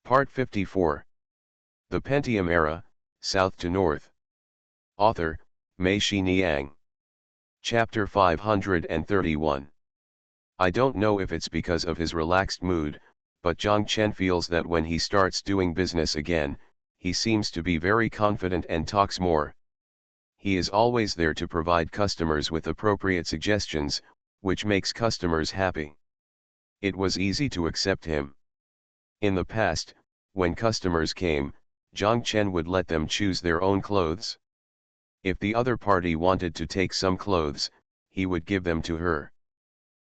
Part 54. The Pentium Era, South to North. Author, Mei Shi Niang. Chapter 531. I don't know if it's because of his relaxed mood, but Zhang Chen feels that when he starts doing business again, he seems to be very confident and talks more. He is always there to provide customers with appropriate suggestions, which makes customers happy. It was easy to accept him. In the past, when customers came, Zhang Chen would let them choose their own clothes. If the other party wanted to take some clothes, he would give them to her.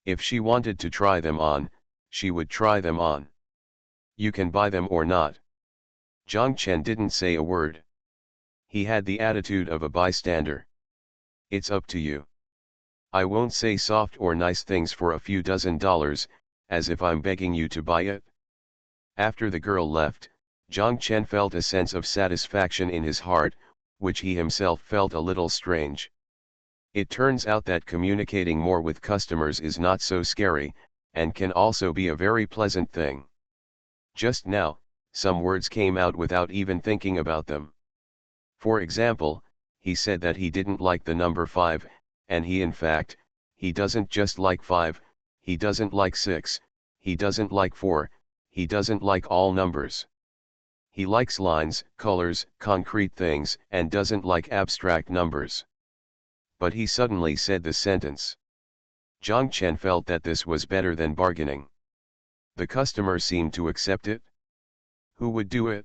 If she wanted to try them on, she would try them on. You can buy them or not. Zhang Chen didn't say a word. He had the attitude of a bystander. It's up to you. I won't say soft or nice things for a few dozen dollars, as if I'm begging you to buy it. After the girl left, Zhang Chen felt a sense of satisfaction in his heart, which he himself felt a little strange. It turns out that communicating more with customers is not so scary, and can also be a very pleasant thing. Just now, some words came out without even thinking about them. For example, he said that he didn't like the number 5, and he doesn't just like 5, he doesn't like 6, he doesn't like 4, he doesn't like all numbers. He likes lines, colors, concrete things, and doesn't like abstract numbers. But he suddenly said the sentence. Zhang Chen felt that this was better than bargaining. The customer seemed to accept it. Who would do it?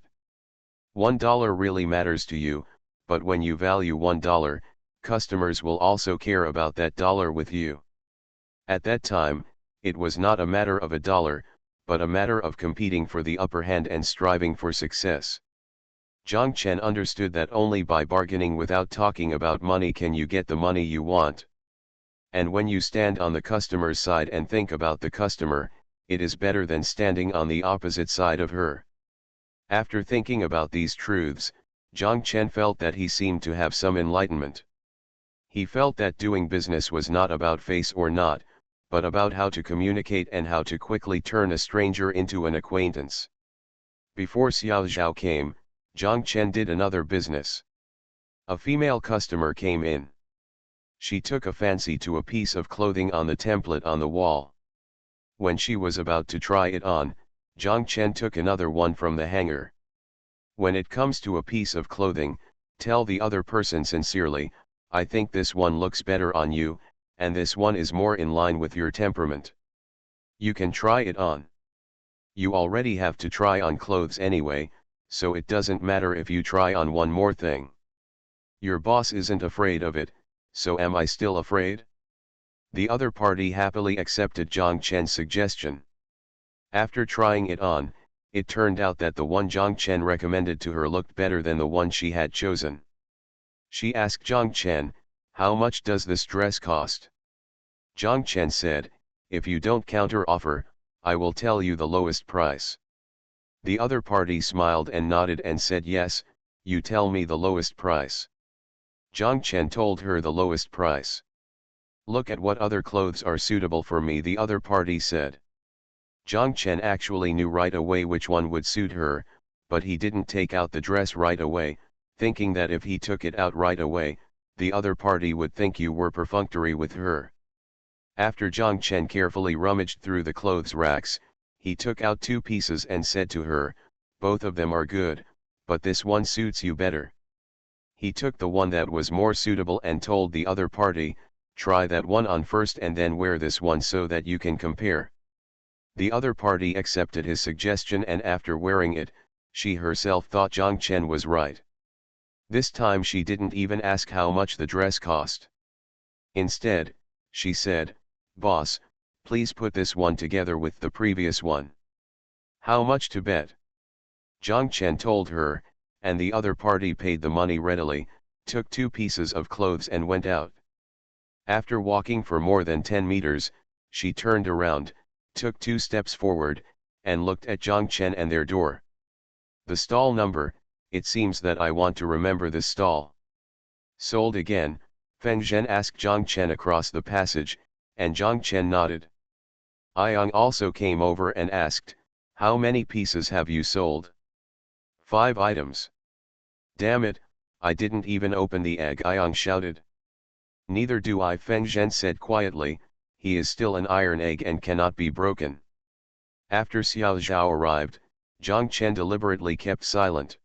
$1 really matters to you, but when you value $1, customers will also care about that dollar with you. At that time, it was not a matter of a dollar, but a matter of competing for the upper hand and striving for success. Zhang Chen understood that only by bargaining without talking about money can you get the money you want. And when you stand on the customer's side and think about the customer, it is better than standing on the opposite side of her. After thinking about these truths, Zhang Chen felt that he seemed to have some enlightenment. He felt that doing business was not about face or not, but about how to communicate and how to quickly turn a stranger into an acquaintance. Before Xiao Zhao came, Zhang Chen did another business. A female customer came in. She took a fancy to a piece of clothing on the template on the wall. When she was about to try it on, Zhang Chen took another one from the hanger. When it comes to a piece of clothing, tell the other person sincerely, I think this one looks better on you, and this one is more in line with your temperament. You can try it on. You already have to try on clothes anyway, so it doesn't matter if you try on one more thing. Your boss isn't afraid of it, so am I still afraid? The other party happily accepted Zhang Chen's suggestion. After trying it on, it turned out that the one Zhang Chen recommended to her looked better than the one she had chosen. She asked Zhang Chen, how much does this dress cost? Zhang Chen said, if you don't counter-offer, I will tell you the lowest price. The other party smiled and nodded and said yes, you tell me the lowest price. Zhang Chen told her the lowest price. Look at what other clothes are suitable for me, the other party said. Zhang Chen actually knew right away which one would suit her, but he didn't take out the dress right away, thinking that if he took it out right away, the other party would think you were perfunctory with her. After Zhang Chen carefully rummaged through the clothes racks, he took out 2 pieces and said to her, both of them are good, but this one suits you better. He took the one that was more suitable and told the other party, try that one on first and then wear this one so that you can compare. The other party accepted his suggestion, and after wearing it, she herself thought Zhang Chen was right. This time she didn't even ask how much the dress cost. Instead, she said, boss, please put this one together with the previous one. How much to bet? Zhang Chen told her, and the other party paid the money readily, took 2 pieces of clothes and went out. After walking for more than 10 meters, she turned around, took 2 steps forward, and looked at Zhang Chen and their door. The stall number, it seems that I want to remember this stall. Sold again, Feng Zhen asked Zhang Chen across the passage, and Zhang Chen nodded. Ayang also came over and asked, How many pieces have you sold? 5 items. Damn it, I didn't even open the egg, Ayang shouted. Neither do I, Feng Zhen said quietly, he is still an iron egg and cannot be broken. After Xiao Zhao arrived, Zhang Chen deliberately kept silent.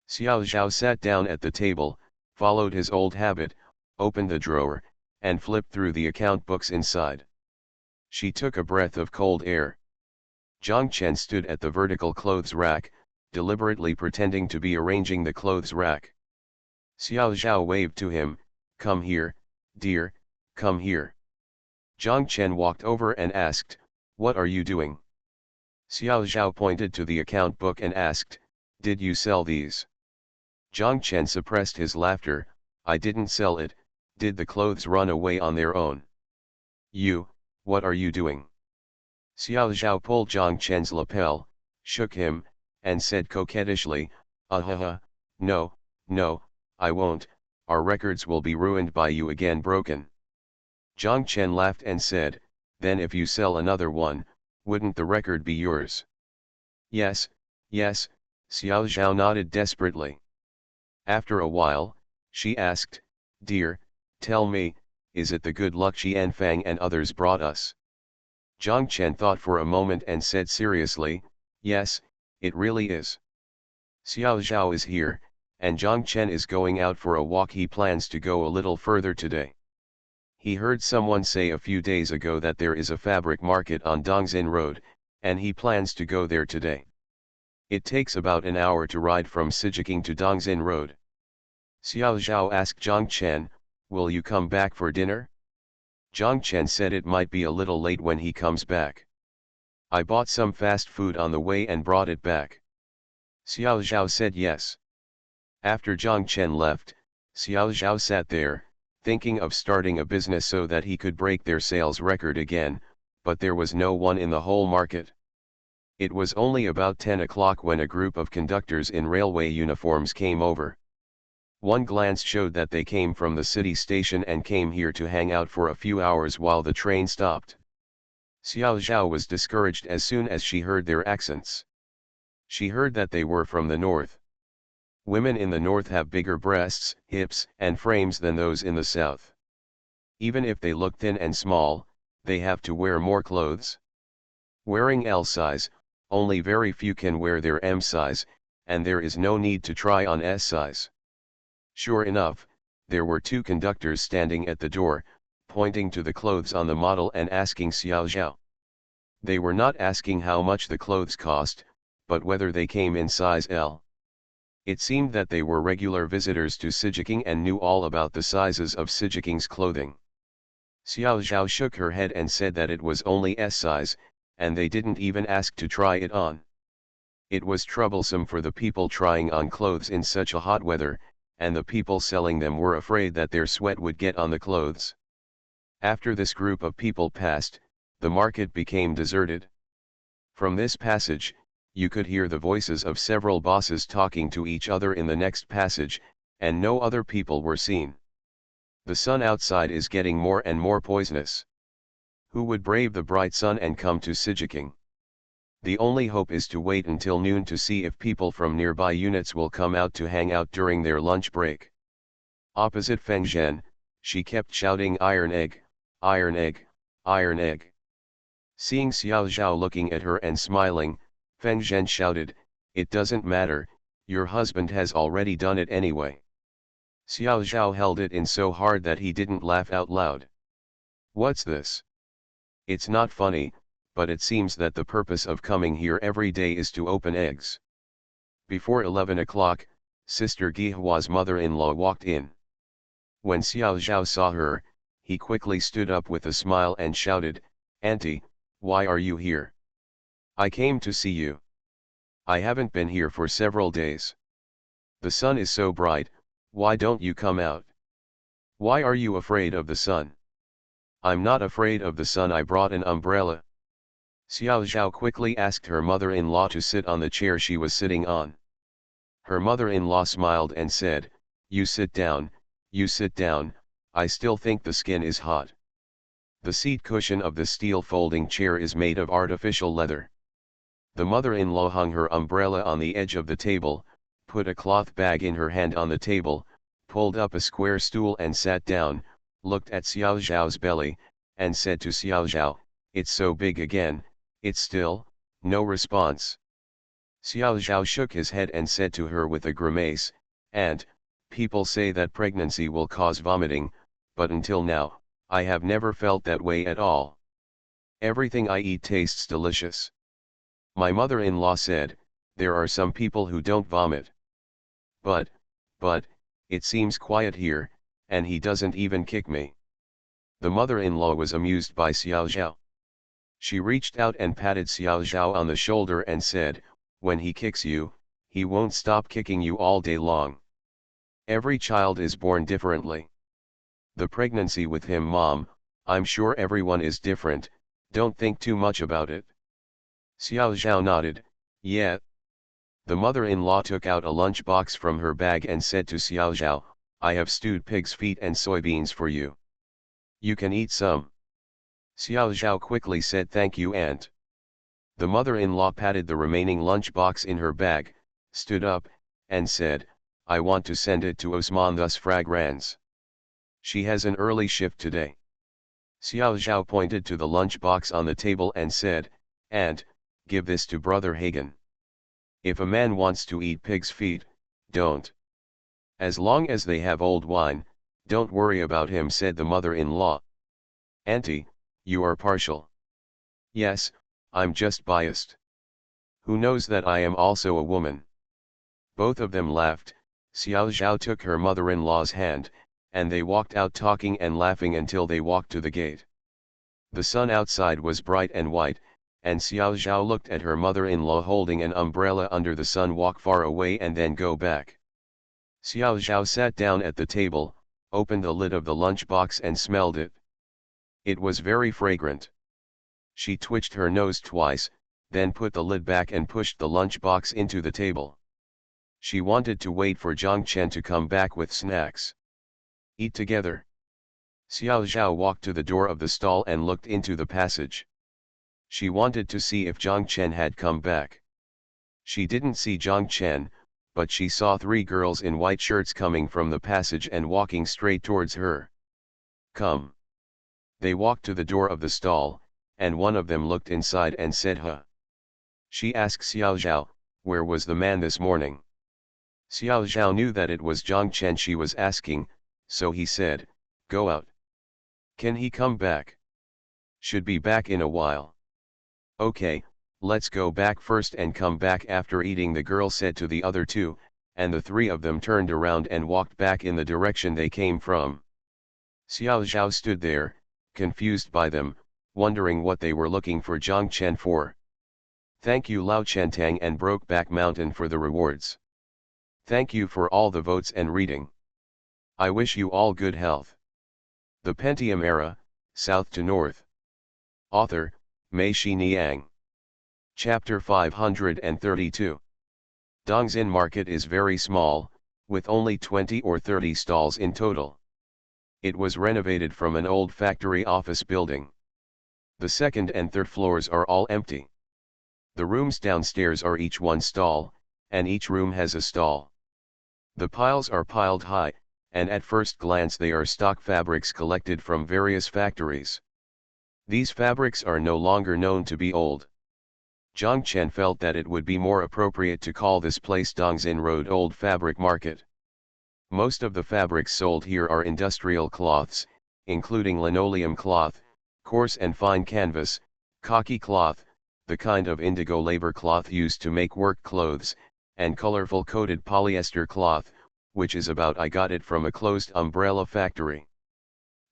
Xiao Zhao sat down at the table, followed his old habit, opened the drawer, and flipped through the account books inside. She took a breath of cold air. Zhang Chen stood at the vertical clothes rack, deliberately pretending to be arranging the clothes rack. Xiao Zhao waved to him, "Come here, dear, come here." Zhang Chen walked over and asked, "What are you doing?" Xiao Zhao pointed to the account book and asked, "Did you sell these?" Zhang Chen suppressed his laughter, "I didn't sell it, did the clothes run away on their own?" "You, what are you doing?" Xiao Zhao pulled Zhang Chen's lapel, shook him, and said coquettishly, no, no, I won't, our records will be ruined by you again broken." Zhang Chen laughed and said, "Then if you sell another one, wouldn't the record be yours?" Yes, yes, Xiao Zhao nodded desperately. After a while, she asked, "Dear, tell me, is it the good luck Qianfang and others brought us?" Zhang Chen thought for a moment and said seriously, "Yes, it really is. Xiao Zhao is here, and Zhang Chen is going out for a walk. He plans to go a little further today. He heard someone say a few days ago that there is a fabric market on Dongxin Road, and he plans to go there today. It takes about an hour to ride from Sijiking to Dongxin Road." Xiao Zhao asked Zhang Chen, "Will you come back for dinner?" Zhang Chen said it might be a little late when he comes back. "I bought some fast food on the way and brought it back." Xiao Zhao said yes. After Zhang Chen left, Xiao Zhao sat there, thinking of starting a business so that he could break their sales record again, but there was no one in the whole market. It was only about 10 o'clock when a group of conductors in railway uniforms came over. One glance showed that they came from the city station and came here to hang out for a few hours while the train stopped. Xiao Zhao was discouraged as soon as she heard their accents. She heard that they were from the north. Women in the north have bigger breasts, hips, and frames than those in the south. Even if they look thin and small, they have to wear more clothes. Wearing L size, only very few can wear their M size, and there is no need to try on S size. Sure enough, there were 2 conductors standing at the door, pointing to the clothes on the model and asking Xiao Zhao. They were not asking how much the clothes cost, but whether they came in size L. It seemed that they were regular visitors to Sijiking and knew all about the sizes of Sijiking's clothing. Xiao Zhao shook her head and said that it was only S size, and they didn't even ask to try it on. It was troublesome for the people trying on clothes in such a hot weather, and the people selling them were afraid that their sweat would get on the clothes. After this group of people passed, the market became deserted. From this passage, you could hear the voices of several bosses talking to each other in the next passage, and no other people were seen. The sun outside is getting more and more poisonous. Who would brave the bright sun and come to Sijiking? The only hope is to wait until noon to see if people from nearby units will come out to hang out during their lunch break. Opposite Feng Zhen, she kept shouting, "Iron egg, iron egg, iron egg." Seeing Xiao Zhao looking at her and smiling, Feng Zhen shouted, "It doesn't matter, your husband has already done it anyway." Xiao Zhao held it in so hard that he didn't laugh out loud. "What's this? It's not funny, but it seems that the purpose of coming here every day is to open eggs." Before 11 o'clock, Sister Gihua's mother-in-law walked in. When Xiao Zhao saw her, he quickly stood up with a smile and shouted, "Auntie, why are you here?" "I came to see you. I haven't been here for several days. The sun is so bright, why don't you come out? Why are you afraid of the sun?" "I'm not afraid of the sun, I brought an umbrella." Xiao Zhao quickly asked her mother-in-law to sit on the chair she was sitting on. Her mother-in-law smiled and said, you sit down, I still think the skin is hot." The seat cushion of the steel folding chair is made of artificial leather. The mother-in-law hung her umbrella on the edge of the table, put a cloth bag in her hand on the table, pulled up a square stool and sat down, looked at Xiao Zhao's belly, and said to Xiao Zhao, "It's so big again." "It's still." No response. Xiao Zhao shook his head and said to her with a grimace, "Aunt, people say that pregnancy will cause vomiting, but until now, I have never felt that way at all. Everything I eat tastes delicious." My mother-in-law said, "There are some people who don't vomit. But, it seems quiet here, and he doesn't even kick me." The mother-in-law was amused by Xiao Zhao. She reached out and patted Xiao Zhao on the shoulder and said, "When he kicks you, he won't stop kicking you all day long. Every child is born differently. The pregnancy with him, Mom, I'm sure everyone is different, don't think too much about it." Xiao Zhao nodded, "Yeah." The mother-in-law took out a lunch box from her bag and said to Xiao Zhao, "I have stewed pig's feet and soybeans for you. You can eat some." Xiao Zhao quickly said, "Thank you, aunt." The mother-in-law patted the remaining lunch box in her bag, stood up, and said, "I want to send it to Osman thus fragrance. She has an early shift today." Xiao Zhao pointed to the lunch box on the table and said, "Aunt, give this to Brother Hagen. If a man wants to eat pig's feet, don't. As long as they have old wine, don't worry about him," said the mother-in-law. "Auntie, you are partial." "Yes, I'm just biased. Who knows that I am also a woman?" Both of them laughed. Xiao Zhao took her mother-in-law's hand, and they walked out talking and laughing until they walked to the gate. The sun outside was bright and white, and Xiao Zhao looked at her mother-in-law holding an umbrella under the sun walk far away and then go back. Xiao Zhao sat down at the table, opened the lid of the lunch box and smelled it. It was very fragrant. She twitched her nose twice, then put the lid back and pushed the lunch box into the table. She wanted to wait for Zhang Chen to come back with snacks. "Eat together." Xiao Zhao walked to the door of the stall and looked into the passage. She wanted to see if Zhang Chen had come back. She didn't see Zhang Chen, but she saw three girls in white shirts coming from the passage and walking straight towards her. "Come." They walked to the door of the stall, and one of them looked inside and said, "Huh." She asked Xiao Zhao, "Where was the man this morning?" Xiao Zhao knew that it was Zhang Chen she was asking, so he said, "Go out." "Can he come back?" "Should be back in a while." "Okay, let's go back first and come back after eating," the girl said to the other two, and the three of them turned around and walked back in the direction they came from. Xiao Zhao stood there, confused by them, wondering what they were looking for Zhang Chen for. "Thank you Lao Chentang and Brokeback Mountain for the rewards. Thank you for all the votes and reading. I wish you all good health." The Pentium Era, South to North. Author, Mei Shi Niang. Chapter 532. Dongxin Market is very small, with only 20 or 30 stalls in total. It was renovated from an old factory office building. The second and third floors are all empty. The rooms downstairs are each one stall, and each room has a stall. The piles are piled high, and at first glance they are stock fabrics collected from various factories. These fabrics are no longer known to be old. Zhang Chen felt that it would be more appropriate to call this place Dongxin Road Old Fabric Market. Most of the fabrics sold here are industrial cloths, including linoleum cloth, coarse and fine canvas, khaki cloth, the kind of indigo labor cloth used to make work clothes, and colorful coated polyester cloth, which is about I got it from a closed umbrella factory.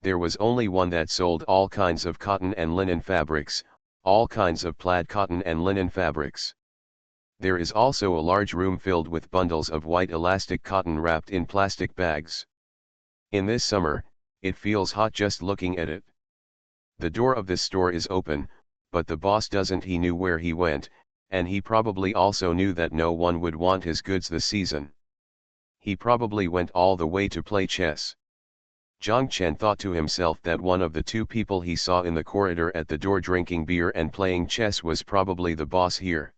There was only one that sold all kinds of cotton and linen fabrics, all kinds of plaid cotton and linen fabrics. There is also a large room filled with bundles of white elastic cotton wrapped in plastic bags. In this summer, it feels hot just looking at it. The door of this store is open, but the boss doesn't. He knew where he went, and he probably also knew that no one would want his goods this season. He probably went all the way to play chess. Zhang Chen thought to himself that one of the two people he saw in the corridor at the door drinking beer and playing chess was probably the boss here.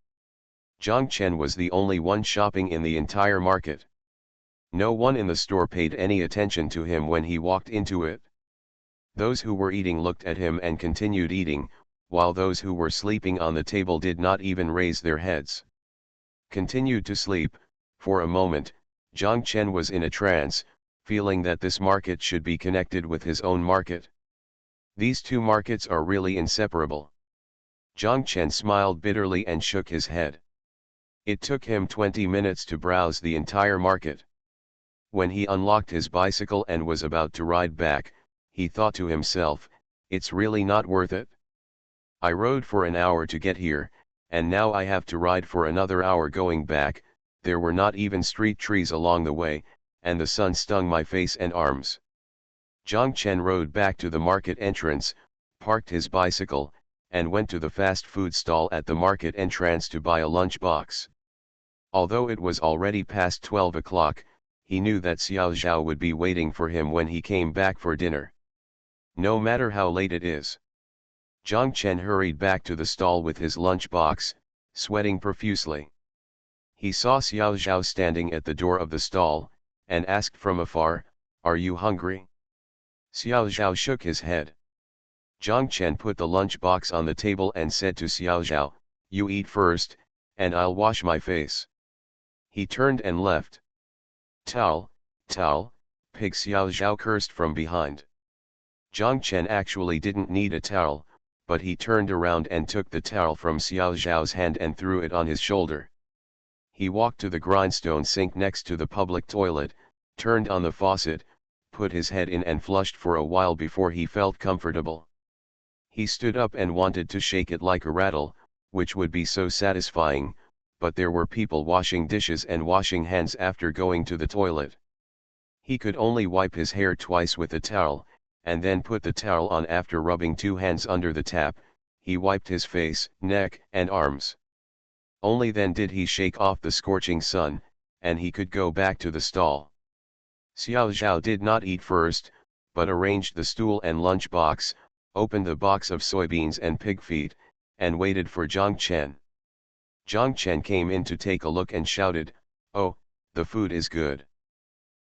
Zhang Chen was the only one shopping in the entire market. No one in the store paid any attention to him when he walked into it. Those who were eating looked at him and continued eating, while those who were sleeping on the table did not even raise their heads. Continued to sleep. For a moment, Zhang Chen was in a trance, feeling that this market should be connected with his own market. These two markets are really inseparable. Zhang Chen smiled bitterly and shook his head. It took him 20 minutes to browse the entire market. When he unlocked his bicycle and was about to ride back, he thought to himself, it's really not worth it. I rode for an hour to get here, and now I have to ride for another hour going back. There were not even street trees along the way, and the sun stung my face and arms. Zhang Chen rode back to the market entrance, parked his bicycle, and went to the fast food stall at the market entrance to buy a lunch box. Although it was already past 12 o'clock, he knew that Xiao Zhao would be waiting for him when he came back for dinner. No matter how late it is. Zhang Chen hurried back to the stall with his lunch box, sweating profusely. He saw Xiao Zhao standing at the door of the stall, and asked from afar, "Are you hungry?" Xiao Zhao shook his head. Zhang Chen put the lunch box on the table and said to Xiao Zhao, "You eat first, and I'll wash my face." He turned and left. "Towel, towel," pig, Xiao Zhao cursed from behind. Zhang Chen actually didn't need a towel, but he turned around and took the towel from Xiao Zhao's hand and threw it on his shoulder. He walked to the grindstone sink next to the public toilet, turned on the faucet, put his head in and flushed for a while before he felt comfortable. He stood up and wanted to shake it like a rattle, which would be so satisfying, but there were people washing dishes and washing hands after going to the toilet. He could only wipe his hair twice with a towel, and then put the towel on. After rubbing 2 hands under the tap, he wiped his face, neck, and arms. Only then did he shake off the scorching sun, and he could go back to the stall. Xiao Zhao did not eat first, but arranged the stool and lunch box, opened the box of soybeans and pig feet, and waited for Zhang Chen. Zhang Chen came in to take a look and shouted, "Oh, the food is good."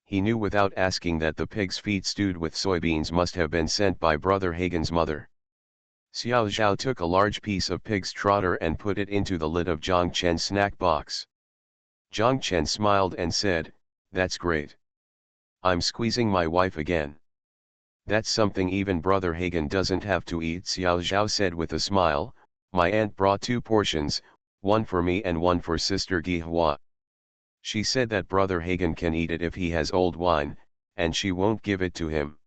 He knew without asking that the pig's feet stewed with soybeans must have been sent by Brother Hagen's mother. Xiao Zhao took a large piece of pig's trotter and put it into the lid of Zhang Chen's snack box. Zhang Chen smiled and said, "That's great. I'm squeezing my wife again. That's something even Brother Hagen doesn't have to eat." Xiao Zhao said with a smile, "My aunt brought 2 portions, one for me and one for Sister Gihua. She said that Brother Hagen can eat it if he has old wine, and she won't give it to him.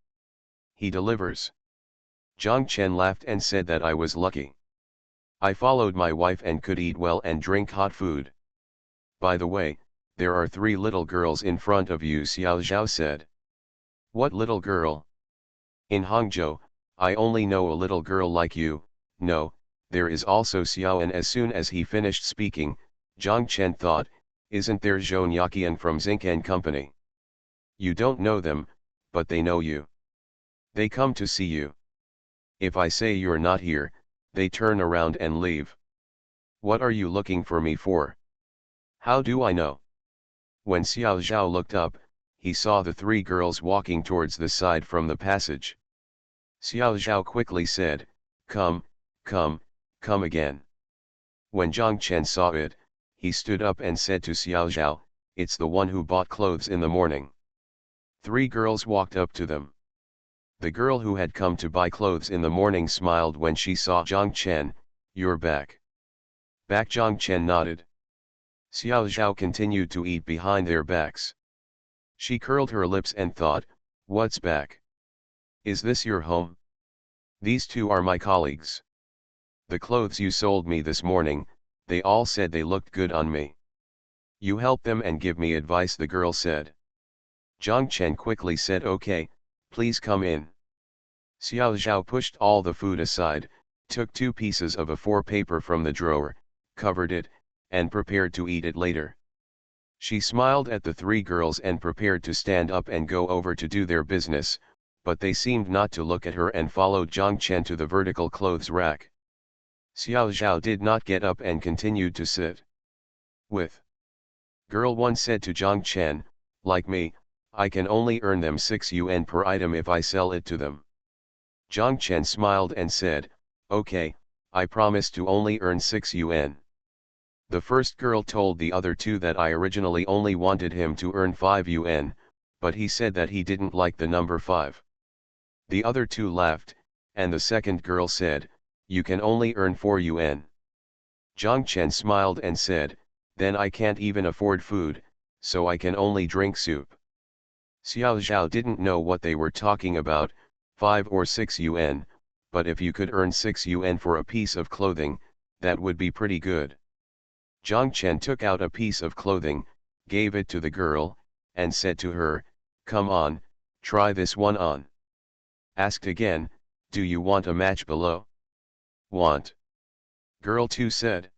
He delivers." Zhang Chen laughed and said that I was lucky. I followed my wife and could eat well and drink hot food. By the way, there are 3 little girls in front of you, Xiao Zhao said. What little girl? In Hangzhou, I only know a little girl like you. No, there is also Xiao. And as soon as he finished speaking, Zhang Chen thought, isn't there Zhou Yaqian from Zinc and Company? You don't know them, but they know you. They come to see you. If I say you're not here, they turn around and leave. What are you looking for me for? How do I know? When Xiao Zhao looked up, he saw the 3 girls walking towards the side from the passage. Xiao Zhao quickly said, "Come, come, come again." When Zhang Chen saw it, he stood up and said to Xiao Zhao, "It's the one who bought clothes in the morning." 3 girls walked up to them. The girl who had come to buy clothes in the morning smiled when she saw Zhang Chen. "You're back." Back, Zhang Chen nodded. Xiao Zhao continued to eat behind their backs. She curled her lips and thought, "What's back? Is this your home? These 2 are my colleagues. The clothes you sold me this morning, they all said they looked good on me. You help them and give me advice," the girl said. Zhang Chen quickly said, "Okay, please come in." Xiao Zhao pushed all the food aside, took 2 pieces of A4 paper from the drawer, covered it, and prepared to eat it later. She smiled at the 3 girls and prepared to stand up and go over to do their business, but they seemed not to look at her and followed Zhang Chen to the vertical clothes rack. Xiao Zhao did not get up and continued to sit. With. Girl 1 said to Zhang Chen, like me, I can only earn them 6 yuan per item if I sell it to them. Zhang Chen smiled and said, okay, I promise to only earn 6 yuan. The first girl told the other two that I originally only wanted him to earn 5 yuan, but he said that he didn't like the number 5. The other two laughed, and the second girl said, you can only earn 4 yuan. Zhang Chen smiled and said, then I can't even afford food, so I can only drink soup. Xiao Zhao didn't know what they were talking about, 5 or 6 yuan, but if you could earn 6 yuan for a piece of clothing, that would be pretty good. Zhang Chen took out a piece of clothing, gave it to the girl, and said to her, come on, try this one on. Asked again, do you want a match below? Want. Girl 2 said.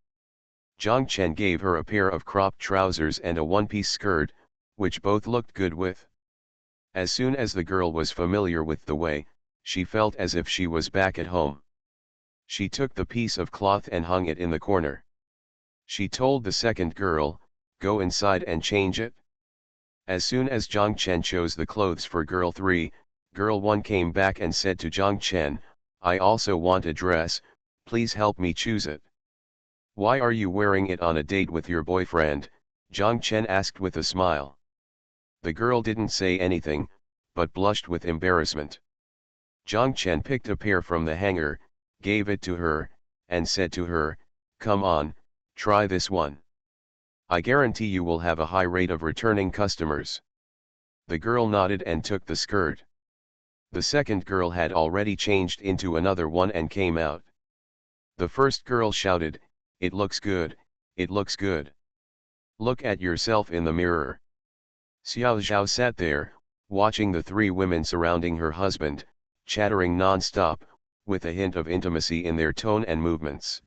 Zhang Chen gave her a pair of cropped trousers and a one-piece skirt, which both looked good with. As soon as the girl was familiar with the way, she felt as if she was back at home. She took the piece of cloth and hung it in the corner. She told the second girl, go inside and change it. As soon as Zhang Chen chose the clothes for girl 3, girl 1 came back and said to Zhang Chen, I also want a dress, please help me choose it. Why are you wearing it on a date with your boyfriend? Zhang Chen asked with a smile. The girl didn't say anything, but blushed with embarrassment. Zhang Chen picked a pair from the hanger, gave it to her, and said to her, come on, try this one. I guarantee you will have a high rate of returning customers. The girl nodded and took the skirt. The second girl had already changed into another one and came out. The first girl shouted, it looks good, it looks good. Look at yourself in the mirror. Xiao Zhao sat there, watching the 3 women surrounding her husband, chattering non-stop, with a hint of intimacy in their tone and movements.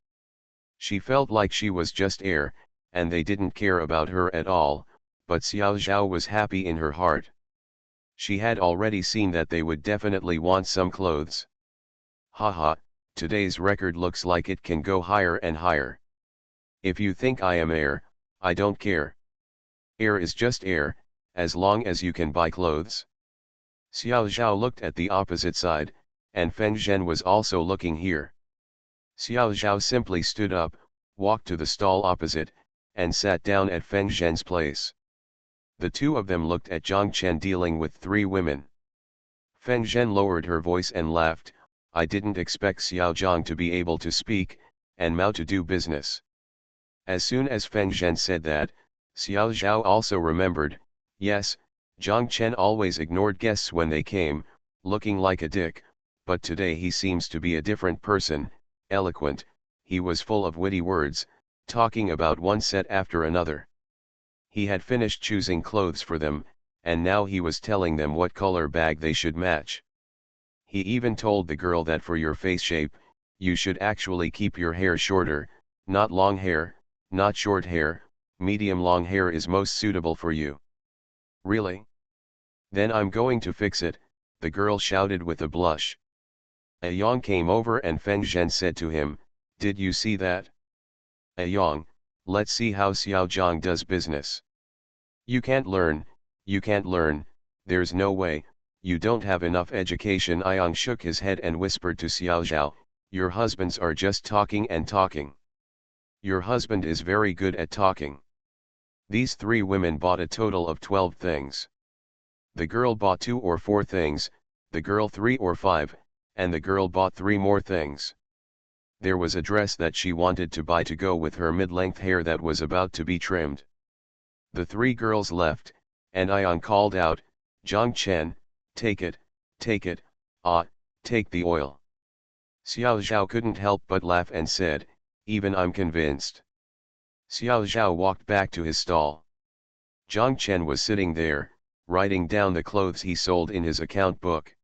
She felt like she was just air, and they didn't care about her at all, but Xiao Zhao was happy in her heart. She had already seen that they would definitely want some clothes. Haha, today's record looks like it can go higher and higher. If you think I am air, I don't care. Air is just air, as long as you can buy clothes. Xiao Zhao looked at the opposite side, and Feng Zhen was also looking here. Xiao Zhao simply stood up, walked to the stall opposite, and sat down at Feng Zhen's place. The two of them looked at Zhang Chen dealing with 3 women. Feng Zhen lowered her voice and laughed, I didn't expect Xiao Zhang to be able to speak, and Mao to do business. As soon as Feng Zhen said that, Xiao Zhao also remembered, yes, Zhang Chen always ignored guests when they came, looking like a dick, but today he seems to be a different person, eloquent, he was full of witty words, talking about one set after another. He had finished choosing clothes for them, and now he was telling them what color bag they should match. He even told the girl that for your face shape, you should actually keep your hair shorter, not long hair, not short hair, medium long hair is most suitable for you. Really? Then I'm going to fix it, the girl shouted with a blush. A Yang came over and Feng Zhen said to him, did you see that? A Yang, let's see how Xiao Zhang does business. You can't learn, there's no way, you don't have enough education. Yang shook his head and whispered to Xiao Zhao, your husbands are just talking and talking. Your husband is very good at talking. These 3 women bought a total of 12 things. The girl bought 2 or 4 things, the girl 3 or 5, and the girl bought 3 more things. There was a dress that she wanted to buy to go with her mid-length hair that was about to be trimmed. The 3 girls left, and Yang called out, Zhang Chen, take it, take the oil. Xiao Zhao couldn't help but laugh and said, even I'm convinced. Xiao Zhao walked back to his stall. Zhang Chen was sitting there, writing down the clothes he sold in his account book.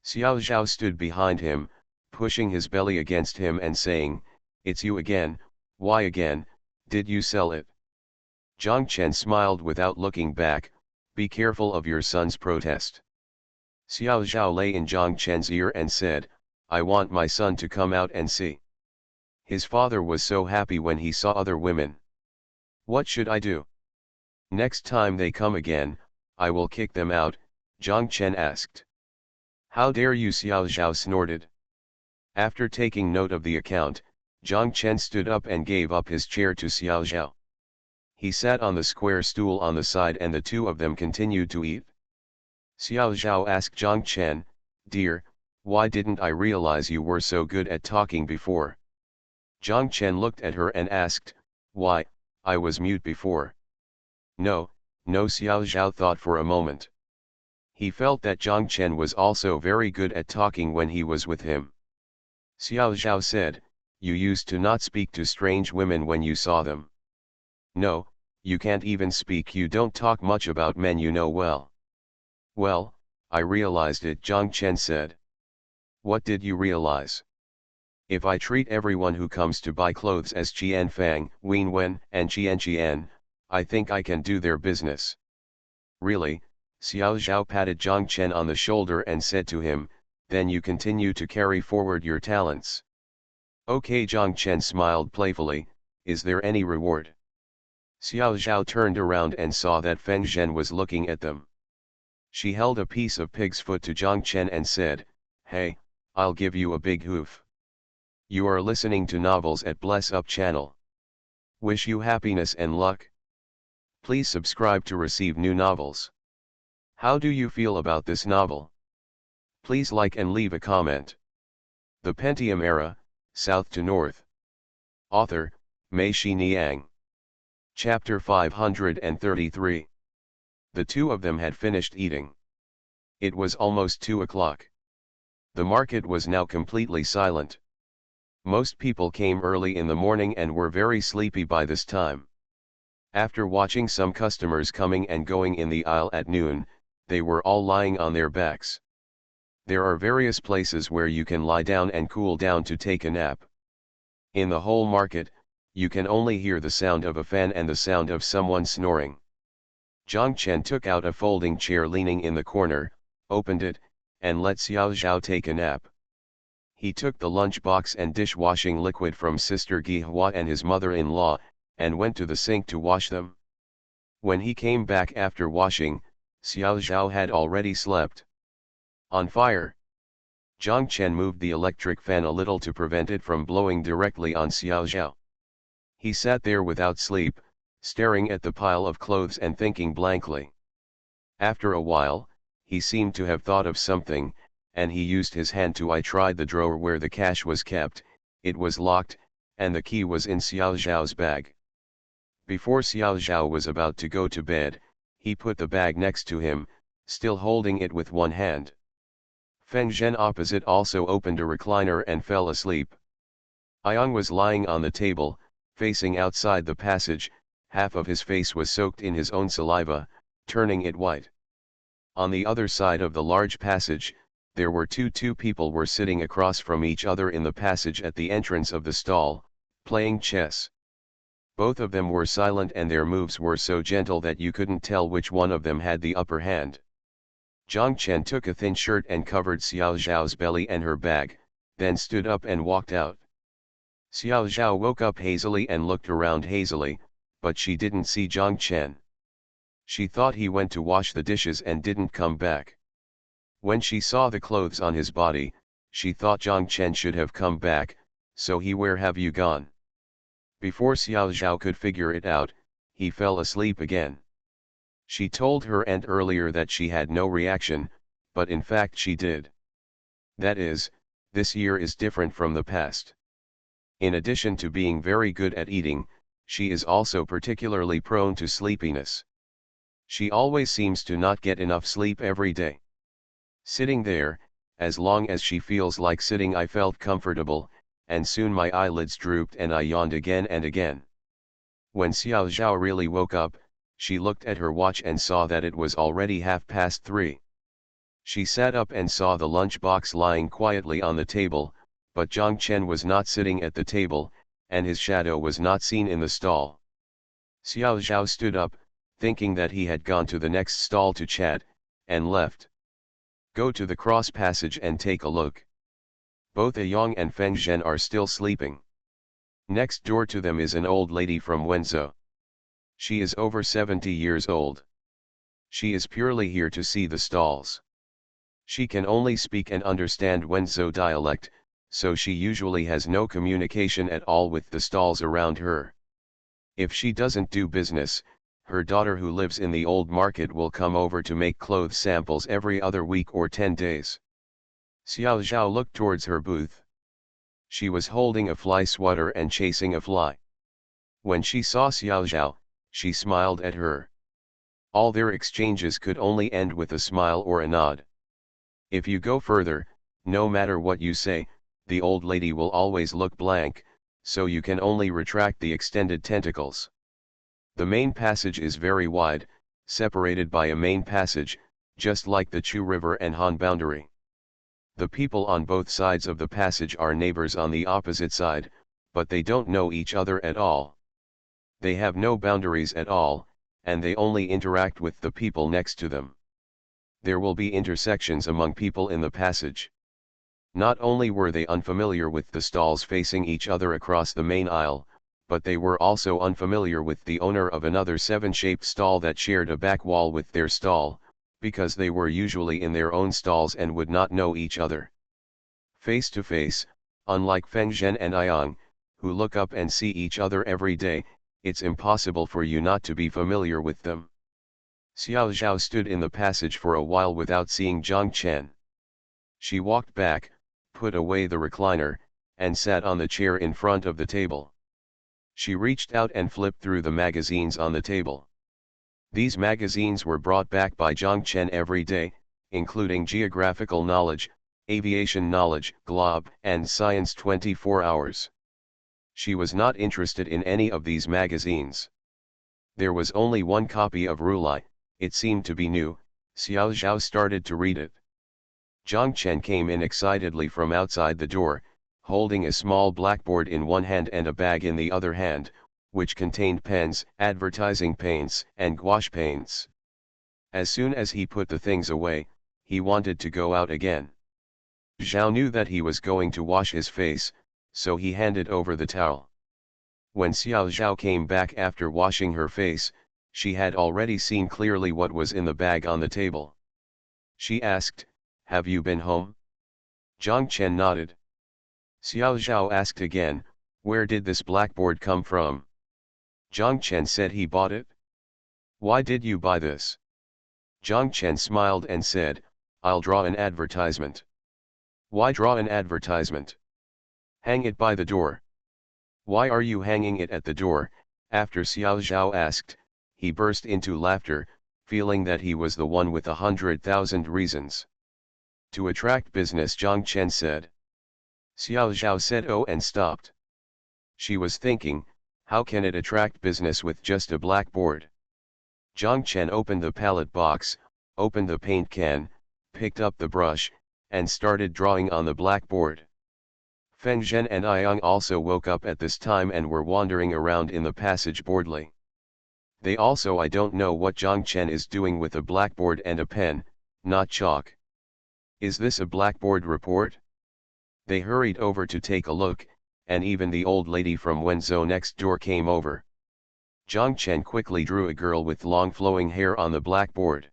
Xiao Zhao stood behind him, pushing his belly against him and saying, it's you again, why again, did you sell it? Zhang Chen smiled without looking back, be careful of your son's protest. Xiao Zhao lay in Zhang Chen's ear and said, I want my son to come out and see. His father was so happy when he saw other women. What should I do? Next time they come again, I will kick them out, Zhang Chen asked. How dare you, Xiao Zhao snorted. After taking note of the account, Zhang Chen stood up and gave up his chair to Xiao Zhao. He sat on the square stool on the side and the two of them continued to eat. Xiao Zhao asked Zhang Chen, Dear, why didn't I realize you were so good at talking before? Zhang Chen looked at her and asked, Why, I was mute before. No, Xiao Zhao thought for a moment. He felt that Zhang Chen was also very good at talking when he was with him. Xiao Zhao said, You used to not speak to strange women when you saw them. No, you can't even speak, you don't talk much about men you know well. Well, I realized it, Zhang Chen said. What did you realize? If I treat everyone who comes to buy clothes as Qian Fang, Wen Wen, and Qian, I think I can do their business. Really? Xiao Zhao patted Zhang Chen on the shoulder and said to him, Then you continue to carry forward your talents. Okay, Zhang Chen smiled playfully, Is there any reward? Xiao Zhao turned around and saw that Feng Zhen was looking at them. She held a piece of pig's foot to Zhang Chen and said, Hey, I'll give you a big hoof. You are listening to novels at Bless Up channel. Wish you happiness and luck. Please subscribe to receive new novels. How do you feel about this novel? Please like and leave a comment. The Pentium Era, South to North. Author, Mei Xiniang. Chapter 533. The two of them had finished eating. It was almost 2 o'clock. The market was now completely silent. Most people came early in the morning and were very sleepy by this time. After watching some customers coming and going in the aisle at noon, they were all lying on their backs. There are various places where you can lie down and cool down to take a nap. In the whole market, you can only hear the sound of a fan and the sound of someone snoring. Zhang Chen took out a folding chair leaning in the corner, opened it, and let Xiao Zhao take a nap. He took the lunch box and dishwashing liquid from Sister Gihua and his mother-in-law, and went to the sink to wash them. When he came back after washing, Xiao Zhao had already slept. On fire. Zhang Chen moved the electric fan a little to prevent it from blowing directly on Xiao Zhao. He sat there without sleep, staring at the pile of clothes and thinking blankly. After a while, he seemed to have thought of something, and he used his hand to tried the drawer where the cash was kept. It was locked, and the key was in Xiao Zhao's bag. Before Xiao Zhao was about to go to bed, he put the bag next to him, still holding it with one hand. Feng Zhen opposite also opened a recliner and fell asleep. Ayang was lying on the table, facing outside the passage. Half of his face was soaked in his own saliva, turning it white. On the other side of the large passage, there were two people were sitting across from each other in the passage at the entrance of the stall, playing chess. Both of them were silent and their moves were so gentle that you couldn't tell which one of them had the upper hand. Zhang Chen took a thin shirt and covered Xiao Zhao's belly and her bag, then stood up and walked out. Xiao Zhao woke up hazily and looked around hazily, but she didn't see Zhang Chen. She thought he went to wash the dishes and didn't come back. When she saw the clothes on his body, she thought Zhang Chen should have come back, so where have you gone? Before Xiao Zhao could figure it out, he fell asleep again. She told her aunt earlier that she had no reaction, but in fact she did. That is, this year is different from the past. In addition to being very good at eating, she is also particularly prone to sleepiness. She always seems to not get enough sleep every day. Sitting there, as long as she feels like sitting, I felt comfortable, and soon my eyelids drooped and I yawned again and again. When Xiao Zhao really woke up, she looked at her watch and saw that it was already 3:30. She sat up and saw the lunch box lying quietly on the table, but Zhang Chen was not sitting at the table, and his shadow was not seen in the stall. Xiao Zhao stood up, thinking that he had gone to the next stall to chat, and left. Go to the cross passage and take a look. Both Ayang and Feng Zhen are still sleeping. Next door to them is an old lady from Wenzhou. She is over 70 years old. She is purely here to see the stalls. She can only speak and understand Wenzhou dialect, so she usually has no communication at all with the stalls around her. If she doesn't do business, her daughter who lives in the old market will come over to make clothes samples every other week or 10 days. Xiao Zhao looked towards her booth. She was holding a fly swatter and chasing a fly. When she saw Xiao Zhao, she smiled at her. All their exchanges could only end with a smile or a nod. If you go further, no matter what you say, the old lady will always look blank, so you can only retract the extended tentacles. The main passage is very wide, separated by a main passage, just like the Chu River and Han boundary. The people on both sides of the passage are neighbors on the opposite side, but they don't know each other at all. They have no boundaries at all, and they only interact with the people next to them. There will be intersections among people in the passage. Not only were they unfamiliar with the stalls facing each other across the main aisle, but they were also unfamiliar with the owner of another 7-shaped stall that shared a back wall with their stall, because they were usually in their own stalls and would not know each other. Face to face, unlike Feng Zhen and Yang, who look up and see each other every day, it's impossible for you not to be familiar with them. Xiao Zhao stood in the passage for a while without seeing Zhang Chen. She walked back, put away the recliner, and sat on the chair in front of the table. She reached out and flipped through the magazines on the table. These magazines were brought back by Zhang Chen every day, including Geographical Knowledge, Aviation Knowledge, Globe, and Science 24 Hours. She was not interested in any of these magazines. There was only one copy of Rulai, it seemed to be new. Xiao Zhao started to read it. Zhang Chen came in excitedly from outside the door, holding a small blackboard in one hand and a bag in the other hand, which contained pens, advertising paints, and gouache paints. As soon as he put the things away, he wanted to go out again. Zhao knew that he was going to wash his face, so he handed over the towel. When Xiao Zhao came back after washing her face, she had already seen clearly what was in the bag on the table. She asked, "Have you been home?" Zhang Chen nodded. Xiao Zhao asked again, "Where did this blackboard come from?" Zhang Chen said he bought it. "Why did you buy this?" Zhang Chen smiled and said, "I'll draw an advertisement." "Why draw an advertisement?" "Hang it by the door." "Why are you hanging it at the door?" After Xiao Zhao asked, he burst into laughter, feeling that he was the one with 100,000 reasons. "To attract business," Zhang Chen said. Xiao Zhao said oh and stopped. She was thinking, how can it attract business with just a blackboard? Zhang Chen opened the palette box, opened the paint can, picked up the brush, and started drawing on the blackboard. Feng Zhen and Yang also woke up at this time and were wandering around in the passage boredly. They also I don't know what Zhang Chen is doing with a blackboard and a pen, not chalk. Is this a blackboard report? They hurried over to take a look, and even the old lady from Wenzhou next door came over. Zhang Chen quickly drew a girl with long flowing hair on the blackboard.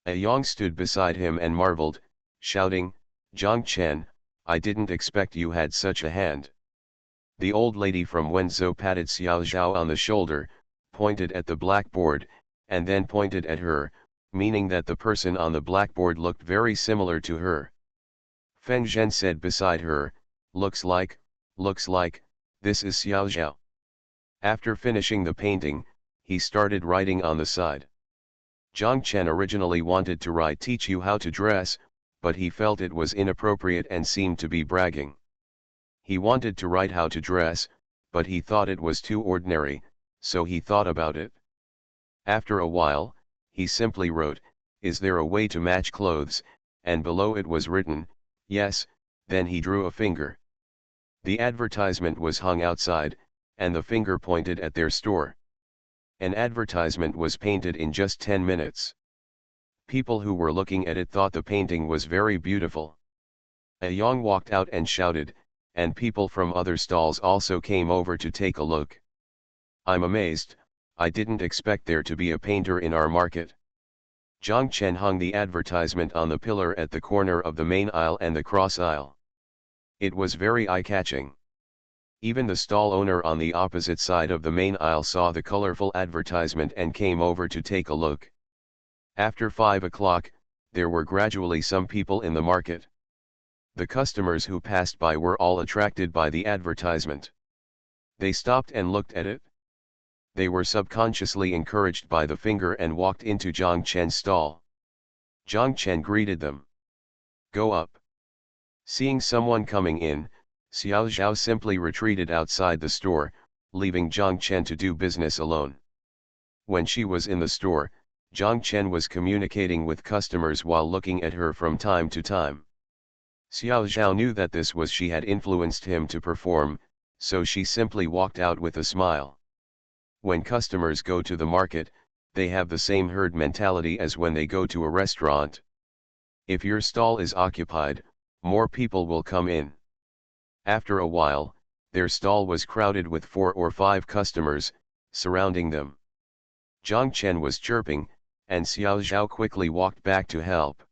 Yang stood beside him and marveled, shouting, "Zhang Chen, I didn't expect you had such a hand." The old lady from Wenzhou patted Xiao Zhao on the shoulder, pointed at the blackboard, and then pointed at her, meaning that the person on the blackboard looked very similar to her. Feng Zhen said beside her, looks like, this is Xiao Zhao." After finishing the painting, he started writing on the side. Zhang Chen originally wanted to write "teach you how to dress," but he felt it was inappropriate and seemed to be bragging. He wanted to write "how to dress," but he thought it was too ordinary, so he thought about it. After a while, he simply wrote, "Is there a way to match clothes?" and below it was written, "Yes." Then he drew a finger. The advertisement was hung outside, and the finger pointed at their store. An advertisement was painted in just 10 minutes. People who were looking at it thought the painting was very beautiful. Yang walked out and shouted, and people from other stalls also came over to take a look. "I'm amazed, I didn't expect there to be a painter in our market. Zhang Chen hung the advertisement on the pillar at the corner of the main aisle and the cross aisle. It was very eye-catching. Even the stall owner on the opposite side of the main aisle saw the colorful advertisement and came over to take a look. After 5 o'clock, there were gradually some people in the market. The customers who passed by were all attracted by the advertisement. They stopped and looked at it. They were subconsciously encouraged by the finger and walked into Zhang Chen's stall. Zhang Chen greeted them. "Go up." Seeing someone coming in, Xiao Zhao simply retreated outside the store, leaving Zhang Chen to do business alone. When she was in the store, Zhang Chen was communicating with customers while looking at her from time to time. Xiao Zhao knew that this was she had influenced him to perform, so she simply walked out with a smile. When customers go to the market, they have the same herd mentality as when they go to a restaurant. If your stall is occupied, more people will come in. After a while, their stall was crowded with 4 or 5 customers, surrounding them. Zhang Chen was chirping, and Xiao Zhao quickly walked back to help.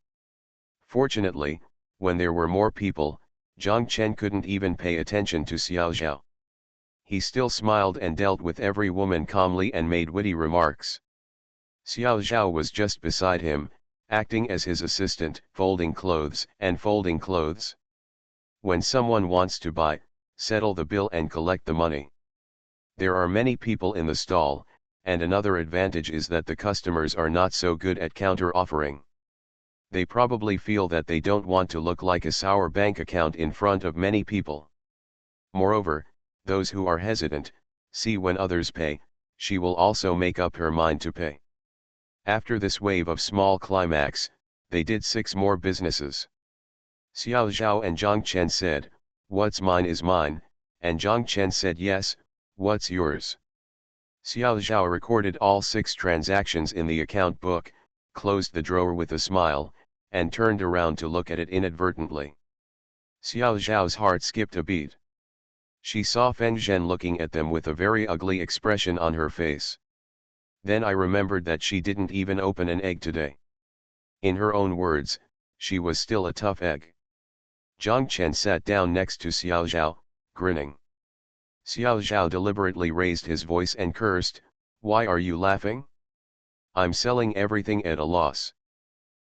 Fortunately, when there were more people, Zhang Chen couldn't even pay attention to Xiao Zhao. He still smiled and dealt with every woman calmly and made witty remarks. Xiao Zhao was just beside him, acting as his assistant, folding clothes and folding clothes. When someone wants to buy, settle the bill and collect the money. There are many people in the stall, and another advantage is that the customers are not so good at counter-offering. They probably feel that they don't want to look like a sour bank account in front of many people. Moreover, those who are hesitant, see when others pay, she will also make up her mind to pay. After this wave of small climax, they did 6 more businesses. Xiao Zhao and Zhang Chen said, "What's mine is mine," and Zhang Chen said, "Yes, what's yours?" Xiao Zhao recorded all 6 transactions in the account book, closed the drawer with a smile, and turned around to look at it inadvertently. Xiao Zhao's heart skipped a beat. She saw Feng Zhen looking at them with a very ugly expression on her face. Then I remembered that she didn't even open an egg today. In her own words, she was still a tough egg. Zhang Chen sat down next to Xiao Zhao, grinning. Xiao Zhao deliberately raised his voice and cursed, "Why are you laughing? I'm selling everything at a loss.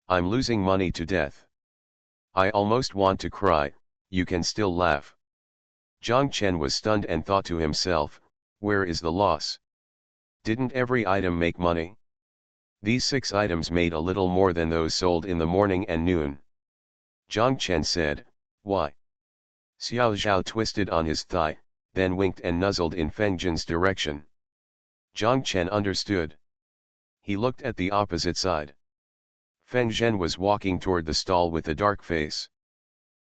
I'm losing money to death. I almost want to cry, you can still laugh." Zhang Chen was stunned and thought to himself, where is the loss? Didn't every item make money? These 6 items made a little more than those sold in the morning and noon. Zhang Chen said, "Why?" Xiao Zhao twisted on his thigh, then winked and nuzzled in Feng Zhen's direction. Zhang Chen understood. He looked at the opposite side. Feng Zhen was walking toward the stall with a dark face.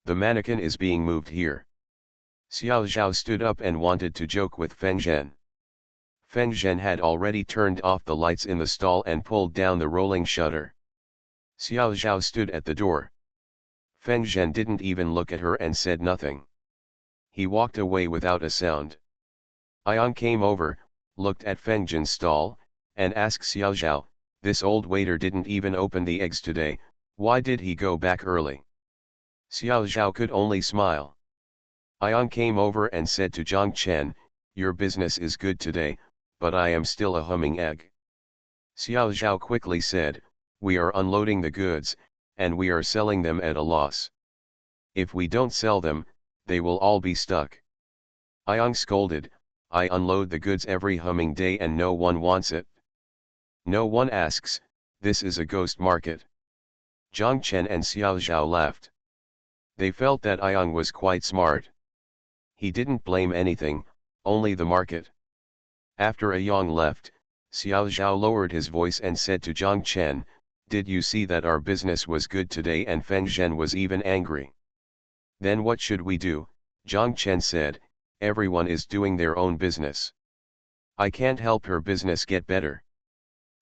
"The mannequin is being moved here." Xiao Zhao stood up and wanted to joke with Feng Zhen. Feng Zhen had already turned off the lights in the stall and pulled down the rolling shutter. Xiao Zhao stood at the door. Feng Zhen didn't even look at her and said nothing. He walked away without a sound. Ayang came over, looked at Feng Zhen's stall, and asked Xiao Zhao, "This old waiter didn't even open the eggs today, why did he go back early?" Xiao Zhao could only smile. Ayang came over and said to Zhang Chen, "Your business is good today, but I am still a humming egg." Xiao Zhao quickly said, "We are unloading the goods, and we are selling them at a loss. If we don't sell them, they will all be stuck." Ayang scolded, "I unload the goods every humming day and no one wants it. No one asks, this is a ghost market." Zhang Chen and Xiao Zhao laughed. They felt that Ayang was quite smart. He didn't blame anything, only the market. After Ayang left, Xiao Zhao lowered his voice and said to Zhang Chen, "Did you see that our business was good today?" And Feng Zhen was even angry. "Then what should we do?" Zhang Chen said, "Everyone is doing their own business. I can't help her business get better.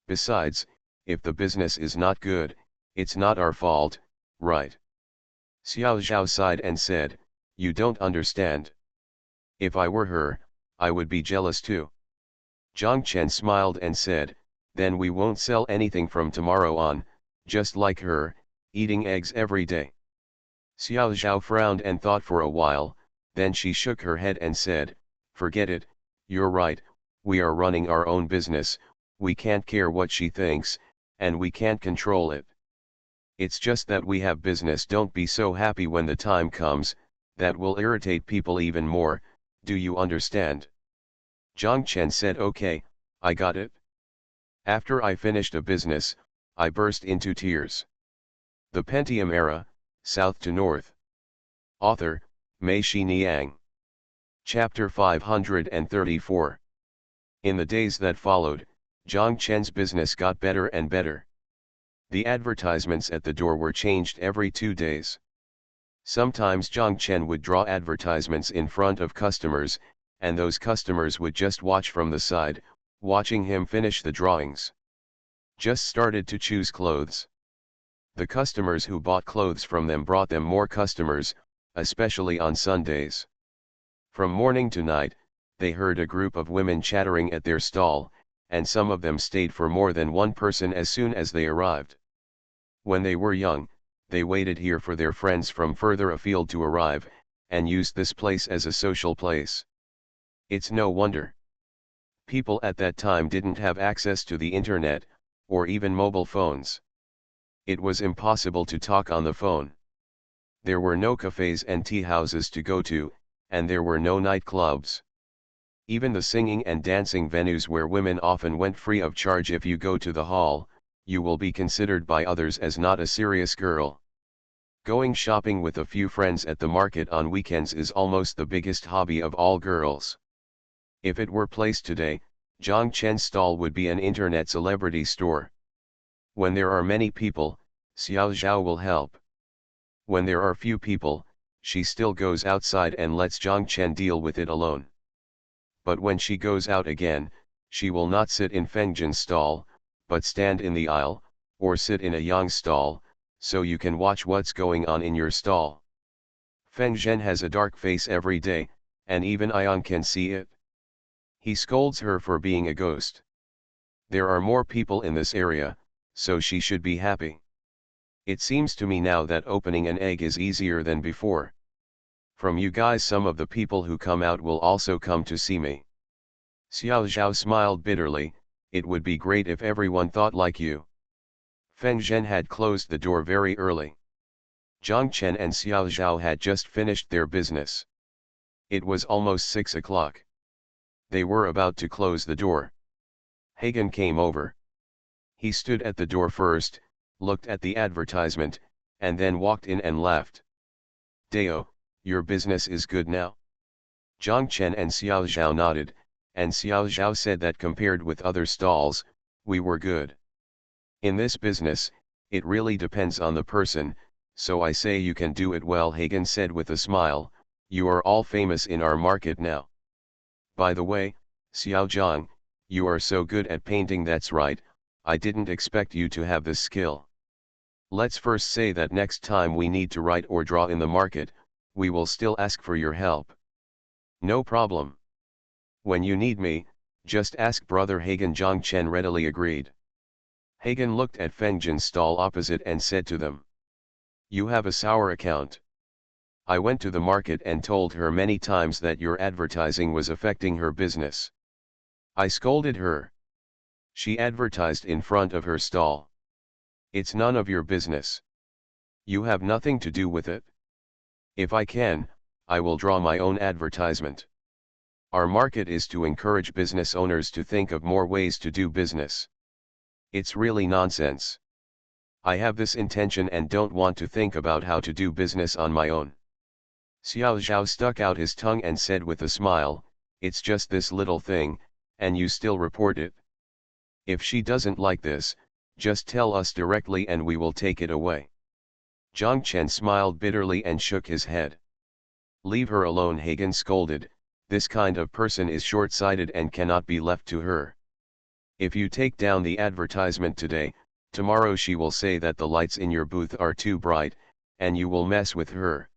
Besides, if the business is not good, it's not our fault, right?" Xiao Zhao sighed and said, "You don't understand. If I were her, I would be jealous too." Zhang Chen smiled and said, then we won't sell anything from tomorrow on, just like her, eating eggs every day. Xiao Zhao frowned and thought for a while, then she shook her head and said, forget it, you're right, we are running our own business, we can't care what she thinks, and we can't control it. It's just that we have business. Don't be so happy when the time comes, that will irritate people even more, do you understand? Zhang Chen said, okay, I got it. After I finished a business, I burst into tears. The Pentium Era, South to North. Author, Mei Xiniang. Chapter 534. In the days that followed, Zhang Chen's business got better and better. The advertisements at the door were changed every 2 days. Sometimes Zhang Chen would draw advertisements in front of customers, and those customers would just watch from the side, watching him finish the drawings. Just started to choose clothes. The customers who bought clothes from them brought them more customers, especially on Sundays. From morning to night, they heard a group of women chattering at their stall, and some of them stayed for more than one person as soon as they arrived. When they were young, they waited here for their friends from further afield to arrive, and used this place as a social place. It's no wonder. People at that time didn't have access to the internet, or even mobile phones. It was impossible to talk on the phone. There were no cafes and tea houses to go to, and there were no nightclubs. Even the singing and dancing venues where women often went free of charge. If you go to the hall, you will be considered by others as not a serious girl. Going shopping with a few friends at the market on weekends is almost the biggest hobby of all girls. If it were placed today, Zhang Chen's stall would be an internet celebrity store. When there are many people, Xiao Zhao will help. When there are few people, she still goes outside and lets Zhang Chen deal with it alone. But when she goes out again, she will not sit in Feng Zhen's stall, but stand in the aisle, or sit in a Yang's stall, so you can watch what's going on in your stall. Feng Zhen has a dark face every day, and even Yang can see it. He scolds her for being a ghost. There are more people in this area, so she should be happy. It seems to me now that opening an egg is easier than before. From you guys, some of the people who come out will also come to see me. Xiao Zhao smiled bitterly, it would be great if everyone thought like you. Feng Zhen had closed the door very early. Zhang Chen and Xiao Zhao had just finished their business. It was almost 6 o'clock. They were about to close the door. Hagen came over. He stood at the door first, looked at the advertisement, and then walked in and left. Deo, your business is good now? Zhang Chen and Xiao Zhao nodded, and Xiao Zhao said that compared with other stalls, we were good. In this business, it really depends on the person, so I say you can do it well, Hagen said with a smile. You are all famous in our market now. By the way, Xiao Zhang, you are so good at painting. That's right, I didn't expect you to have this skill. Let's first say that next time we need to write or draw in the market, we will still ask for your help. No problem. When you need me, just ask brother Hagen. Zhang Chen readily agreed. Hagen looked at Feng Zhen's stall opposite and said to them, you have a sour account. I went to the market and told her many times that your advertising was affecting her business. I scolded her. She advertised in front of her stall. It's none of your business. You have nothing to do with it. If I can, I will draw my own advertisement. Our market is to encourage business owners to think of more ways to do business. It's really nonsense. I have this intention and don't want to think about how to do business on my own. Xiao Zhao stuck out his tongue and said with a smile, it's just this little thing, and you still report it. If she doesn't like this, just tell us directly and we will take it away. Zhang Chen smiled bitterly and shook his head. Leave her alone, Hagen scolded, this kind of person is short-sighted and cannot be left to her. If you take down the advertisement today, tomorrow she will say that the lights in your booth are too bright, and you will mess with her.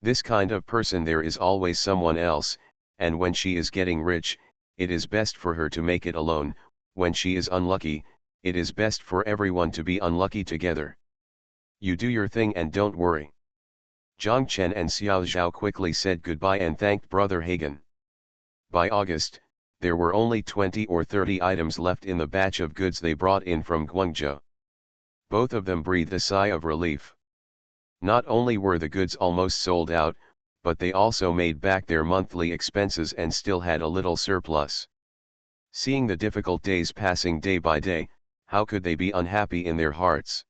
This kind of person, there is always someone else, and when she is getting rich, it is best for her to make it alone. When she is unlucky, it is best for everyone to be unlucky together. You do your thing and don't worry. Zhang Chen and Xiao Zhao quickly said goodbye and thanked Brother Hagen. By August, there were only 20 or 30 items left in the batch of goods they brought in from Guangzhou. Both of them breathed a sigh of relief. Not only were the goods almost sold out, but they also made back their monthly expenses and still had a little surplus. Seeing the difficult days passing day by day, how could they be unhappy in their hearts?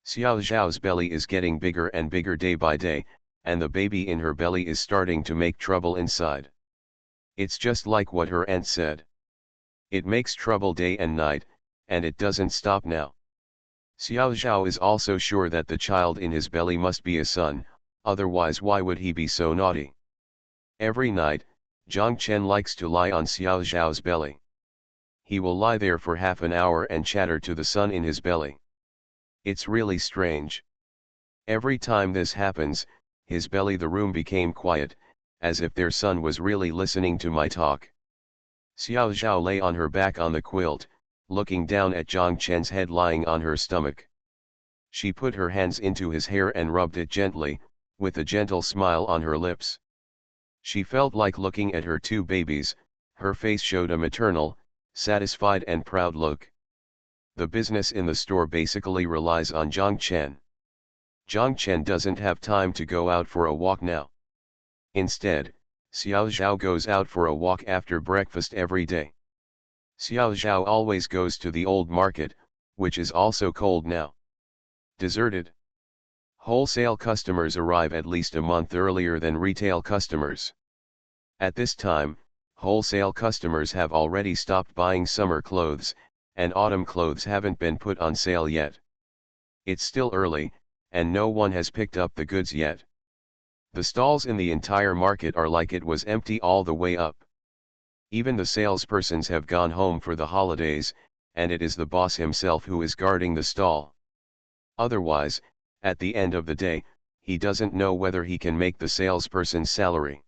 Xiao Zhao's belly is getting bigger and bigger day by day, and the baby in her belly is starting to make trouble inside. It's just like what her aunt said. It makes trouble day and night, and it doesn't stop now. Xiao Zhao is also sure that the child in his belly must be a son, otherwise why would he be so naughty? Every night, Zhang Chen likes to lie on Xiao Zhao's belly. He will lie there for half an hour and chatter to the son in his belly. It's really strange. Every time this happens, his belly the room became quiet, as if their son was really listening to my talk. Xiao Zhao lay on her back on the quilt, looking down at Zhang Chen's head lying on her stomach. She put her hands into his hair and rubbed it gently, with a gentle smile on her lips. She felt like looking at her two babies. Her face showed a maternal, satisfied and proud look. The business in the store basically relies on Zhang Chen. Zhang Chen doesn't have time to go out for a walk now. Instead, Xiao Zhao goes out for a walk after breakfast every day. Xiao Zhao always goes to the old market, which is also cold now. Deserted. Wholesale customers arrive at least a month earlier than retail customers. At this time, wholesale customers have already stopped buying summer clothes, and autumn clothes haven't been put on sale yet. It's still early, and no one has picked up the goods yet. The stalls in the entire market are like it was empty all the way up. Even the salespersons have gone home for the holidays, and it is the boss himself who is guarding the stall. Otherwise, at the end of the day, he doesn't know whether he can make the salesperson's salary.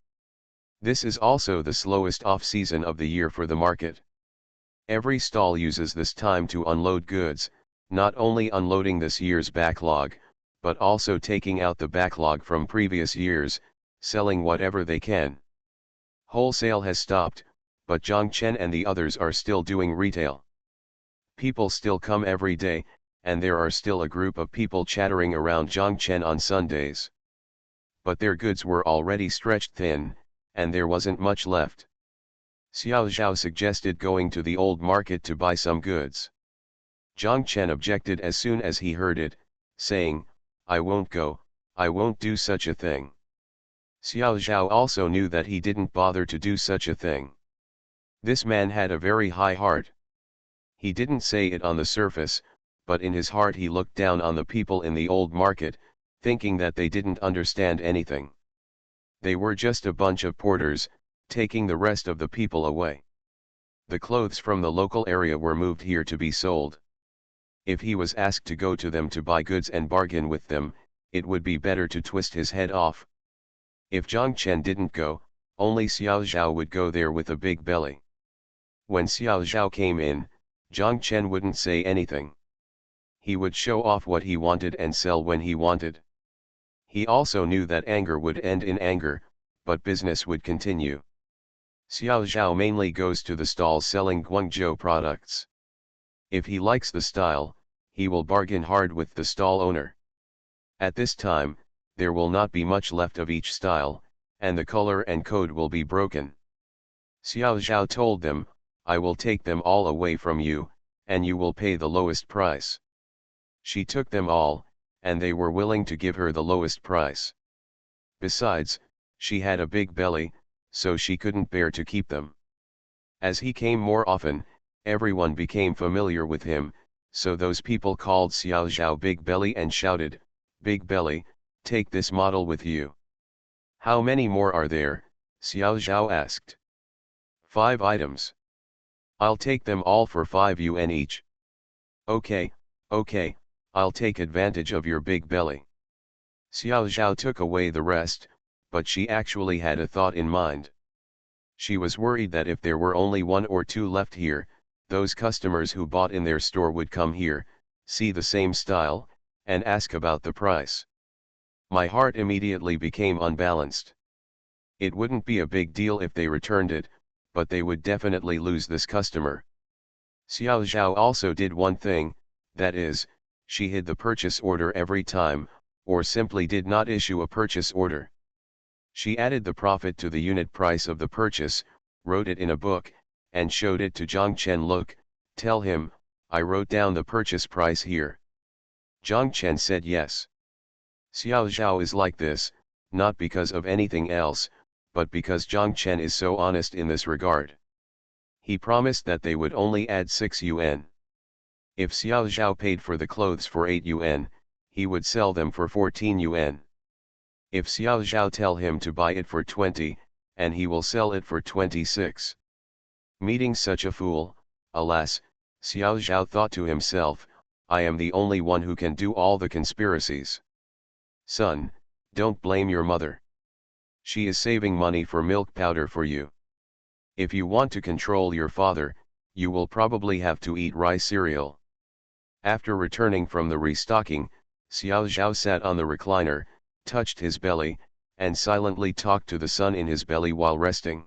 This is also the slowest off-season of the year for the market. Every stall uses this time to unload goods, not only unloading this year's backlog, but also taking out the backlog from previous years, selling whatever they can. Wholesale has stopped, but Zhang Chen and the others are still doing retail. People still come every day, and there are still a group of people chattering around Zhang Chen on Sundays. But their goods were already stretched thin, and there wasn't much left. Xiao Zhao suggested going to the old market to buy some goods. Zhang Chen objected as soon as he heard it, saying, "I won't go, I won't do such a thing." Xiao Zhao also knew that he didn't bother to do such a thing. This man had a very high heart. He didn't say it on the surface, but in his heart he looked down on the people in the old market, thinking that they didn't understand anything. They were just a bunch of porters, taking the rest of the people away. The clothes from the local area were moved here to be sold. If he was asked to go to them to buy goods and bargain with them, it would be better to twist his head off. If Zhang Chen didn't go, only Xiao Zhao would go there with a big belly. When Xiao Zhao came in, Zhang Chen wouldn't say anything. He would show off what he wanted and sell when he wanted. He also knew that anger would end in anger, but business would continue. Xiao Zhao mainly goes to the stalls selling Guangzhou products. If he likes the style, he will bargain hard with the stall owner. At this time, there will not be much left of each style, and the color and code will be broken. Xiao Zhao told them, "I will take them all away from you, and you will pay the lowest price." She took them all, and they were willing to give her the lowest price. Besides, she had a big belly, so she couldn't bear to keep them. As he came more often, everyone became familiar with him, so those people called Xiao Zhao Big Belly and shouted, "Big Belly, take this model with you." "How many more are there?" Xiao Zhao asked. "5 items. I'll take them all for 5 yuan each." "Okay, okay, I'll take advantage of your big belly." Xiao Zhao took away the rest, but she actually had a thought in mind. She was worried that if there were only one or two left here, those customers who bought in their store would come here, see the same style, and ask about the price. My heart immediately became unbalanced. It wouldn't be a big deal if they returned it, but they would definitely lose this customer. Xiao Zhao also did one thing, that is, she hid the purchase order every time, or simply did not issue a purchase order. She added the profit to the unit price of the purchase, wrote it in a book, and showed it to Zhang Chen. Look, tell him, I wrote down the purchase price here. Zhang Chen said yes. Xiao Zhao is like this, not because of anything else, but because Zhang Chen is so honest in this regard. He promised that they would only add 6 yuan. If Xiao Zhao paid for the clothes for 8 yuan, he would sell them for 14 yuan. If Xiao Zhao tell him to buy it for 20, and he will sell it for 26. Meeting such a fool, alas, Xiao Zhao thought to himself, I am the only one who can do all the conspiracies. Son, don't blame your mother. She is saving money for milk powder for you. If you want to control your father, you will probably have to eat rice cereal. After returning from the restocking, Xiao Zhao sat on the recliner, touched his belly, and silently talked to the sun in his belly while resting.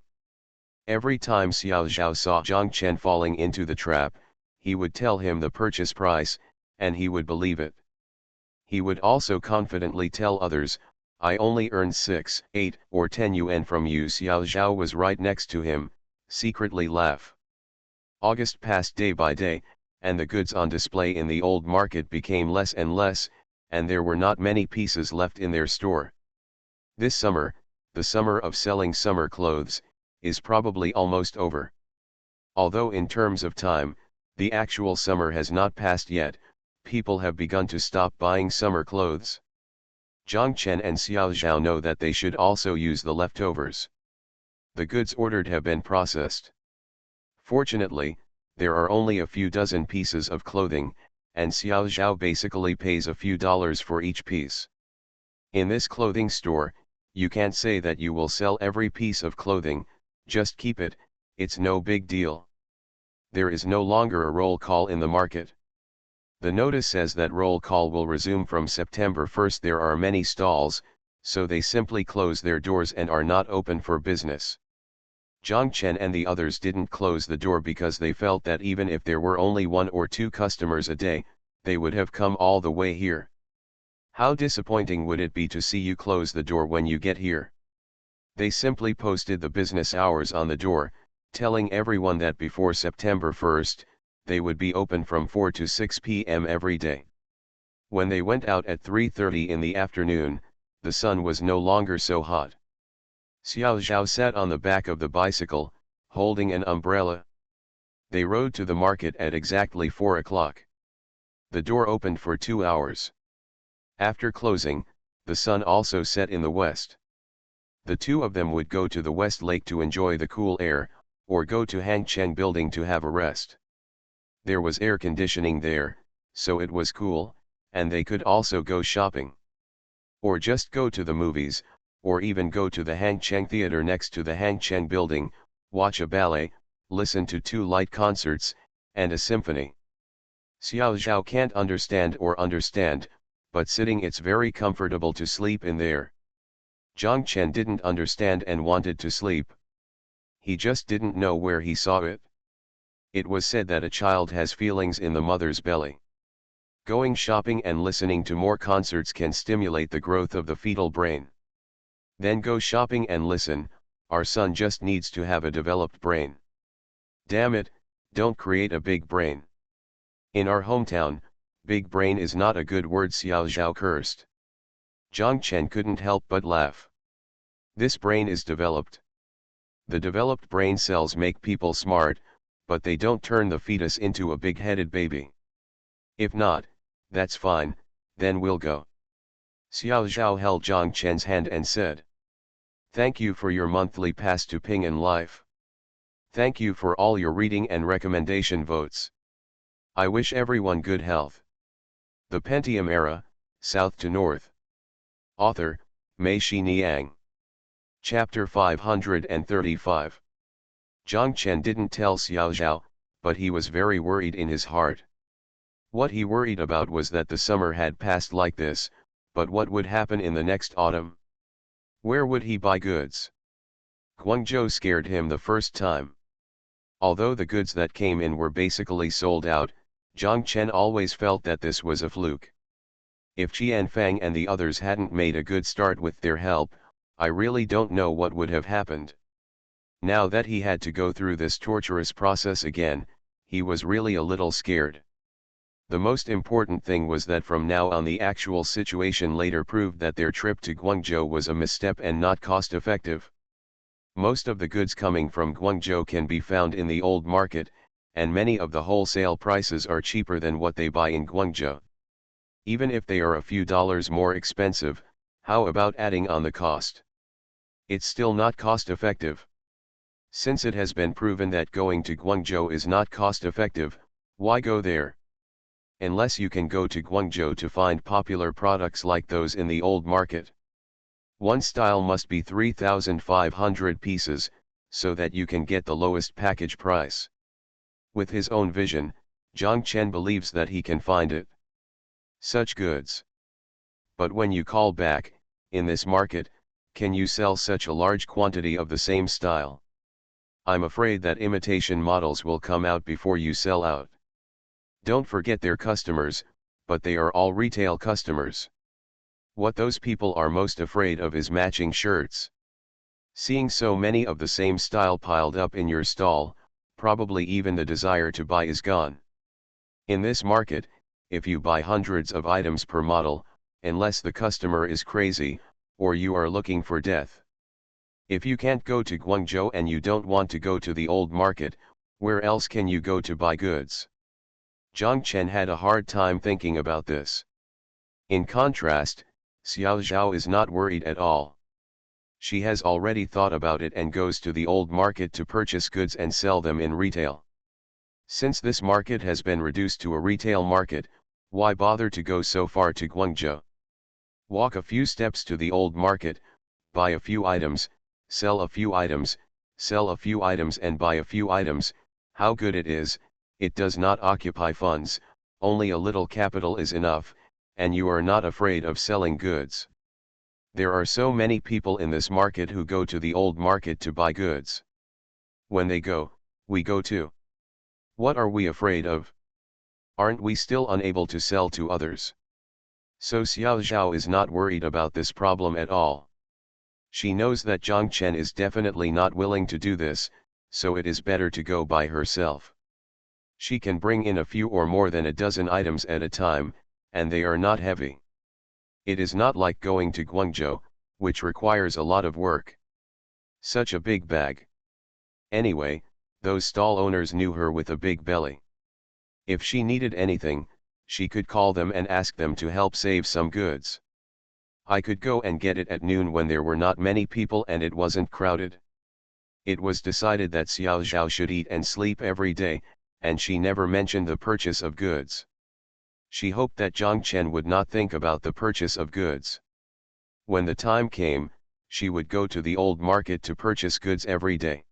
Every time Xiao Zhao saw Zhang Chen falling into the trap, he would tell him the purchase price, and he would believe it. He would also confidently tell others, I only earned 6, 8, or 10 yuan from you. Xiao Zhao was right next to him, secretly laugh. August passed day by day, and the goods on display in the old market became less and less, and there were not many pieces left in their store. This summer, the summer of selling summer clothes, is probably almost over. Although in terms of time, the actual summer has not passed yet, people have begun to stop buying summer clothes. Zhang Chen and Xiao Zhao know that they should also use the leftovers. The goods ordered have been processed. Fortunately, there are only a few dozen pieces of clothing, and Xiao Zhao basically pays a few dollars for each piece. In this clothing store, you can't say that you will sell every piece of clothing, just keep it, it's no big deal. There is no longer a roll call in the market. The notice says that roll call will resume from September 1st. There are many stalls, so they simply close their doors and are not open for business. Zhang Chen and the others didn't close the door because they felt that even if there were only 1 or 2 customers a day, they would have come all the way here. How disappointing would it be to see you close the door when you get here? They simply posted the business hours on the door, telling everyone that before September 1st, they would be open from 4 to 6 p.m. every day. When they went out at 3:30 in the afternoon, the sun was no longer so hot. Xiao Zhao sat on the back of the bicycle, holding an umbrella. They rode to the market at exactly 4 o'clock. The door opened for 2 hours. After closing, the sun also set in the west. The two of them would go to the West Lake to enjoy the cool air, or go to Hangcheng building to have a rest. There was air conditioning there, so it was cool, and they could also go shopping. Or just go to the movies, or even go to the Hangcheng Theater next to the Hangcheng building, watch a ballet, listen to 2 light concerts, and a symphony. Xiao Zhao can't understand, but sitting it's very comfortable to sleep in there. Zhang Chen didn't understand and wanted to sleep. He just didn't know where he saw it. It was said that a child has feelings in the mother's belly. Going shopping and listening to more concerts can stimulate the growth of the fetal brain. Then go shopping and listen, our son just needs to have a developed brain. Damn it, don't create a big brain. In our hometown, big brain is not a good word. Xiao Zhao cursed. Zhang Chen couldn't help but laugh. This brain is developed. The developed brain cells make people smart, but they don't turn the fetus into a big-headed baby. If not, that's fine, then we'll go. Xiao Zhao held Zhang Chen's hand and said, thank you for your monthly pass to Ping An Life. Thank you for all your reading and recommendation votes. I wish everyone good health. The Pentium Era, South to North. Author, Mei Shi Niang. Chapter 535. Zhang Chen didn't tell Xiao Zhao, but he was very worried in his heart. What he worried about was that the summer had passed like this, but what would happen in the next autumn? Where would he buy goods? Guangzhou scared him the first time. Although the goods that came in were basically sold out, Zhang Chen always felt that this was a fluke. If Qianfang and the others hadn't made a good start with their help, I really don't know what would have happened. Now that he had to go through this torturous process again, he was really a little scared. The most important thing was that from now on the actual situation later proved that their trip to Guangzhou was a misstep and not cost-effective. Most of the goods coming from Guangzhou can be found in the old market, and many of the wholesale prices are cheaper than what they buy in Guangzhou. Even if they are a few dollars more expensive, how about adding on the cost? It's still not cost-effective. Since it has been proven that going to Guangzhou is not cost-effective, why go there? Unless you can go to Guangzhou to find popular products like those in the old market. One style must be 3,500 pieces, so that you can get the lowest package price. With his own vision, Zhang Chen believes that he can find it. Such goods. But when you call back, in this market, can you sell such a large quantity of the same style? I'm afraid that imitation models will come out before you sell out. Don't forget their customers, but they are all retail customers. What those people are most afraid of is matching shirts. Seeing so many of the same style piled up in your stall, probably even the desire to buy is gone. In this market, if you buy hundreds of items per model, unless the customer is crazy, or you are looking for death. If you can't go to Guangzhou and you don't want to go to the old market, where else can you go to buy goods? Zhang Chen had a hard time thinking about this. In contrast, Xiao Zhao is not worried at all. She has already thought about it and goes to the old market to purchase goods and sell them in retail. Since this market has been reduced to a retail market, why bother to go so far to Guangzhou? Walk a few steps to the old market, buy a few items, sell a few items, sell a few items and buy a few items. How good it is, it does not occupy funds, only a little capital is enough, and you are not afraid of selling goods. There are so many people in this market who go to the old market to buy goods. When they go, we go too. What are we afraid of? Aren't we still unable to sell to others? So Xiao Zhao is not worried about this problem at all. She knows that Zhang Chen is definitely not willing to do this, so it is better to go by herself. She can bring in a few or more than a dozen items at a time, and they are not heavy. It is not like going to Guangzhou, which requires a lot of work. Such a big bag. Anyway, those stall owners knew her with a big belly. If she needed anything, she could call them and ask them to help save some goods. I could go and get it at noon when there were not many people and it wasn't crowded. It was decided that Xiao Zhao should eat and sleep every day, and she never mentioned the purchase of goods. She hoped that Zhang Chen would not think about the purchase of goods. When the time came, she would go to the old market to purchase goods every day.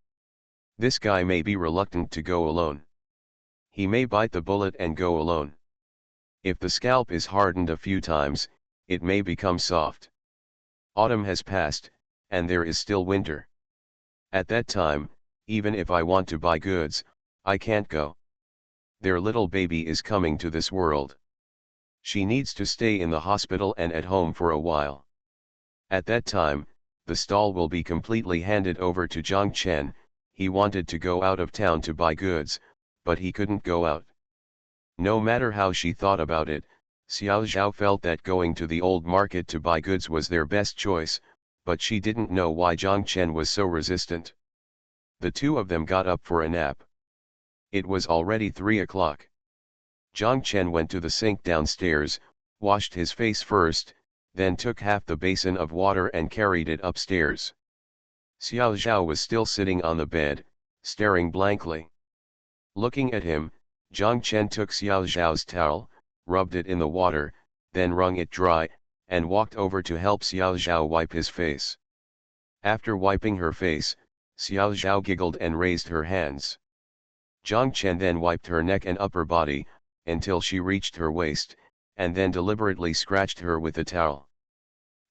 This guy may be reluctant to go alone. He may bite the bullet and go alone. If the scalp is hardened a few times, it may become soft. Autumn has passed, and there is still winter. At that time, even if I want to buy goods, I can't go. Their little baby is coming to this world. She needs to stay in the hospital and at home for a while. At that time, the stall will be completely handed over to Zhang Chen. He wanted to go out of town to buy goods, but he couldn't go out. No matter how she thought about it, Xiao Zhao felt that going to the old market to buy goods was their best choice, but she didn't know why Zhang Chen was so resistant. The two of them got up for a nap. It was already 3 o'clock. Zhang Chen went to the sink downstairs, washed his face first, then took half the basin of water and carried it upstairs. Xiao Zhao was still sitting on the bed, staring blankly. Looking at him, Zhang Chen took Xiao Zhao's towel, rubbed it in the water, then wrung it dry, and walked over to help Xiao Zhao wipe his face. After wiping her face, Xiao Zhao giggled and raised her hands. Jiang Chen then wiped her neck and upper body, until she reached her waist, and then deliberately scratched her with a towel.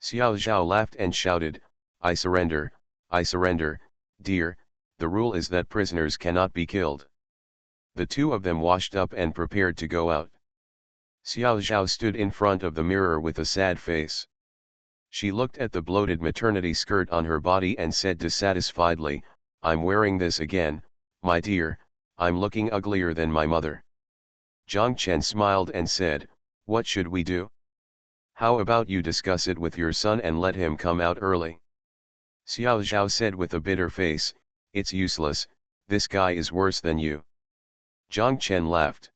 Xiao Zhao laughed and shouted, I surrender, dear, the rule is that prisoners cannot be killed. The two of them washed up and prepared to go out. Xiao Zhao stood in front of the mirror with a sad face. She looked at the bloated maternity skirt on her body and said dissatisfiedly, I'm wearing this again, my dear, I'm looking uglier than my mother. Jiang Chen smiled and said, what should we do? How about you discuss it with your son and let him come out early? Xiao Zhao said with a bitter face, it's useless, this guy is worse than you. Jiang Chen laughed.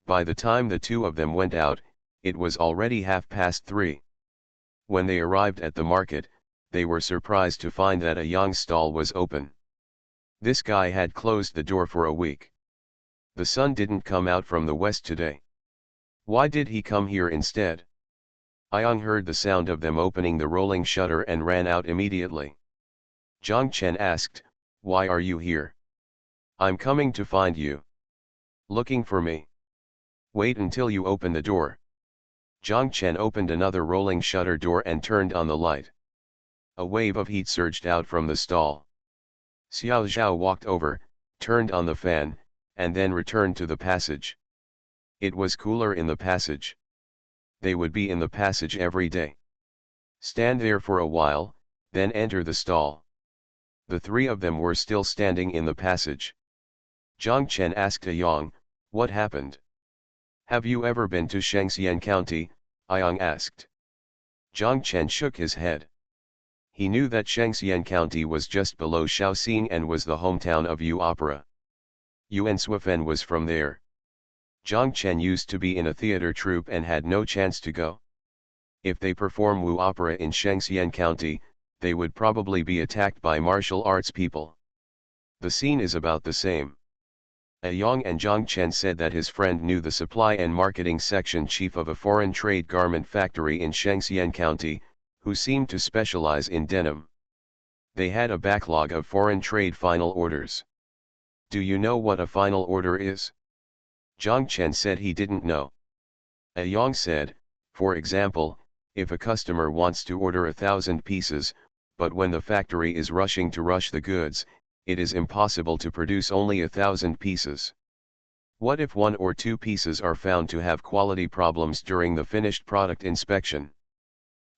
By the time the two of them went out, it was already 3:30. When they arrived at the market, they were surprised to find that a yang stall was open. This guy had closed the door for a week. The sun didn't come out from the west today. Why did he come here instead? Yang heard the sound of them opening the rolling shutter and ran out immediately. Jiang Chen asked, why are you here? I'm coming to find you. Looking for me? Wait until you open the door. Jiang Chen opened another rolling shutter door and turned on the light. A wave of heat surged out from the stall. Xiao Zhao walked over, turned on the fan, and then returned to the passage. It was cooler in the passage. They would be in the passage every day. Stand there for a while, then enter the stall. The three of them were still standing in the passage. Jiang Chen asked Yang, what happened? Have you ever been to Shangxian County? Yang asked. Jiang Chen shook his head. He knew that Shangxian County was just below Shaoxing and was the hometown of Yu Opera. Yuan Suifen was from there. Jiang Chen used to be in a theater troupe and had no chance to go. If they perform Wu Opera in Shangxian County, they would probably be attacked by martial arts people. The scene is about the same. Yang and Jiang Chen said that his friend knew the supply and marketing section chief of a foreign trade garment factory in Shangxian County, who seemed to specialize in denim. They had a backlog of foreign trade final orders. Do you know what a final order is? Jiang Chen said he didn't know. Yang said, for example, if a customer wants to order 1,000 pieces, but when the factory is rushing to rush the goods, it is impossible to produce only 1,000 pieces. What if 1 or 2 pieces are found to have quality problems during the finished product inspection?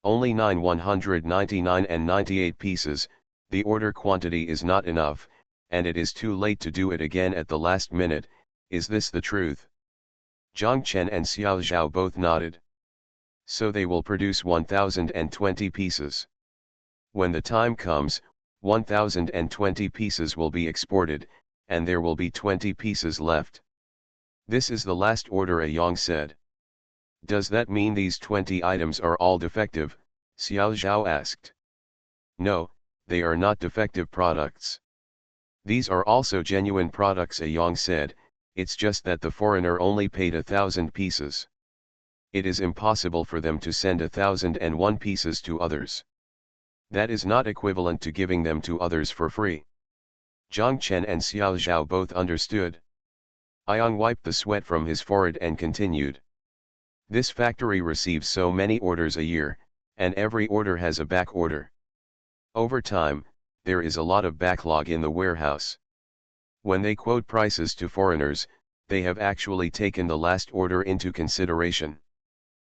Only 199 and 98 pieces, the order quantity is not enough, and it is too late to do it again at the last minute. Is this the truth? Jiang Chen and Xiao Zhao both nodded. So they will produce 1,020 pieces. When the time comes, 1,020 pieces will be exported, and there will be 20 pieces left. This is the last order, Yang said. Does that mean these 20 items are all defective? Xiao Zhao asked. No, they are not defective products. These are also genuine products, Yang said, it's just that the foreigner only paid 1,000 pieces. It is impossible for them to send 1,001 pieces to others. That is not equivalent to giving them to others for free. Jiang Chen and Xiao Zhao both understood. Yang wiped the sweat from his forehead and continued. This factory receives so many orders a year, and every order has a back order. Over time, there is a lot of backlog in the warehouse. When they quote prices to foreigners, they have actually taken the last order into consideration.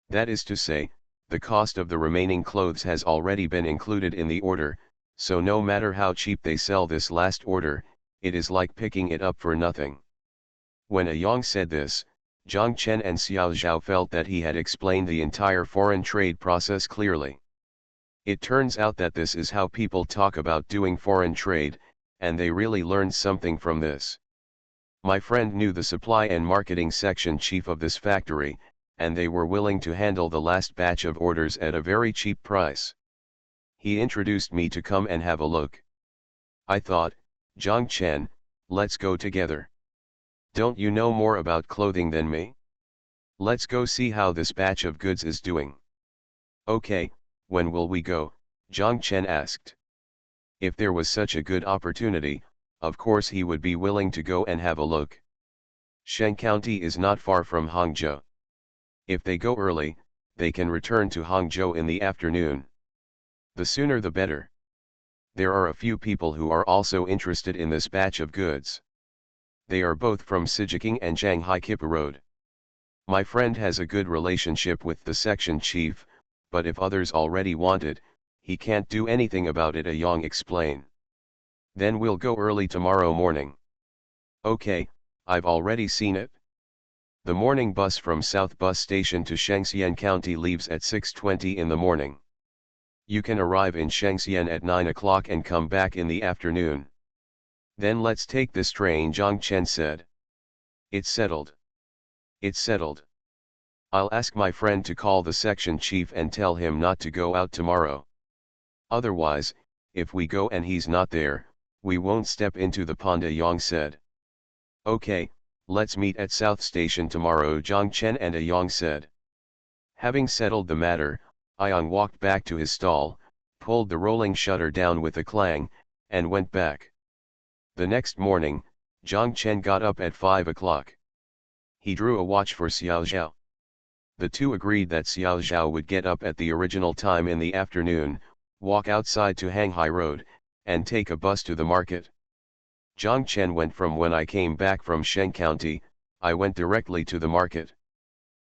That is to say, the cost of the remaining clothes has already been included in the order, so no matter how cheap they sell this last order, it is like picking it up for nothing. When Yang said this, Jiang Chen and Xiao Zhao felt that he had explained the entire foreign trade process clearly. It turns out that this is how people talk about doing foreign trade, and they really learned something from this. My friend knew the supply and marketing section chief of this factory, and they were willing to handle the last batch of orders at a very cheap price. He introduced me to come and have a look. I thought, Jiang Chen, let's go together. Don't you know more about clothing than me? Let's go see how this batch of goods is doing. Okay, when will we go? Jiang Chen asked. If there was such a good opportunity, of course he would be willing to go and have a look. Sheng County is not far from Hangzhou. If they go early, they can return to Hangzhou in the afternoon. The sooner the better. There are a few people who are also interested in this batch of goods. They are both from Sijiking and Shanghai Kipa Road. My friend has a good relationship with the section chief, but if others already want it, he can't do anything about it, Yang explained. Then we'll go early tomorrow morning. Okay, I've already seen it. The morning bus from South Bus Station to Shengxian County leaves at 6:20 in the morning. You can arrive in Shengxian at 9 o'clock and come back in the afternoon. Then let's take this train, Zhang Chen said. It's settled. It's settled. I'll ask my friend to call the section chief and tell him not to go out tomorrow. Otherwise, if we go and he's not there, we won't step into the pond, Yang said. Okay, let's meet at South Station tomorrow, Zhang Chen and Yang said. Having settled the matter, Yang walked back to his stall, pulled the rolling shutter down with a clang, and went back. The next morning, Zhang Chen got up at 5 o'clock. He drew a watch for Xiao Zhao. The two agreed that Xiao Zhao would get up at the original time in the afternoon, walk outside to Hanghai Road, and take a bus to the market. Zhang Chen went from when I came back from Sheng County, I went directly to the market.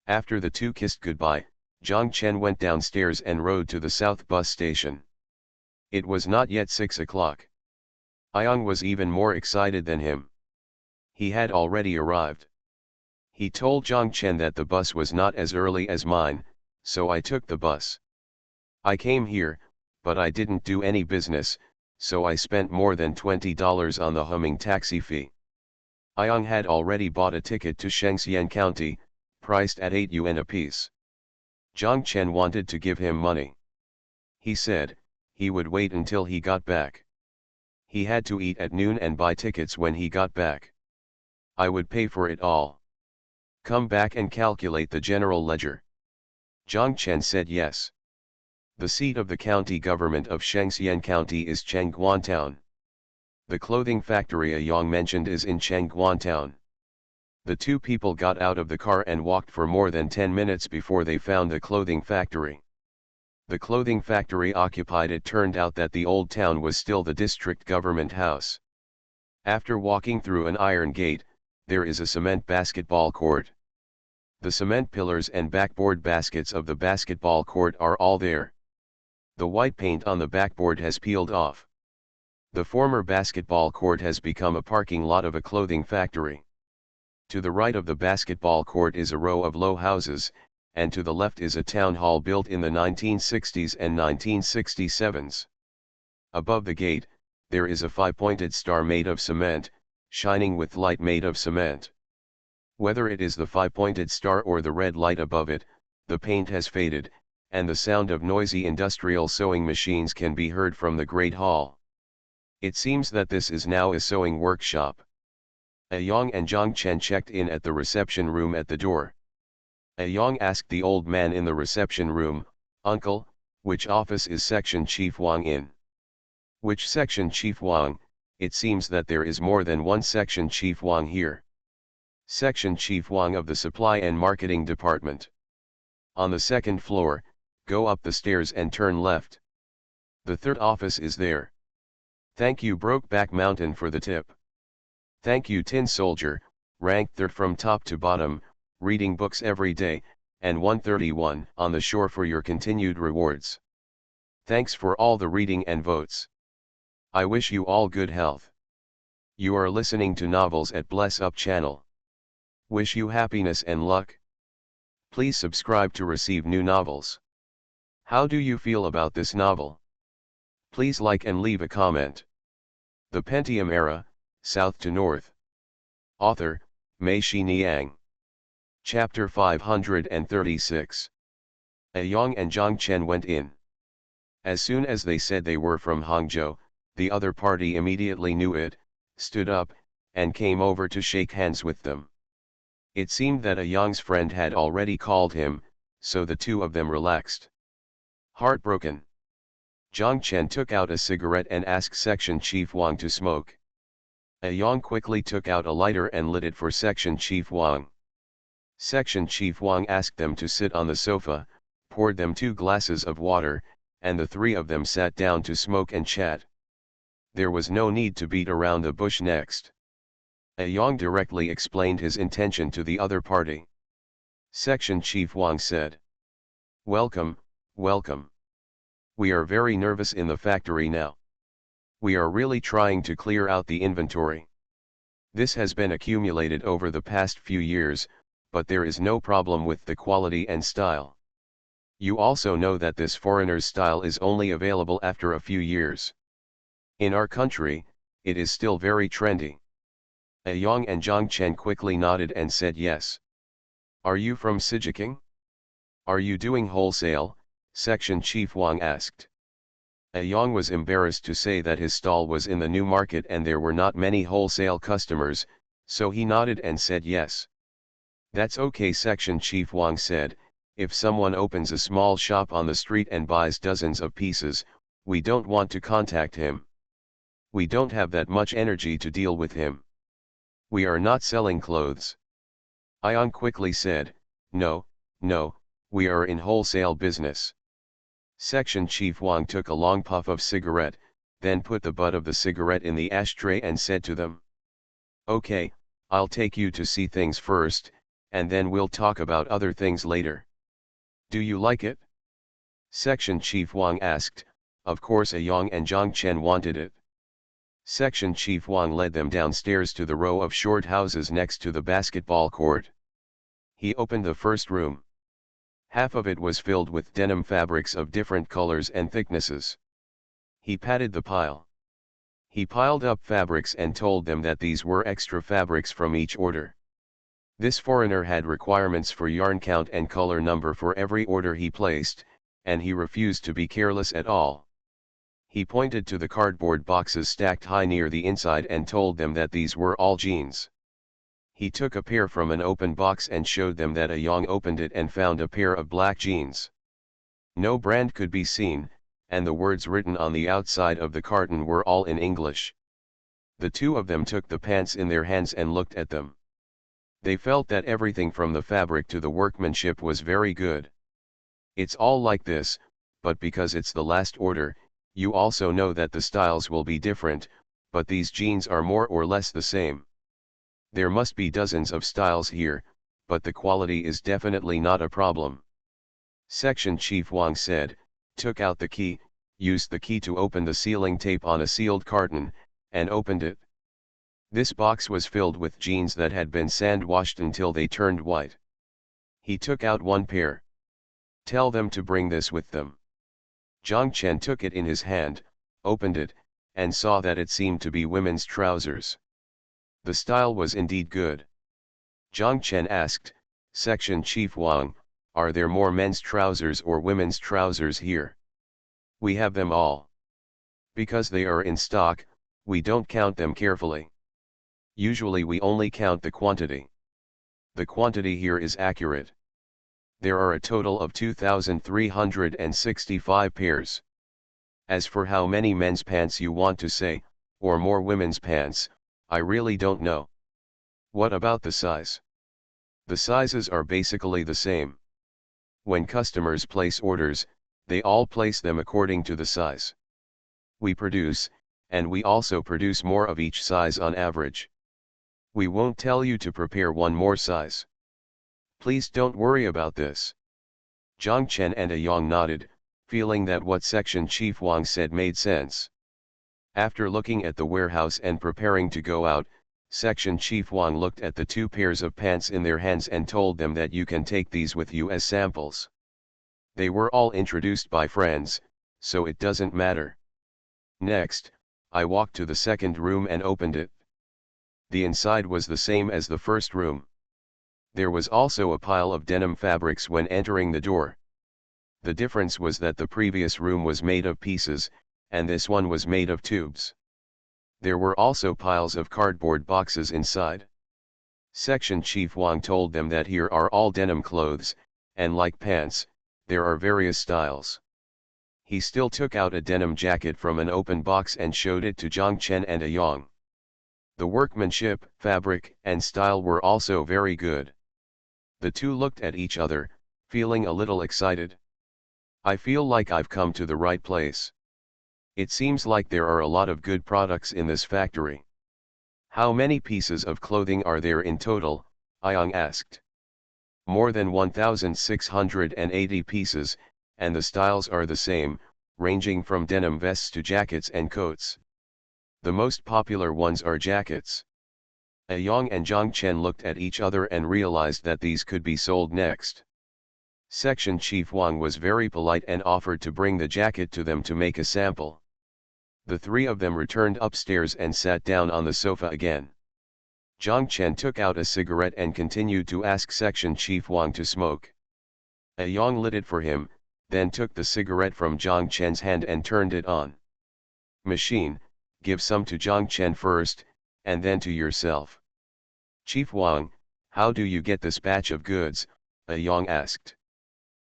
After the two kissed goodbye, Zhang Chen went downstairs and rode to the South Bus Station. It was not yet 6 o'clock. Yang was even more excited than him. He had already arrived. He told Zhang Chen that the bus was not as early as mine, so I took the bus. I came here, but I didn't do any business, so I spent more than $20 on the humming taxi fee. Yang had already bought a ticket to Shengxian County, priced at 8 yuan apiece. Zhang Chen wanted to give him money. He said, he would wait until he got back. He had to eat at noon and buy tickets when he got back. I would pay for it all. Come back and calculate the general ledger. Zhang Chen said yes. The seat of the county government of Shengxian County is Chengguan Town. The clothing factory Yang mentioned is in Chengguan Town. The two people got out of the car and walked for more than 10 minutes before they found the clothing factory. The clothing factory occupied. It turned out that the old town was still the district government house. After walking through an iron gate, there is a cement basketball court. The cement pillars and backboard baskets of the basketball court are all there. The white paint on the backboard has peeled off. The former basketball court has become a parking lot of a clothing factory. To the right of the basketball court is a row of low houses, and to the left is a town hall built in the 1960s and 1967s. Above the gate, there is a five-pointed star made of cement, shining with light made of cement. Whether it is the five-pointed star or the red light above it, the paint has faded, and the sound of noisy industrial sewing machines can be heard from the great hall. It seems that this is now a sewing workshop. Yang and Zhang Chen checked in at the reception room at the door. Yang asked the old man in the reception room, "Uncle, which office is Section Chief Wang in?" "Which Section Chief Wang? It seems that there is more than one Section Chief Wang here." "Section Chief Wang of the Supply and Marketing Department. On the second floor, go up the stairs and turn left. The third office is there." "Thank you, Brokeback Mountain, for the tip." "Thank you, Tin Soldier, ranked third from top to bottom, reading books every day, and 131 on the shore for your continued rewards. Thanks for all the reading and votes. I wish you all good health. You are listening to Novels at Bless Up channel. Wish you happiness and luck. Please subscribe to receive new novels. How do you feel about this novel? Please like and leave a comment. The Pentium Era, South to North. Author, Mei Xiniang. Chapter 536. Yang and Zhang Chen went in. As soon as they said they were from Hangzhou, the other party immediately knew it, stood up, and came over to shake hands with them. It seemed that Yang's friend had already called him, so the two of them relaxed. Heartbroken. Zhang Chen took out a cigarette and asked Section Chief Wang to smoke. A Yang quickly took out a lighter and lit it for Section Chief Wang. Section Chief Wang asked them to sit on the sofa, poured them 2 glasses of water, and the 3 of them sat down to smoke and chat. There was no need to beat around the bush next. A Yang directly explained his intention to the other party. Section Chief Wang said, "Welcome, welcome. We are very nervous in the factory now. We are really trying to clear out the inventory. This has been accumulated over the past few years, but there is no problem with the quality and style. You also know that this foreigner's style is only available after a few years. In our country, it is still very trendy." A Yang and Zhang Chen quickly nodded and said yes. "Are you from Sijiking? Are you doing wholesale?" Section Chief Wang asked. A Yang was embarrassed to say that his stall was in the new market and there were not many wholesale customers, so he nodded and said yes. "That's okay," Section Chief Wang said. "If someone opens a small shop on the street and buys dozens of pieces, we don't want to contact him. We don't have that much energy to deal with him. We are not selling clothes." Yang quickly said, No, we are in wholesale business." Section Chief Wang took a long puff of cigarette, then put the butt of the cigarette in the ashtray and said to them, "Okay, I'll take you to see things first, and then we'll talk about other things later. Do you like it?" Section Chief Wang asked. Of course A Yang and Zhang Chen wanted it. Section Chief Wang led them downstairs to the row of short houses next to the basketball court. He opened the first room. Half of it was filled with denim fabrics of different colors and thicknesses. He patted the pile. He piled up fabrics and told them that these were extra fabrics from each order. This foreigner had requirements for yarn count and color number for every order he placed, and he refused to be careless at all. He pointed to the cardboard boxes stacked high near the inside and told them that these were all jeans. He took a pair from an open box and showed them that A Yang opened it and found a pair of black jeans. No brand could be seen, and the words written on the outside of the carton were all in English. The 2 of them took the pants in their hands and looked at them. They felt that everything from the fabric to the workmanship was very good. "It's all like this, but because it's the last order, you also know that the styles will be different, but these jeans are more or less the same. There must be dozens of styles here, but the quality is definitely not a problem." Section Chief Wang said, took out the key, used the key to open the sealing tape on a sealed carton, and opened it. This box was filled with jeans that had been sand-washed until they turned white. He took out 1 pair. "Tell them to bring this with them." Zhang Chen took it in his hand, opened it, and saw that it seemed to be women's trousers. The style was indeed good. Zhang Chen asked, "Section Chief Wang, are there more men's trousers or women's trousers here?" "We have them all. Because they are in stock, we don't count them carefully. Usually we only count the quantity. The quantity here is accurate. There are a total of 2,365 pairs. As for how many men's pants you want to say, or more women's pants, I really don't know." "What about the size?" "The sizes are basically the same. When customers place orders, they all place them according to the size. We produce, and we also produce more of each size on average. We won't tell you to prepare one more size. Please don't worry about this." Zhang Chen and A Yang nodded, feeling that what Section Chief Wang said made sense. After looking at the warehouse and preparing to go out, Section Chief Wang looked at the 2 pairs of pants in their hands and told them that you can take these with you as samples. They were all introduced by friends, so it doesn't matter. Next, I walked to the second room and opened it. The inside was the same as the first room. There was also a pile of denim fabrics when entering the door. The difference was that the previous room was made of pieces, and this one was made of tubes. There were also piles of cardboard boxes inside. Section Chief Wang told them that here are all denim clothes, and like pants, there are various styles. He still took out a denim jacket from an open box and showed it to Zhang Chen and Ayong. The workmanship, fabric, and style were also very good. The two looked at each other, feeling a little excited. I feel like I've come to the right place. It seems like there are a lot of good products in this factory. How many pieces of clothing are there in total? Ayong asked. More than 1,680 pieces, and the styles are the same, ranging from denim vests to jackets and coats. The most popular ones are jackets. Ayong and Zhang Chen looked at each other and realized that these could be sold next. Section Chief Wang was very polite and offered to bring the jacket to them to make a sample. The three of them returned upstairs and sat down on the sofa again. Zhang Chen took out a cigarette and continued to ask Section Chief Wang to smoke. Ayong lit it for him, then took the cigarette from Zhang Chen's hand and turned it on. Machine, give some to Zhang Chen first, and then to yourself. Chief Wang, how do you get this batch of goods? Ayong asked.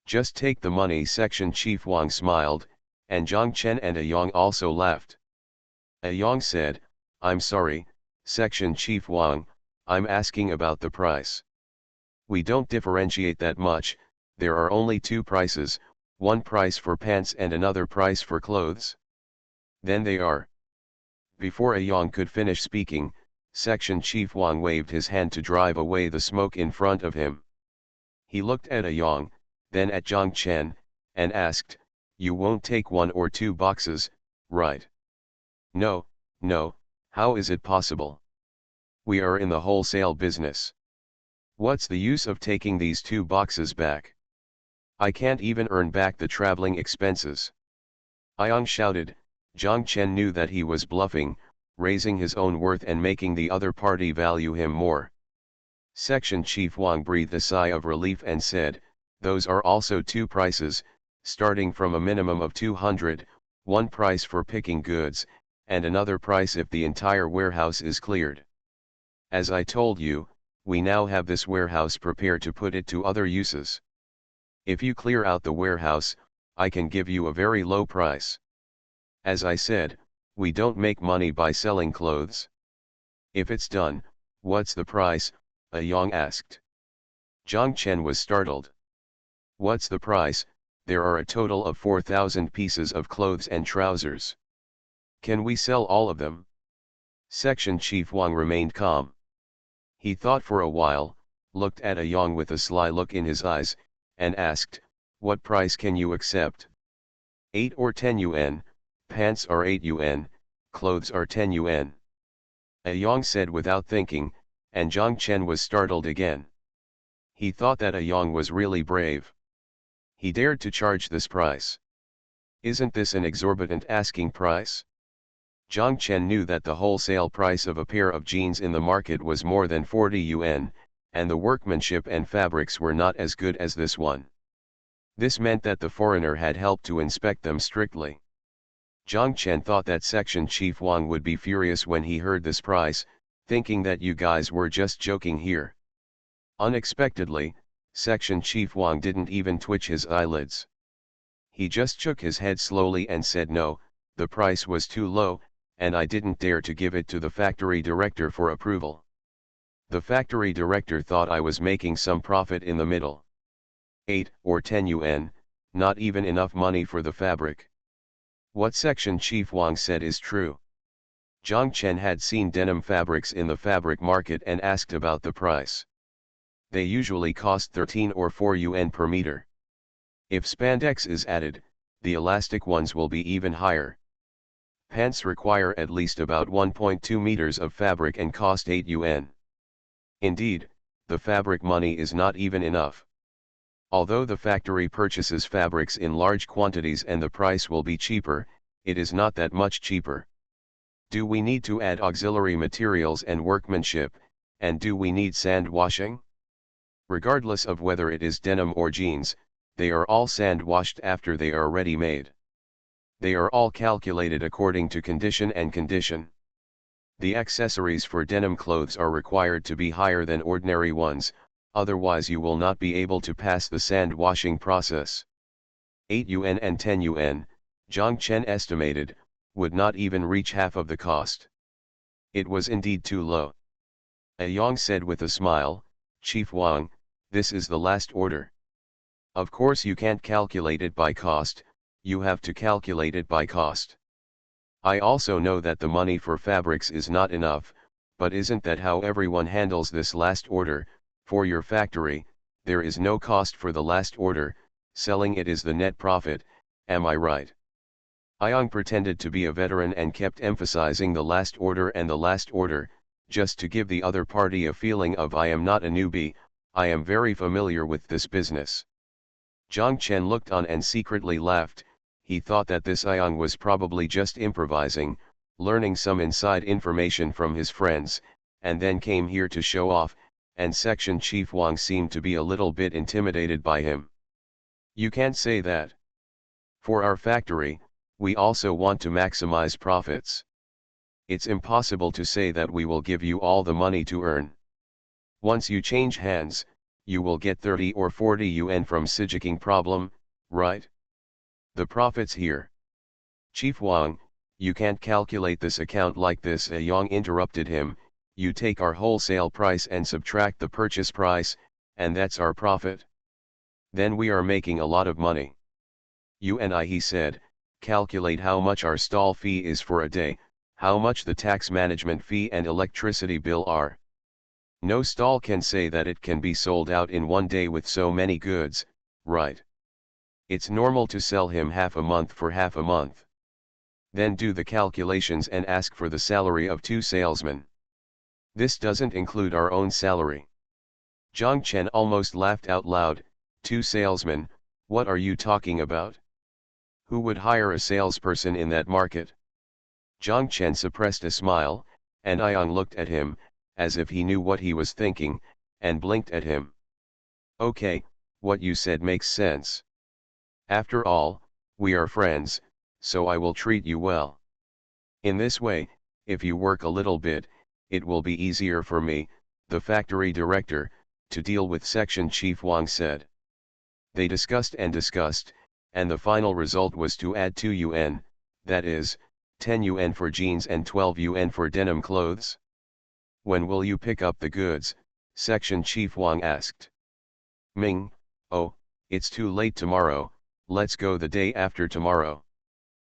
Just take the money. Section Chief Wang smiled, and Zhang Chen and Ayong also laughed. Ayong said, I'm sorry, Section Chief Wang, I'm asking about the price. We don't differentiate that much, there are only two prices, one price for pants and another price for clothes. Then they are. Before Ayong could finish speaking, Section Chief Wang waved his hand to drive away the smoke in front of him. He looked at Ayong, then at Zhang Chen, and asked, you won't take 1 or 2 boxes, right? No, no, how is it possible? We are in the wholesale business. What's the use of taking these 2 boxes back? I can't even earn back the traveling expenses. Ayong shouted. Zhang Chen knew that he was bluffing, raising his own worth and making the other party value him more. Section Chief Wang breathed a sigh of relief and said, those are also 2 prices, starting from a minimum of 200, one price for picking goods, and another price if the entire warehouse is cleared. As I told you, we now have this warehouse prepared to put it to other uses. If you clear out the warehouse, I can give you a very low price. As I said, we don't make money by selling clothes. If it's done, what's the price? Ayong asked. Zhang Chen was startled. What's the price? There are a total of 4,000 pieces of clothes and trousers. Can we sell all of them? Section Chief Wang remained calm. He thought for a while, looked at Ayong with a sly look in his eyes, and asked, what price can you accept? 8 or 10 yuan, pants are 8 yuan, clothes are 10 yuan. Ayong said without thinking, and Zhang Chen was startled again. He thought that Ayong was really brave. He dared to charge this price. Isn't this an exorbitant asking price? Zhang Chen knew that the wholesale price of a pair of jeans in the market was more than 40 yuan, and the workmanship and fabrics were not as good as this one. This meant that the foreigner had helped to inspect them strictly. Zhang Chen thought that Section Chief Wang would be furious when he heard this price, thinking that you guys were just joking here. Unexpectedly, Section Chief Wang didn't even twitch his eyelids. He just shook his head slowly and said no, the price was too low, and I didn't dare to give it to the factory director for approval. The factory director thought I was making some profit in the middle. 8 or 10 yuan, not even enough money for the fabric. What Section Chief Wang said is true. Zhang Chen had seen denim fabrics in the fabric market and asked about the price. They usually cost 13 or 4 yuan per meter. If spandex is added, the elastic ones will be even higher. Pants require at least about 1.2 meters of fabric and cost 8 yuan. Indeed, the fabric money is not even enough. Although the factory purchases fabrics in large quantities and the price will be cheaper, it is not that much cheaper. Do we need to add auxiliary materials and workmanship, and do we need sand washing? Regardless of whether it is denim or jeans, they are all sand washed after they are ready made. They are all calculated according to condition and condition. The accessories for denim clothes are required to be higher than ordinary ones, otherwise you will not be able to pass the sand washing process. 8 yuan and 10 yuan, Zhang Chen estimated, would not even reach half of the cost. It was indeed too low. A Yang said with a smile, "Chief Wang, this is the last order. Of course you can't calculate it by cost, you have to calculate it by cost. I also know that the money for fabrics is not enough, but isn't that how everyone handles this last order? For your factory, there is no cost for the last order, selling it is the net profit, am I right?" Yang pretended to be a veteran and kept emphasizing the last order and the last order, just to give the other party a feeling of I am not a newbie, I am very familiar with this business. Zhang Chen looked on and secretly laughed. He thought that this Yang was probably just improvising, learning some inside information from his friends, and then came here to show off, and Section Chief Wang seemed to be a little bit intimidated by him. "You can't say that. For our factory, we also want to maximize profits. It's impossible to say that we will give you all the money to earn. Once you change hands, you will get 30 or 40 yuan from Sijiking problem, right? The profits here." "Chief Wang, you can't calculate this account like this," A Yang interrupted him. "You take our wholesale price and subtract the purchase price, and that's our profit. Then we are making a lot of money. You and I," he said, "calculate how much our stall fee is for a day, how much the tax management fee and electricity bill are. No stall can say that it can be sold out in one day with so many goods, right? It's normal to sell him half a month for half a month. Then do the calculations and ask for the salary of 2 salesmen. This doesn't include our own salary." Zhang Chen almost laughed out loud. "2 salesmen, what are you talking about? Who would hire a salesperson in that market?" Zhang Chen suppressed a smile, and Yang looked at him, as if he knew what he was thinking, and blinked at him. "Okay, what you said makes sense. After all, we are friends, so I will treat you well. In this way, if you work a little bit, it will be easier for me, the factory director, to deal with," Section Chief Wang said. They discussed and discussed, and the final result was to add 2 yuan, that is, 10 yuan for jeans and 12 yuan for denim clothes. "When will you pick up the goods?" Section Chief Wang asked. "Ming, oh, it's too late tomorrow, let's go the day after tomorrow.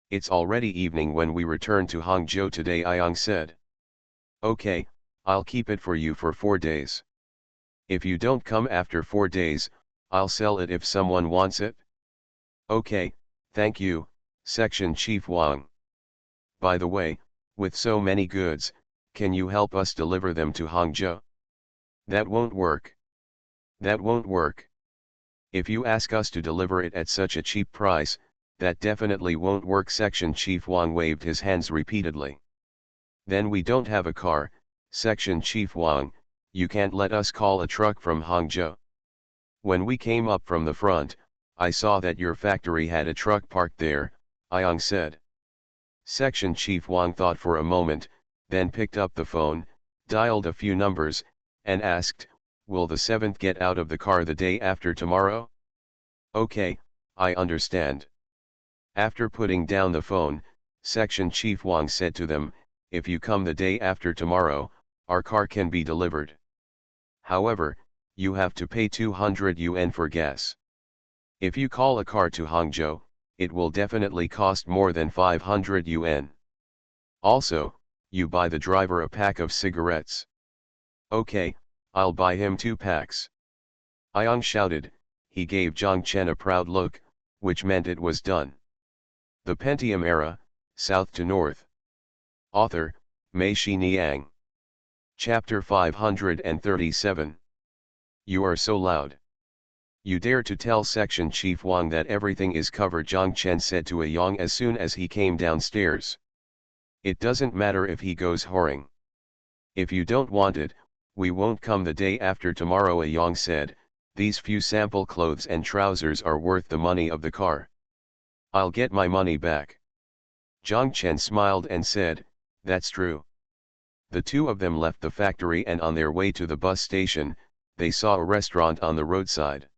It's already evening when we return to Hangzhou today," Yang said. "Okay, I'll keep it for you for 4 days. If you don't come after 4 days, I'll sell it if someone wants it." "Okay, thank you, Section Chief Wang. By the way, with so many goods, can you help us deliver them to Hangzhou?" "That won't work. That won't work. If you ask us to deliver it at such a cheap price, that definitely won't work." Section Chief Wang waved his hands repeatedly. "Then we don't have a car, Section Chief Wang, you can't let us call a truck from Hangzhou. When we came up from the front, I saw that your factory had a truck parked there," Yang said. Section Chief Wang thought for a moment, then picked up the phone, dialed a few numbers, and asked, "Will the 7th get out of the car the day after tomorrow?" "Okay, I understand." After putting down the phone, Section Chief Wang said to them, "If you come the day after tomorrow, our car can be delivered. However, you have to pay 200 yuan for gas. If you call a car to Hangzhou, it will definitely cost more than 500 yuan. Also, you buy the driver a pack of cigarettes." "Okay, I'll buy him 2 packs." Yang shouted. He gave Zhang Chen a proud look, which meant it was done. The Pentium Era, South to North. Author, Mei Xiniang. Chapter 537. "You are so loud. You dare to tell Section Chief Wang that everything is covered," Zhang Chen said to Yang as soon as he came downstairs. "It doesn't matter if he goes whoring. If you don't want it, we won't come the day after tomorrow," Yang said. "These few sample clothes and trousers are worth the money of the car. I'll get my money back." Zhang Chen smiled and said, "That's true." The two of them left the factory, and on their way to the bus station, they saw a restaurant on the roadside.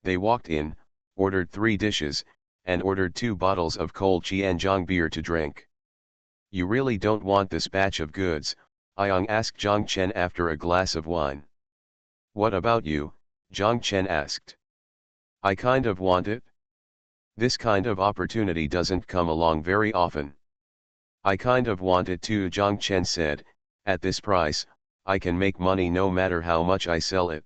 They walked in, ordered 3 dishes, and ordered 2 bottles of cold Qianjiang beer to drink. "You really don't want this batch of goods?" Yang asked Zhang Chen after a glass of wine. "What about you?" Zhang Chen asked. "I kind of want it. This kind of opportunity doesn't come along very often." "I kind of want it too," Zhang Chen said. "At this price, I can make money no matter how much I sell it."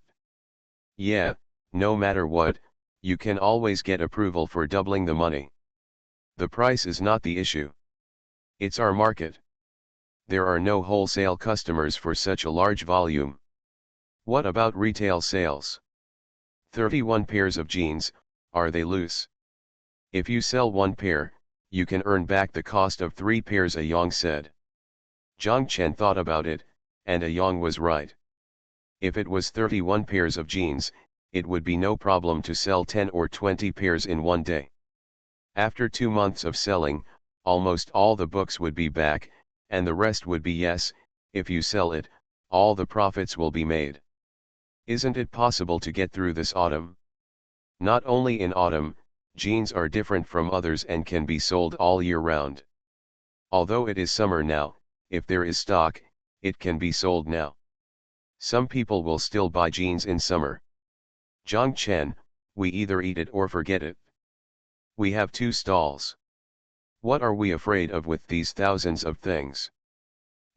"Yeah, no matter what, you can always get approval for doubling the money. The price is not the issue. It's our market. There are no wholesale customers for such a large volume." "What about retail sales? 31 pairs of jeans, are they loose?" "If you sell 1 pair, you can earn back the cost of 3 pairs," Yang said. Zhang Chen thought about it, and Yang was right. If it was 31 pairs of jeans, it would be no problem to sell 10 or 20 pairs in one day. After 2 months of selling, almost all the books would be back, and the rest would be yes, if you sell it, all the profits will be made. "Isn't it possible to get through this autumn?" "Not only in autumn, jeans are different from others and can be sold all year round. Although it is summer now, if there is stock, it can be sold now. Some people will still buy jeans in summer." "Zhang Chen, we either eat it or forget it. We have 2 stalls. What are we afraid of with these thousands of things?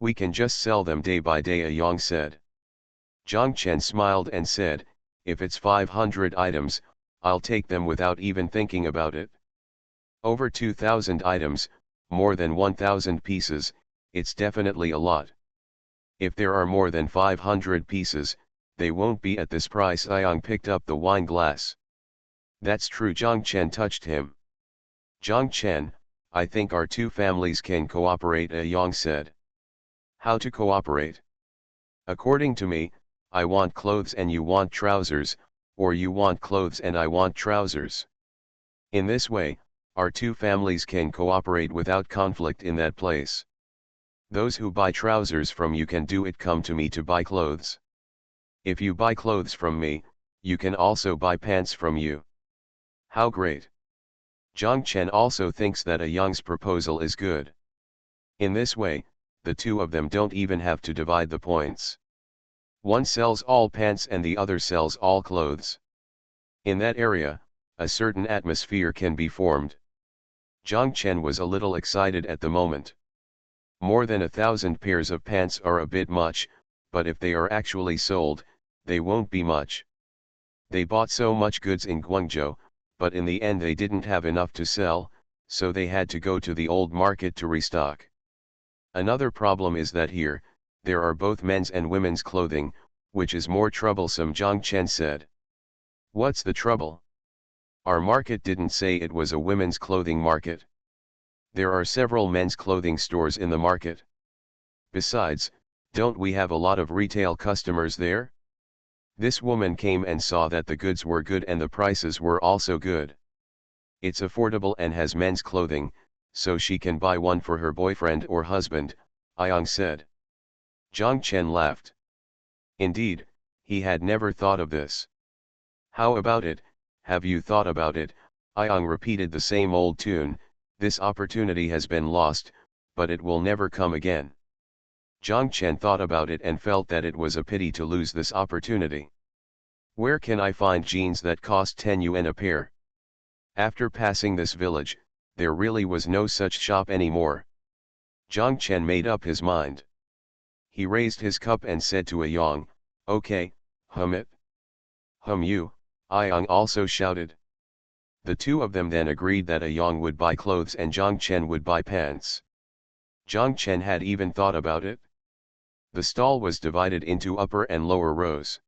We can just sell them day by day," Yang said. Zhang Chen smiled and said, "If it's 500 items, I'll take them without even thinking about it. Over 2,000 items, more than 1,000 pieces, it's definitely a lot. If there are more than 500 pieces, they won't be at this price." Yang picked up the wine glass. "That's true." Zhang Chen touched him. "Zhang Chen, I think our 2 families can cooperate," Yang said. "How to cooperate?" "According to me, I want clothes and you want trousers, or you want clothes and I want trousers. In this way, our 2 families can cooperate without conflict in that place. Those who buy trousers from you can do it come to me to buy clothes. If you buy clothes from me, you can also buy pants from you." "How great." Zhang Chen also thinks that Yang's proposal is good. In this way, the 2 of them don't even have to divide the points. One sells all pants and the other sells all clothes. In that area, a certain atmosphere can be formed. Zhang Chen was a little excited at the moment. More than 1,000 pairs of pants are a bit much, but if they are actually sold, they won't be much. They bought so much goods in Guangzhou, but in the end they didn't have enough to sell, so they had to go to the old market to restock. Another problem is that here, there are both men's and women's clothing, which is more troublesome, Zhang Chen said. "What's the trouble? Our market didn't say it was a women's clothing market. There are several men's clothing stores in the market. Besides, don't we have a lot of retail customers there?" This woman came and saw that the goods were good and the prices were also good. "It's affordable and has men's clothing, so she can buy one for her boyfriend or husband," Yang said. Zhang Chen laughed. Indeed, he had never thought of this. "How about it? Have you thought about it?" Yang repeated the same old tune. "This opportunity has been lost, but it will never come again." Zhang Chen thought about it and felt that it was a pity to lose this opportunity. "Where can I find jeans that cost 10 yuan a pair?" After passing this village, there really was no such shop anymore. Zhang Chen made up his mind. He raised his cup and said to Yang, "Okay, hum it." "Hum you," Yang also shouted. The 2 of them then agreed that Yang would buy clothes and Zhang Chen would buy pants. Zhang Chen had even thought about it. The stall was divided into upper and lower rows.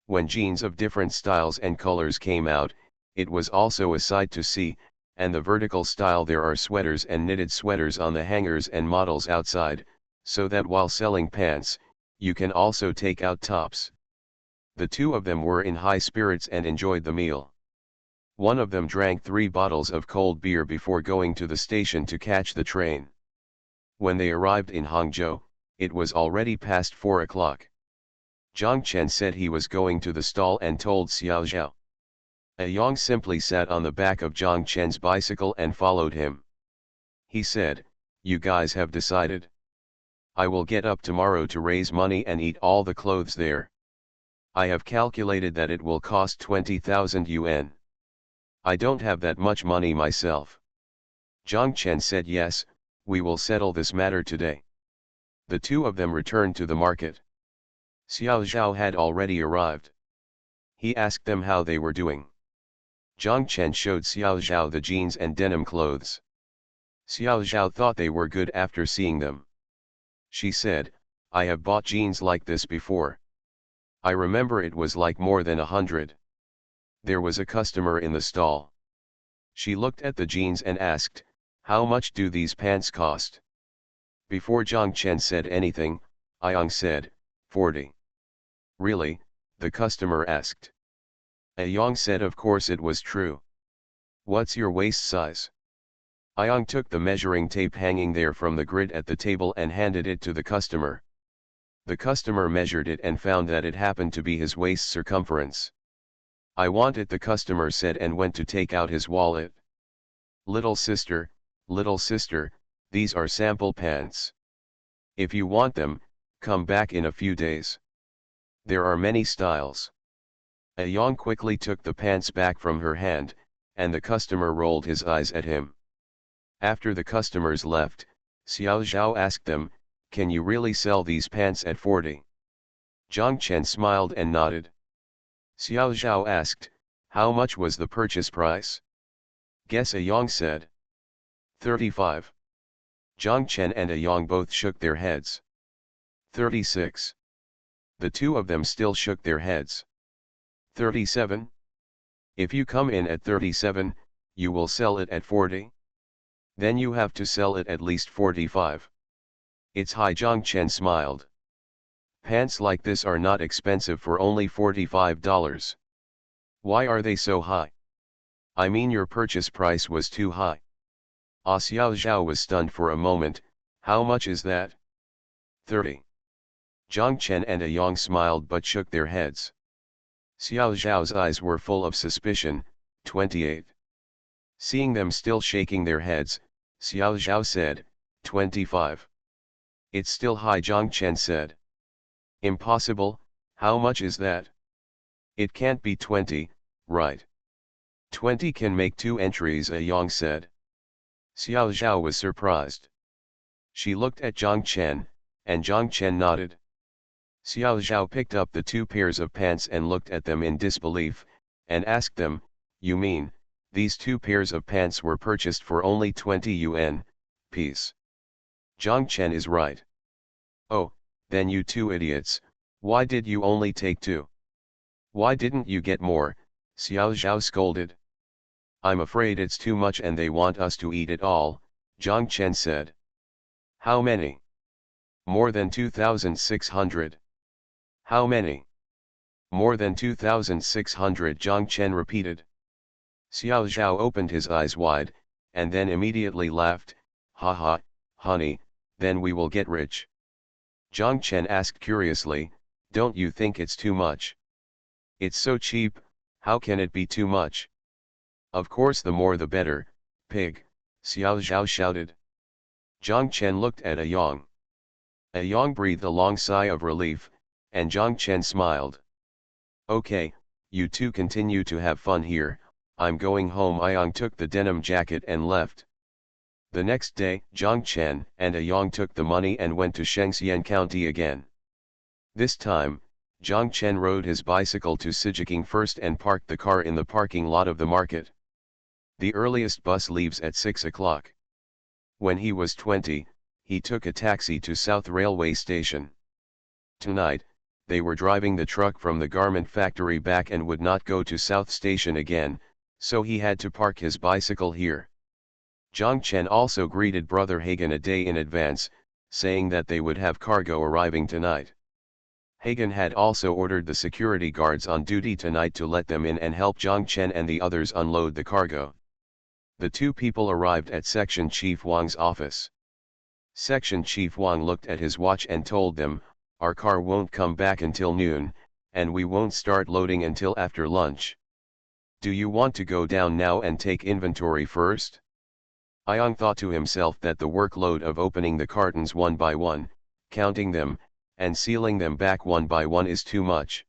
When jeans of different styles and colors came out, it was also a sight to see, and the vertical style there are sweaters and knitted sweaters on the hangers and models outside, so that while selling pants, you can also take out tops. The 2 of them were in high spirits and enjoyed the meal. One of them drank 3 bottles of cold beer before going to the station to catch the train. When they arrived in Hangzhou, it was already past 4 o'clock. Zhang Chen said he was going to the stall and told Xiao Zhao. A Yang simply sat on the back of Zhang Chen's bicycle and followed him. He said, "You guys have decided? I will get up tomorrow to raise money and eat all the clothes there. I have calculated that it will cost 20,000 yuan. I don't have that much money myself." Zhang Chen said, "Yes, we will settle this matter today." The two of them returned to the market. Xiao Zhao had already arrived. He asked them how they were doing. Zhang Chen showed Xiao Zhao the jeans and denim clothes. Xiao Zhao thought they were good after seeing them. She said, "I have bought jeans like this before. I remember it was like more than 100. There was a customer in the stall. She looked at the jeans and asked, "How much do these pants cost?" Before Zhang Chen said anything, Ayang said, 40. "Really?" the customer asked. Ayang said of course it was true. "What's your waist size?" Ayang took the measuring tape hanging there from the grid at the table and handed it to the customer. The customer measured it and found that it happened to be his waist circumference. "I want it," the customer said and went to take out his wallet. Little sister, these are sample pants. If you want them, come back in a few days. There are many styles." Ayang quickly took the pants back from her hand, and the customer rolled his eyes at him. After the customers left, Xiao Zhao asked them, "Can you really sell these pants at 40? Zhang Chen smiled and nodded. Xiao Zhao asked, "How much was the purchase price?" "Guess," Ayang said. 35. Zhang Chen and Ayang both shook their heads. 36. The two of them still shook their heads. 37. "If you come in at 37, you will sell it at 40? Then you have to sell it at least 45. It's high." Zhang Chen smiled. "Pants like this are not expensive for only $45. Why are they so high? I mean your purchase price was too high." Xiao Zhao was stunned for a moment. "How much is that?" 30. Zhang Chen and Ayang smiled but shook their heads. Xiao Zhao's eyes were full of suspicion. 28. Seeing them still shaking their heads, Xiao Zhao said, 25. "It's still high," Zhang Chen said. "Impossible, how much is that? It can't be 20, right? 20 can make 2 entries," Ayang said. Xiao Zhao was surprised. She looked at Zhang Chen, and Zhang Chen nodded. Xiao Zhao picked up the 2 pairs of pants and looked at them in disbelief, and asked them, "You mean, these 2 pairs of pants were purchased for only 20 yuan, piece?" Zhang Chen is right. "Oh, then you 2 idiots, why did you only take 2? Why didn't you get more?" Xiao Zhao scolded. "I'm afraid it's too much and they want us to eat it all," Zhang Chen said. "How many?" "More than 2,600. "How many?" "More than 2,600, Zhang Chen repeated. Xiao Zhao opened his eyes wide, and then immediately laughed, "Ha ha, honey, then we will get rich." Zhang Chen asked curiously, "Don't you think it's too much?" "It's so cheap, how can it be too much?" "Of course the more the better, pig," Xiao Zhao shouted. Zhang Chen looked at Ayang. Ayang breathed a long sigh of relief, and Zhang Chen smiled. "Okay, you two continue to have fun here, I'm going home." Ayang took the denim jacket and left. The next day, Zhang Chen and Ayang took the money and went to Shengxian County again. This time, Zhang Chen rode his bicycle to Sijiking first and parked the car in the parking lot of the market. The earliest bus leaves at 6 o'clock. When he was 20, he took a taxi to South Railway Station. Tonight, they were driving the truck from the garment factory back and would not go to South Station again, so he had to park his bicycle here. Zhang Chen also greeted Brother Hagen a day in advance, saying that they would have cargo arriving tonight. Hagen had also ordered the security guards on duty tonight to let them in and help Zhang Chen and the others unload the cargo. The two people arrived at Section Chief Wang's office. Section Chief Wang looked at his watch and told them, "Our car won't come back until noon, and we won't start loading until after lunch." Do you want to go down now and take inventory first? Ayang thought to himself that the workload of opening the cartons one by one, counting them, and sealing them back one by one is too much.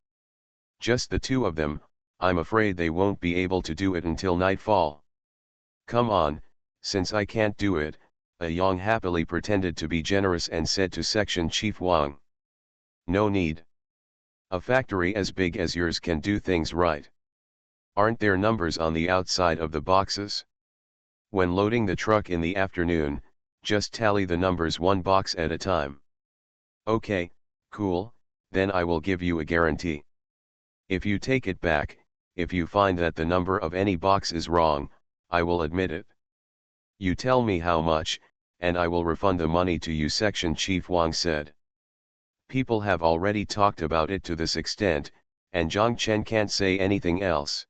Just the two of them, I'm afraid they won't be able to do it until nightfall. Come on, since I can't do it, Ayang happily pretended to be generous and said to Section Chief Wang. No need. A factory as big as yours can do things right. Aren't there numbers on the outside of the boxes? When loading the truck in the afternoon, just tally the numbers one box at a time. Okay, cool, then I will give you a guarantee. If you take it back, if you find that the number of any box is wrong, I will admit it. You tell me how much, and I will refund the money to you, Section Chief Wang said. People have already talked about it to this extent, and Zhang Chen can't say anything else.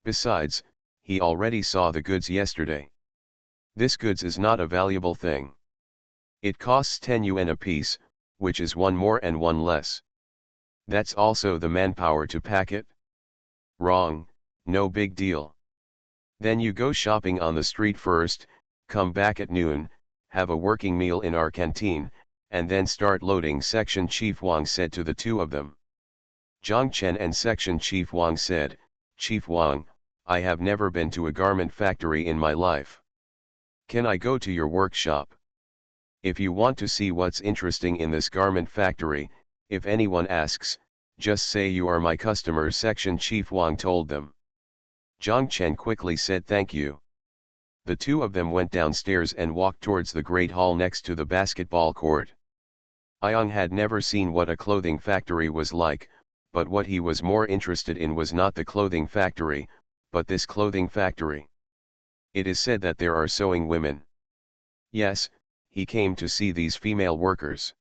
Besides, he already saw the goods yesterday. This goods is not a valuable thing. It costs 10 yuan a piece, which is one more and one less. That's also the manpower to pack it? Wrong, no big deal. Then you go shopping on the street first, come back at noon, have a working meal in our canteen, and then start loading, Section Chief Wang said to the two of them. Zhang Chen and Section Chief Wang said, Chief Wang, I have never been to a garment factory in my life. Can I go to your workshop? If you want to see what's interesting in this garment factory, if anyone asks, just say you are my customer, Section Chief Wang told them. Zhang Chen quickly said thank you. The two of them went downstairs and walked towards the great hall next to the basketball court. Ayang had never seen what a clothing factory was like, but what he was more interested in was not the clothing factory, but this clothing factory. It is said that there are sewing women. Yes, he came to see these female workers.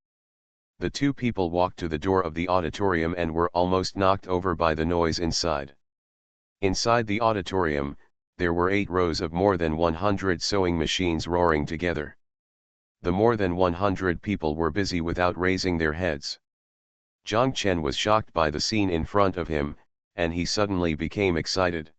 The two people walked to the door of the auditorium and were almost knocked over by the noise inside. Inside the auditorium, there were 8 rows of more than 100 sewing machines roaring together. The more than 100 people were busy without raising their heads. Zhang Chen was shocked by the scene in front of him, and he suddenly became excited.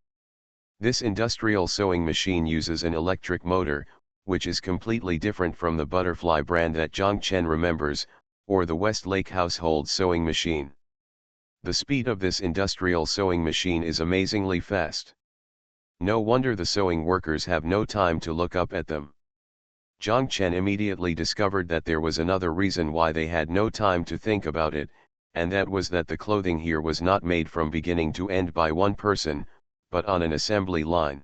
This industrial sewing machine uses an electric motor, which is completely different from the Butterfly brand that Zhang Chen remembers, or the Westlake household sewing machine. The speed of this industrial sewing machine is amazingly fast. No wonder the sewing workers have no time to look up at them. Zhang Chen immediately discovered that there was another reason why they had no time to think about it, and that was that the clothing here was not made from beginning to end by one person, but on an assembly line.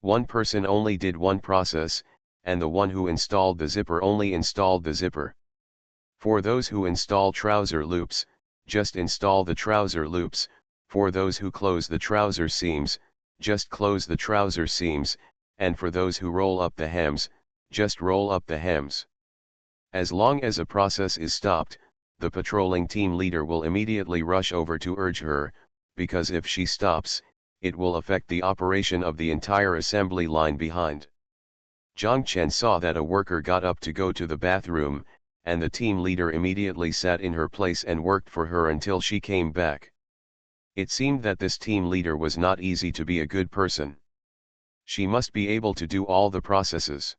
One person only did one process, and the one who installed the zipper only installed the zipper. For those who install trouser loops, just install the trouser loops. For those who close the trouser seams, just close the trouser seams, and for those who roll up the hems, just roll up the hems. As long as a process is stopped, the patrolling team leader will immediately rush over to urge her, because if she stops, it will affect the operation of the entire assembly line behind. Zhang Chen saw that a worker got up to go to the bathroom, and the team leader immediately sat in her place and worked for her until she came back. It seemed that this team leader was not easy to be a good person. She must be able to do all the processes.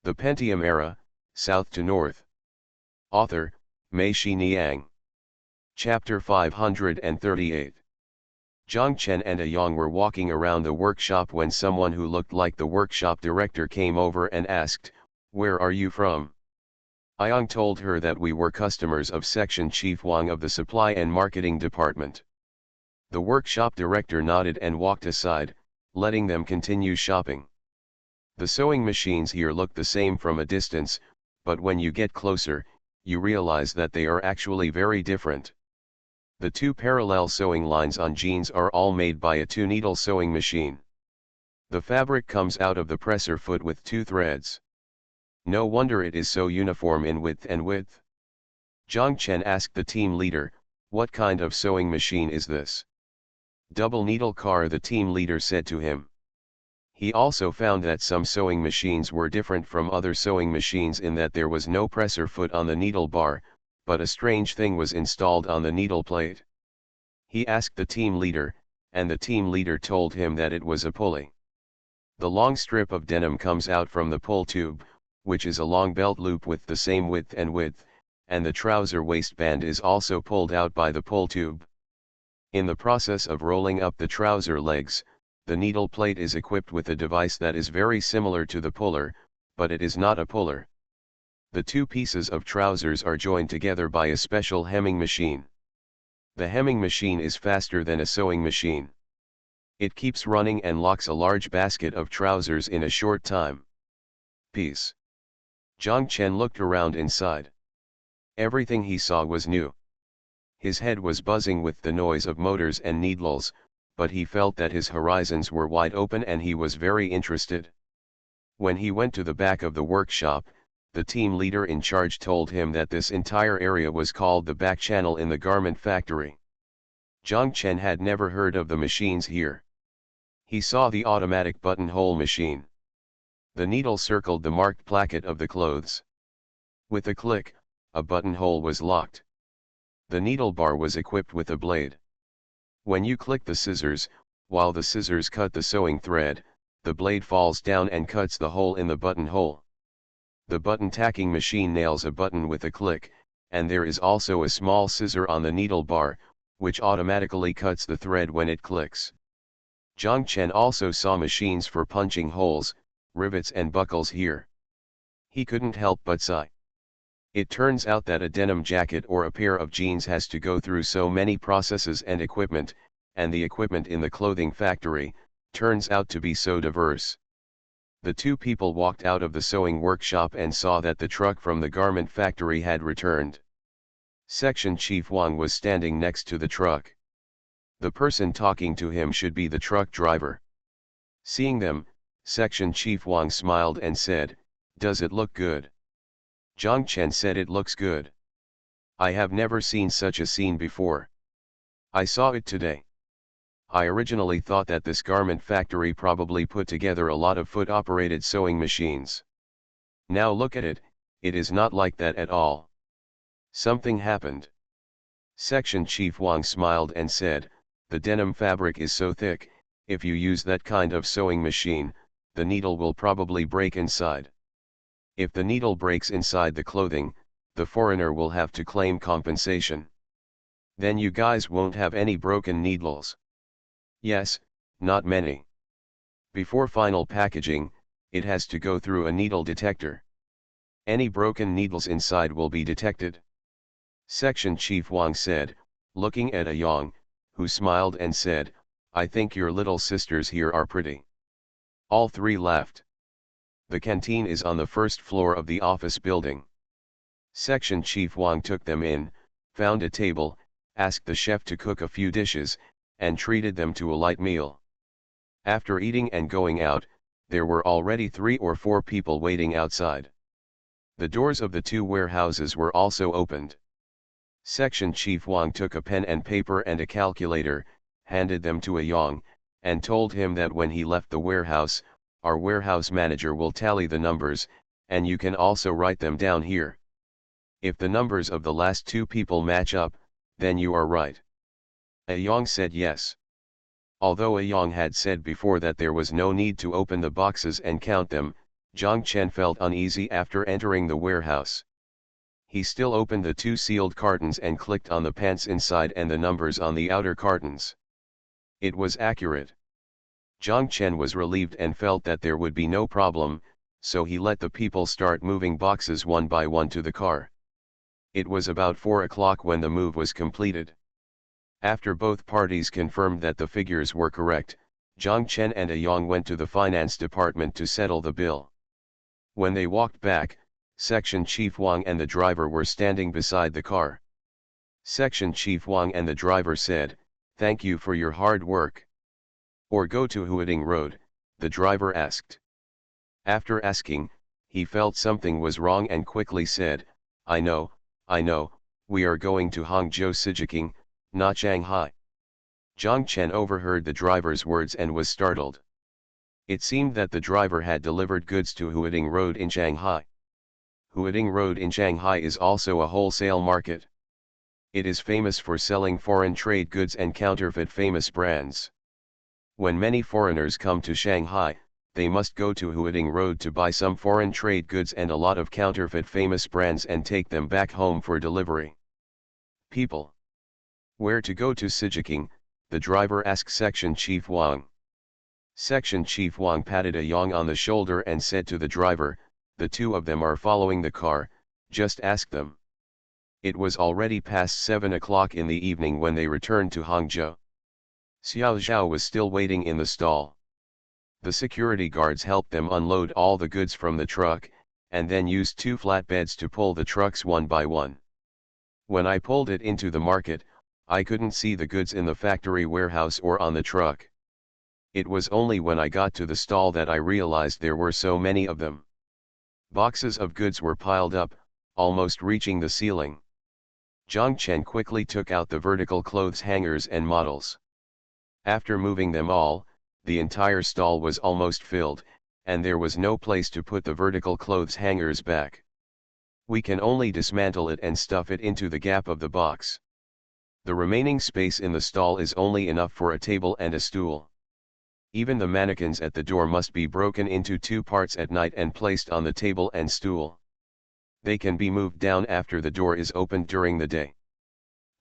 The Pentium Era, South to North. Author, Mei Xiniang. Chapter 538. Zhang Chen and Ayang were walking around the workshop when someone who looked like the workshop director came over and asked, "Where are you from?" Ayang told her that we were customers of Section Chief Wang of the Supply and Marketing Department. The workshop director nodded and walked aside, letting them continue shopping. The sewing machines here look the same from a distance, but when you get closer, you realize that they are actually very different. The two parallel sewing lines on jeans are all made by a 2-needle sewing machine. The fabric comes out of the presser foot with 2 threads. No wonder it is so uniform in width and width. Zhang Chen asked the team leader, "What kind of sewing machine is this?" "Double needle car," the team leader said to him. He also found that some sewing machines were different from other sewing machines in that there was no presser foot on the needle bar, but a strange thing was installed on the needle plate. He asked the team leader, and the team leader told him that it was a pulley. The long strip of denim comes out from the pull tube, which is a long belt loop with the same width, and the trouser waistband is also pulled out by the pull tube. In the process of rolling up the trouser legs, the needle plate is equipped with a device that is very similar to the puller, but it is not a puller. The two pieces of trousers are joined together by a special hemming machine. The hemming machine is faster than a sewing machine. It keeps running and locks a large basket of trousers in a short time. Peace. Zhang Chen looked around inside. Everything he saw was new. His head was buzzing with the noise of motors and needles, but he felt that his horizons were wide open and he was very interested. When he went to the back of the workshop, the team leader in charge told him that this entire area was called the back channel in the garment factory. Zhang Chen had never heard of the machines here. He saw the automatic buttonhole machine. The needle circled the marked placket of the clothes. With a click, a buttonhole was locked. The needle bar was equipped with a blade. When you click the scissors, while the scissors cut the sewing thread, the blade falls down and cuts the hole in the buttonhole. The button tacking machine nails a button with a click, and there is also a small scissor on the needle bar, which automatically cuts the thread when it clicks. Zhang Chen also saw machines for punching holes, rivets and buckles here. He couldn't help but sigh. It turns out that a denim jacket or a pair of jeans has to go through so many processes and equipment, and the equipment in the clothing factory turns out to be so diverse. The two people walked out of the sewing workshop and saw that the truck from the garment factory had returned. Section Chief Wang was standing next to the truck. The person talking to him should be the truck driver. Seeing them, Section Chief Wang smiled and said, "Does it look good?" Zhang Chen said, "It looks good. I have never seen such a scene before. I saw it today. I originally thought that this garment factory probably put together a lot of foot-operated sewing machines. Now look at it, it is not like that at all. Something happened." Section Chief Wang smiled and said, "The denim fabric is so thick, if you use that kind of sewing machine, the needle will probably break inside. If the needle breaks inside the clothing, the foreigner will have to claim compensation. Then you guys won't have any broken needles." "Yes, not many. Before final packaging, it has to go through a needle detector. Any broken needles inside will be detected," Section Chief Wang said, looking at a Yang, who smiled and said, "I think your little sisters here are pretty." All three laughed. The canteen is on the first floor of the office building. Section Chief Wang took them in, found a table, asked the chef to cook a few dishes, and treated them to a light meal. After eating and going out, there were already 3 or 4 people waiting outside. The doors of the 2 warehouses were also opened. Section Chief Wang took a pen and paper and a calculator, handed them to a Yang, and told him that when he left the warehouse, our warehouse manager will tally the numbers, and you can also write them down here. If the numbers of the last 2 people match up, then you are right. A Yang said yes. Although A Yang had said before that there was no need to open the boxes and count them, Zhang Chen felt uneasy after entering the warehouse. He still opened the 2 sealed cartons and clicked on the pants inside and the numbers on the outer cartons. It was accurate. Zhang Chen was relieved and felt that there would be no problem, so he let the people start moving boxes one by one to the car. It was about 4 o'clock when the move was completed. After both parties confirmed that the figures were correct, Zhang Chen and A Yang went to the finance department to settle the bill. When they walked back, Section Chief Wang and the driver were standing beside the car. Section Chief Wang and the driver said, "Thank you for your hard work." "Or go to Huading Road?" the driver asked. After asking, he felt something was wrong and quickly said, I know, we are going to Hangzhou Sijiking, not Shanghai." Zhang Chen overheard the driver's words and was startled. It seemed that the driver had delivered goods to Huading Road in Shanghai. Huading Road in Shanghai is also a wholesale market. It is famous for selling foreign trade goods and counterfeit famous brands. When many foreigners come to Shanghai, they must go to Huading Road to buy some foreign trade goods and a lot of counterfeit famous brands and take them back home for delivery. People. Where to go to Sijiking? The driver asked Section Chief Wang. Section Chief Wang patted a Yang on the shoulder and said to the driver, "The two of them are following the car, just ask them." It was already past 7 o'clock in the evening when they returned to Hangzhou. Xiao Zhao was still waiting in the stall. The security guards helped them unload all the goods from the truck, and then used 2 flatbeds to pull the trucks one by one. When I pulled it into the market, I couldn't see the goods in the factory warehouse or on the truck. It was only when I got to the stall that I realized there were so many of them. Boxes of goods were piled up, almost reaching the ceiling. Zhang Chen quickly took out the vertical clothes hangers and models. After moving them all, the entire stall was almost filled, and there was no place to put the vertical clothes hangers back. We can only dismantle it and stuff it into the gap of the box. The remaining space in the stall is only enough for a table and a stool. Even the mannequins at the door must be broken into 2 parts at night and placed on the table and stool. They can be moved down after the door is opened during the day.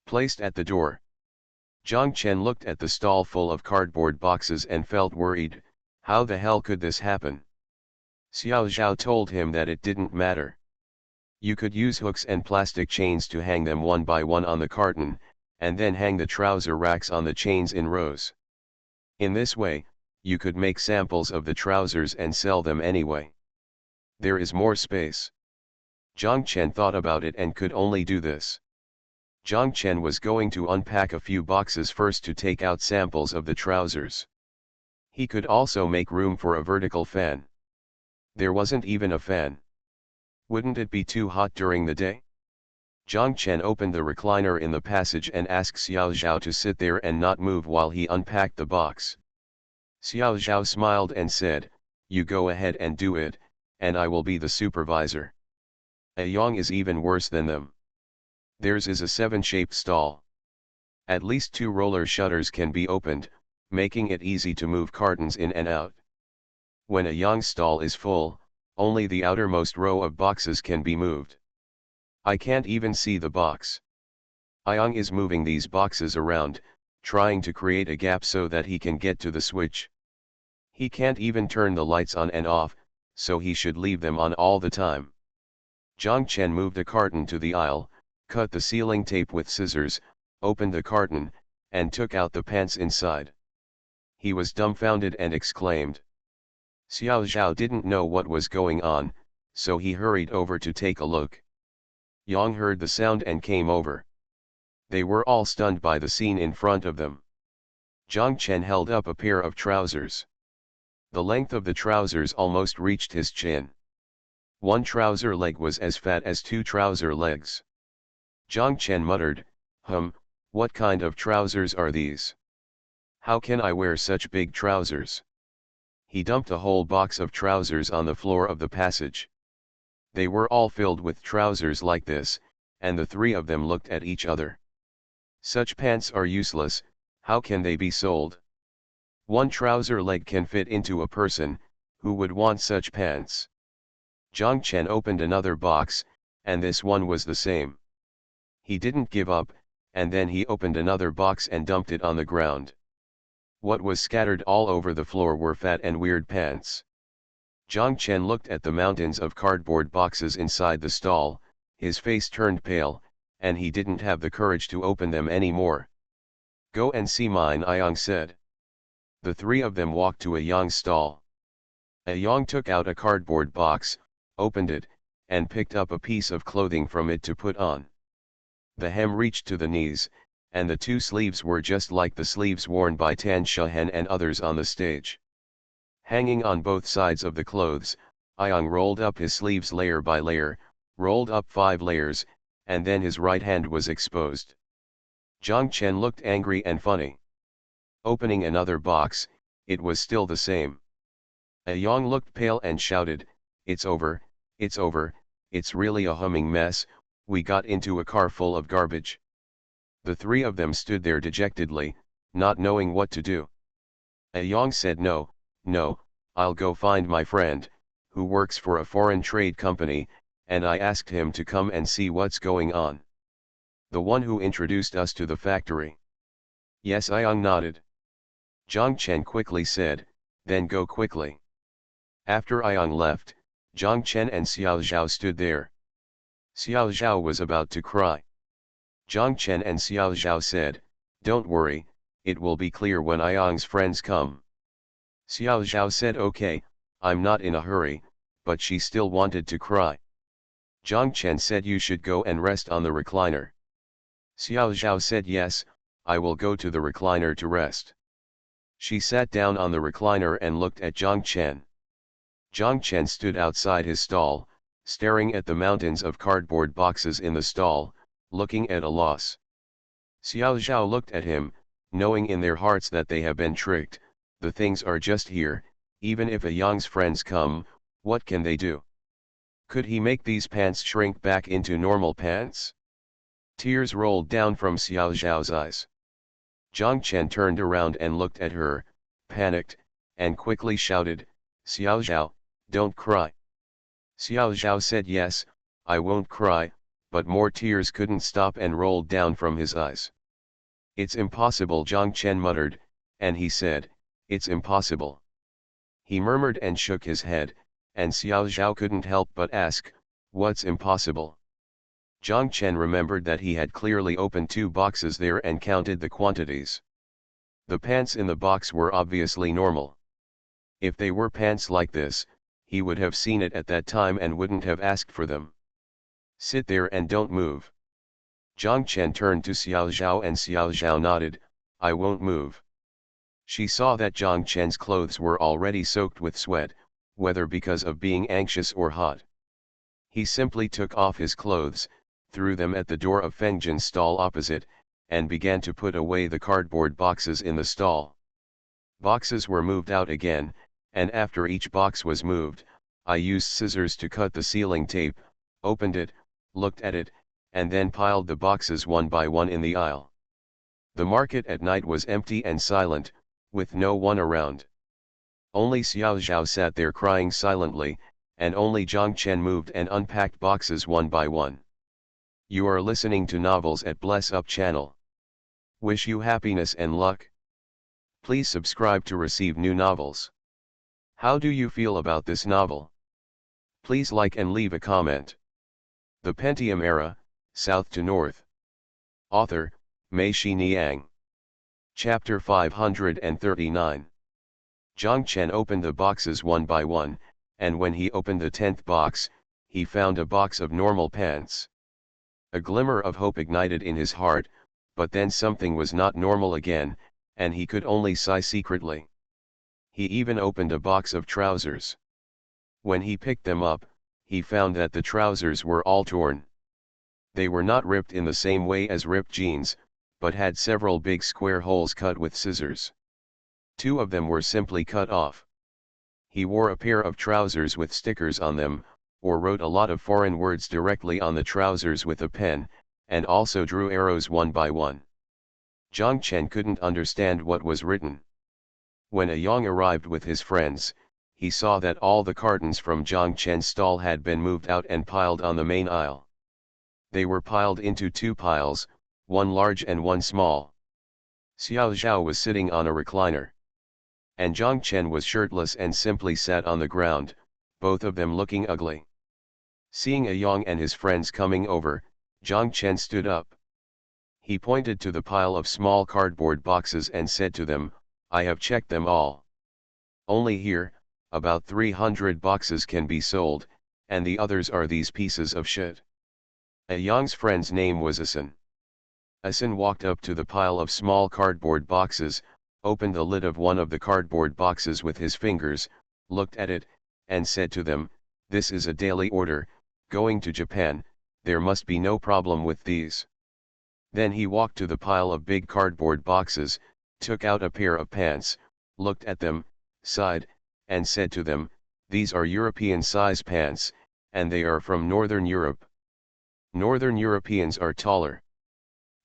Placed at the door. Zhang Chen looked at the stall full of cardboard boxes and felt worried. How the hell could this happen? Xiao Zhao told him that it didn't matter. You could use hooks and plastic chains to hang them one by one on the carton, and then hang the trouser racks on the chains in rows. In this way, you could make samples of the trousers and sell them anyway. There is more space. Zhang Chen thought about it and could only do this. Zhang Chen was going to unpack a few boxes first to take out samples of the trousers. He could also make room for a vertical fan. There wasn't even a fan. Wouldn't it be too hot during the day? Zhang Chen opened the recliner in the passage and asked Xiao Zhao to sit there and not move while he unpacked the box. Xiao Zhao smiled and said, "You go ahead and do it, and I will be the supervisor." A Yang is even worse than them. Theirs is a 7-shaped stall. At least 2 roller shutters can be opened, making it easy to move cartons in and out. When a Yang stall is full, only the outermost row of boxes can be moved. I can't even see the box. Yang is moving these boxes around, trying to create a gap so that he can get to the switch. He can't even turn the lights on and off, so he should leave them on all the time. Zhang Chen moved a carton to the aisle, cut the sealing tape with scissors, opened the carton, and took out the pants inside. He was dumbfounded and exclaimed. Xiao Zhao didn't know what was going on, so he hurried over to take a look. Yang heard the sound and came over. They were all stunned by the scene in front of them. Zhang Chen held up a pair of trousers. The length of the trousers almost reached his chin. 1 trouser leg was as fat as 2 trouser legs. Zhang Chen muttered, "What kind of trousers are these? How can I wear such big trousers?" He dumped a whole box of trousers on the floor of the passage. They were all filled with trousers like this, and the 3 of them looked at each other. Such pants are useless, how can they be sold? 1 trouser leg can fit into a person, who would want such pants? Zhang Chen opened another box, and this one was the same. He didn't give up, and then he opened another box and dumped it on the ground. What was scattered all over the floor were fat and weird pants. Zhang Chen looked at the mountains of cardboard boxes inside the stall, his face turned pale, and he didn't have the courage to open them anymore. "Go and see mine," Yang said. The 3 of them walked to a Yang stall. A Yang took out a cardboard box, opened it, and picked up a piece of clothing from it to put on. The hem reached to the knees, and the 2 sleeves were just like the sleeves worn by Tan Shahen and others on the stage. Hanging on both sides of the clothes, Yang rolled up his sleeves layer by layer, rolled up 5 layers, and then his right hand was exposed. Zhang Chen looked angry and funny. Opening another box, it was still the same. A Yang looked pale and shouted, it's over, it's really a humming mess, we got into a car full of garbage." The 3 of them stood there dejectedly, not knowing what to do. A Yang said no, I'll go find my friend, who works for a foreign trade company, and I asked him to come and see what's going on. The one who introduced us to the factory. Yes, Yang nodded. Zhang Chen quickly said, then go quickly. After Yang left, Zhang Chen and Xiao Zhao stood there. Xiao Zhao was about to cry. Zhang Chen and Xiao Zhao said, don't worry, it will be clear when Yang's friends come. Xiao Zhao said okay, I'm not in a hurry, but she still wanted to cry. Zhang Chen said you should go and rest on the recliner. Xiao Zhao said yes, I will go to the recliner to rest. She sat down on the recliner and looked at Zhang Chen. Zhang Chen stood outside his stall, staring at the mountains of cardboard boxes in the stall, looking at a loss. Xiao Zhao looked at him, knowing in their hearts that they have been tricked. The things are just here, even if a Yang's friends come, what can they do? Could he make these pants shrink back into normal pants? Tears rolled down from Xiao Zhao's eyes. Zhang Chen turned around and looked at her, panicked, and quickly shouted, Xiao Zhao, don't cry. Xiao Zhao said yes, I won't cry, but more tears couldn't stop and rolled down from his eyes. It's impossible, Zhang Chen muttered, and he said, it's impossible. He murmured and shook his head, and Xiao Zhao couldn't help but ask, what's impossible? Zhang Chen remembered that he had clearly opened 2 boxes there and counted the quantities. The pants in the box were obviously normal. If they were pants like this, he would have seen it at that time and wouldn't have asked for them. Sit there and don't move. Zhang Chen turned to Xiao Zhao and Xiao Zhao nodded, I won't move. She saw that Zhang Chen's clothes were already soaked with sweat, whether because of being anxious or hot. He simply took off his clothes, threw them at the door of Feng Jin's stall opposite, and began to put away the cardboard boxes in the stall. Boxes were moved out again, and after each box was moved, I used scissors to cut the sealing tape, opened it, looked at it, and then piled the boxes one by one in the aisle. The market at night was empty and silent, with no one around. Only Xiao Zhao sat there crying silently, and only Zhang Chen moved and unpacked boxes one by one. You are listening to Novels at Bless Up channel. Wish you happiness and luck. Please subscribe to receive new novels. How do you feel about this novel? Please like and leave a comment. The Pentium Era, South to North. Author, Mei Xiniang. Chapter 539. Zhang Chen opened the boxes one by one, and when he opened the 10th box, he found a box of normal pants. A glimmer of hope ignited in his heart, but then something was not normal again, and he could only sigh secretly. He even opened a box of trousers. When he picked them up, he found that the trousers were all torn. They were not ripped in the same way as ripped jeans, but had several big square holes cut with scissors. 2 of them were simply cut off. He wore a pair of trousers with stickers on them, or wrote a lot of foreign words directly on the trousers with a pen, and also drew arrows one by one. Zhang Chen couldn't understand what was written. When a Yang arrived with his friends, he saw that all the cartons from Zhang Chen's stall had been moved out and piled on the main aisle. They were piled into 2 piles, one large and one small. Xiao Zhao was sitting on a recliner. And Zhang Chen was shirtless and simply sat on the ground, both of them looking ugly. Seeing a Yang and his friends coming over, Zhang Chen stood up. He pointed to the pile of small cardboard boxes and said to them, I have checked them all. Only here, about 300 boxes can be sold, and the others are these pieces of shit. A Yang's friend's name was Asin. Asin walked up to the pile of small cardboard boxes, opened the lid of one of the cardboard boxes with his fingers, looked at it, and said to them, this is a daily order, going to Japan, there must be no problem with these. Then he walked to the pile of big cardboard boxes, took out a pair of pants, looked at them, sighed, and said to them, these are European size pants, and they are from Northern Europe. Northern Europeans are taller.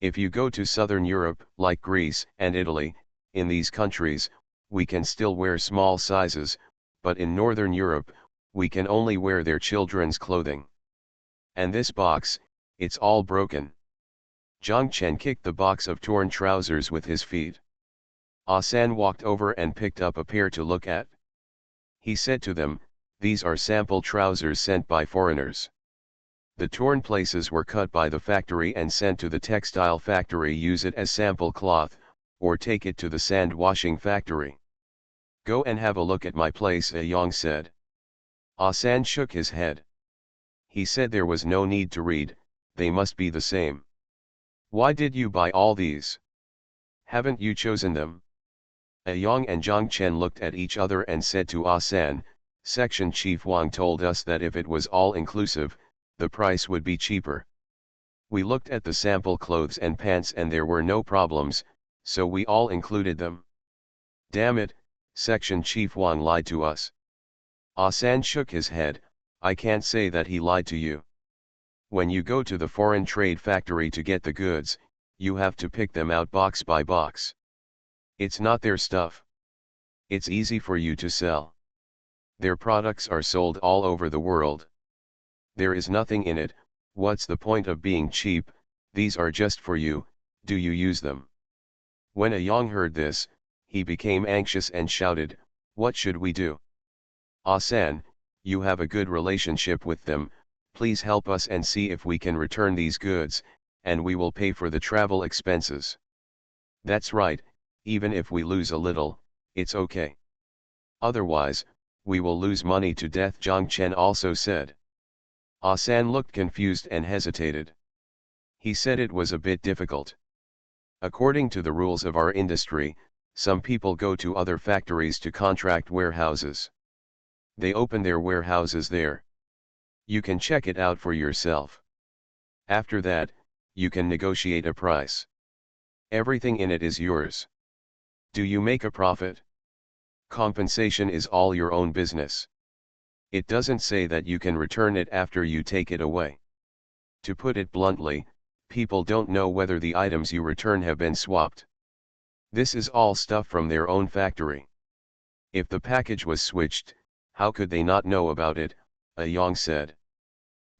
If you go to Southern Europe, like Greece and Italy, in these countries, we can still wear small sizes, but in Northern Europe, we can only wear their children's clothing. And this box, it's all broken. Zhang Chen kicked the box of torn trousers with his feet. San walked over and picked up a pair to look at. He said to them, "These are sample trousers sent by foreigners. The torn places were cut by the factory and sent to the textile factory. Use it as sample cloth, or take it to the sand washing factory." "Go and have a look at my place," Yang said. San shook his head. He said there was no need to read, they must be the same. "Why did you buy all these? Haven't you chosen them?" Yang and Zhang Chen looked at each other and said to San, "Section Chief Wang told us that if it was all inclusive, the price would be cheaper. We looked at the sample clothes and pants and there were no problems, so we all included them." "Damn it, Section Chief Wang lied to us." San shook his head. "I can't say that he lied to you. When you go to the foreign trade factory to get the goods, you have to pick them out box by box. It's not their stuff. It's easy for you to sell. Their products are sold all over the world. There is nothing in it. What's the point of being cheap? These are just for you, do you use them?" When Yang heard this, he became anxious and shouted, "What should we do? San, you have a good relationship with them, please help us and see if we can return these goods, and we will pay for the travel expenses." "That's right, even if we lose a little, it's okay. Otherwise, we will lose money to death," Zhang Chen also said. San looked confused and hesitated. He said it was a bit difficult. "According to the rules of our industry, some people go to other factories to contract warehouses. They open their warehouses there. You can check it out for yourself. After that, you can negotiate a price. Everything in it is yours. Do you make a profit? Compensation is all your own business. It doesn't say that you can return it after you take it away. To put it bluntly, people don't know whether the items you return have been swapped. This is all stuff from their own factory. If the package was switched, how could they not know about it?" Yang said.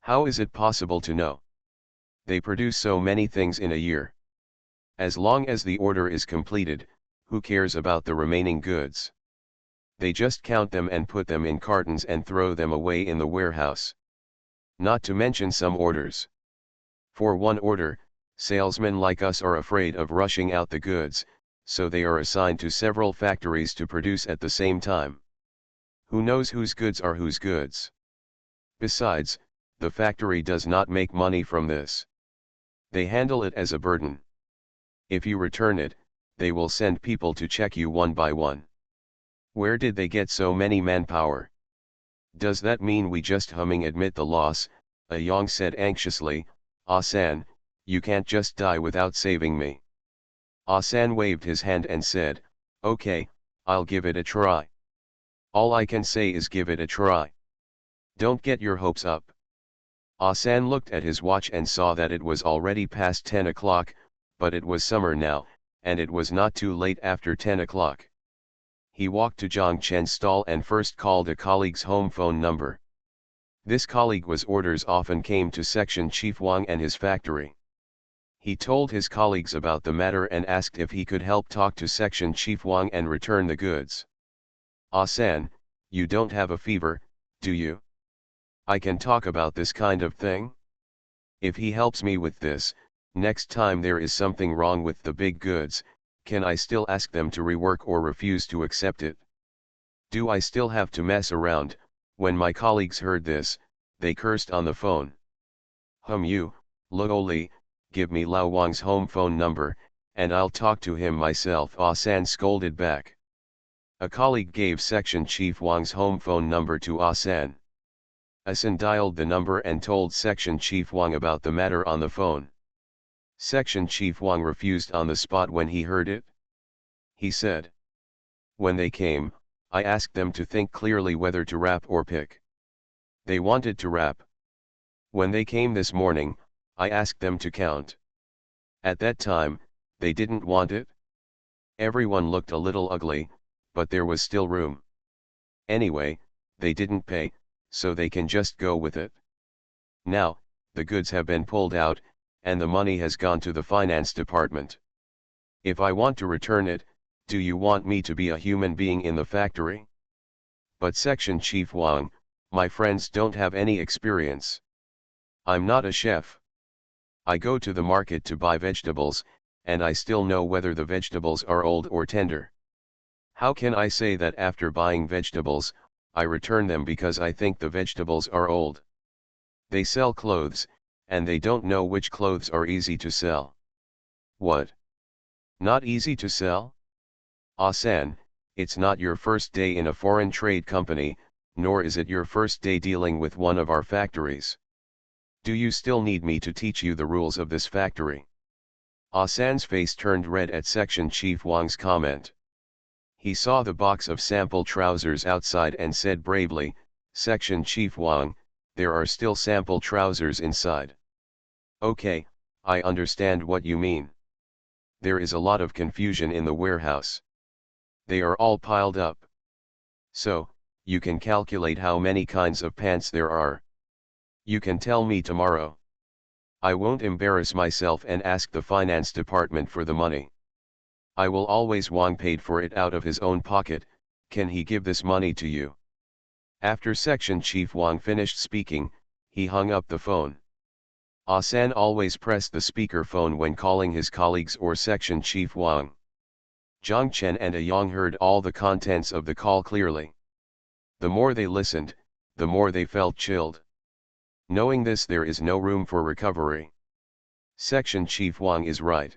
"How is it possible to know? They produce so many things in a year. As long as the order is completed, who cares about the remaining goods? They just count them and put them in cartons and throw them away in the warehouse. Not to mention some orders. For one order, salesmen like us are afraid of rushing out the goods, so they are assigned to several factories to produce at the same time. Who knows whose goods are whose goods? Besides, the factory does not make money from this. They handle it as a burden. If you return it, they will send people to check you one by one. Where did they get so many manpower? Does that mean we just admit the loss?" Yang said anxiously. "San, you can't just die without saving me." San waved his hand and said, "Okay, I'll give it a try. All I can say is give it a try. Don't get your hopes up." San looked at his watch and saw that it was already past 10 o'clock, but it was summer now, and it was not too late after 10 o'clock. He walked to Zhang Chen's stall and first called a colleague's home phone number. This colleague was orders often came to Section Chief Wang and his factory. He told his colleagues about the matter and asked if he could help talk to Section Chief Wang and return the goods. "San, you don't have a fever, do you? I can talk about this kind of thing? If he helps me with this, next time there is something wrong with the big goods, can I still ask them to rework or refuse to accept it? Do I still have to mess around?" When my colleagues heard this, they cursed on the phone. "You, Luo Li, give me Lao Wang's home phone number, and I'll talk to him myself," San scolded back. A colleague gave Section Chief Wang's home phone number to San. San dialed the number and told Section Chief Wang about the matter on the phone. Section Chief Wang refused on the spot when he heard it. He said, "When they came, I asked them to think clearly whether to wrap or pick. They wanted to wrap. When they came this morning, I asked them to count. At that time, they didn't want it. Everyone looked a little ugly, but there was still room. Anyway, they didn't pay, so they can just go with it. Now, the goods have been pulled out, and the money has gone to the finance department. If I want to return it, do you want me to be a human being in the factory? But Section Chief Wang, my friends don't have any experience. I'm not a chef. I go to the market to buy vegetables, and I still know whether the vegetables are old or tender. How can I say that after buying vegetables, I return them because I think the vegetables are old? They sell clothes, and they don't know which clothes are easy to sell. What? Not easy to sell? Ah-san, it's not your first day in a foreign trade company, nor is it your first day dealing with one of our factories. Do you still need me to teach you the rules of this factory? Ah-san's face turned red at Section Chief Wang's comment. He saw the box of sample trousers outside and said bravely, Section Chief Wang, there are still sample trousers inside. Okay, I understand what you mean. There is a lot of confusion in the warehouse. They are all piled up. So, you can calculate how many kinds of pants there are. You can tell me tomorrow. I won't embarrass myself and ask the finance department for the money. I will always Wang paid for it out of his own pocket. Can he give this money to you? After Section Chief Wang finished speaking, he hung up the phone. Ah-san always pressed the speakerphone when calling his colleagues or Section Chief Wang. Zhang Chen and Yang heard all the contents of the call clearly. The more they listened, the more they felt chilled. Knowing this, there is no room for recovery. Section Chief Wang is right.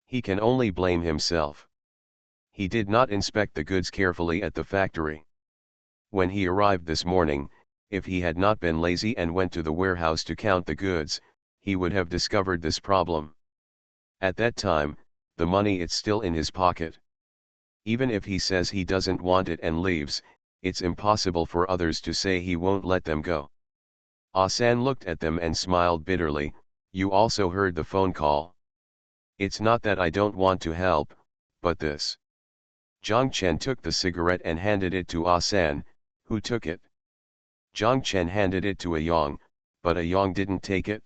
He can only blame himself. He did not inspect the goods carefully at the factory. When he arrived this morning, if he had not been lazy and went to the warehouse to count the goods, he would have discovered this problem. At that time, the money is still in his pocket. Even if he says he doesn't want it and leaves, it's impossible for others to say he won't let them go. Ah-san looked at them and smiled bitterly. You also heard the phone call. It's not that I don't want to help, but this. Zhang Chen took the cigarette and handed it to Ah-san, who took it. Zhang Chen handed it to Yang, but Yang didn't take it.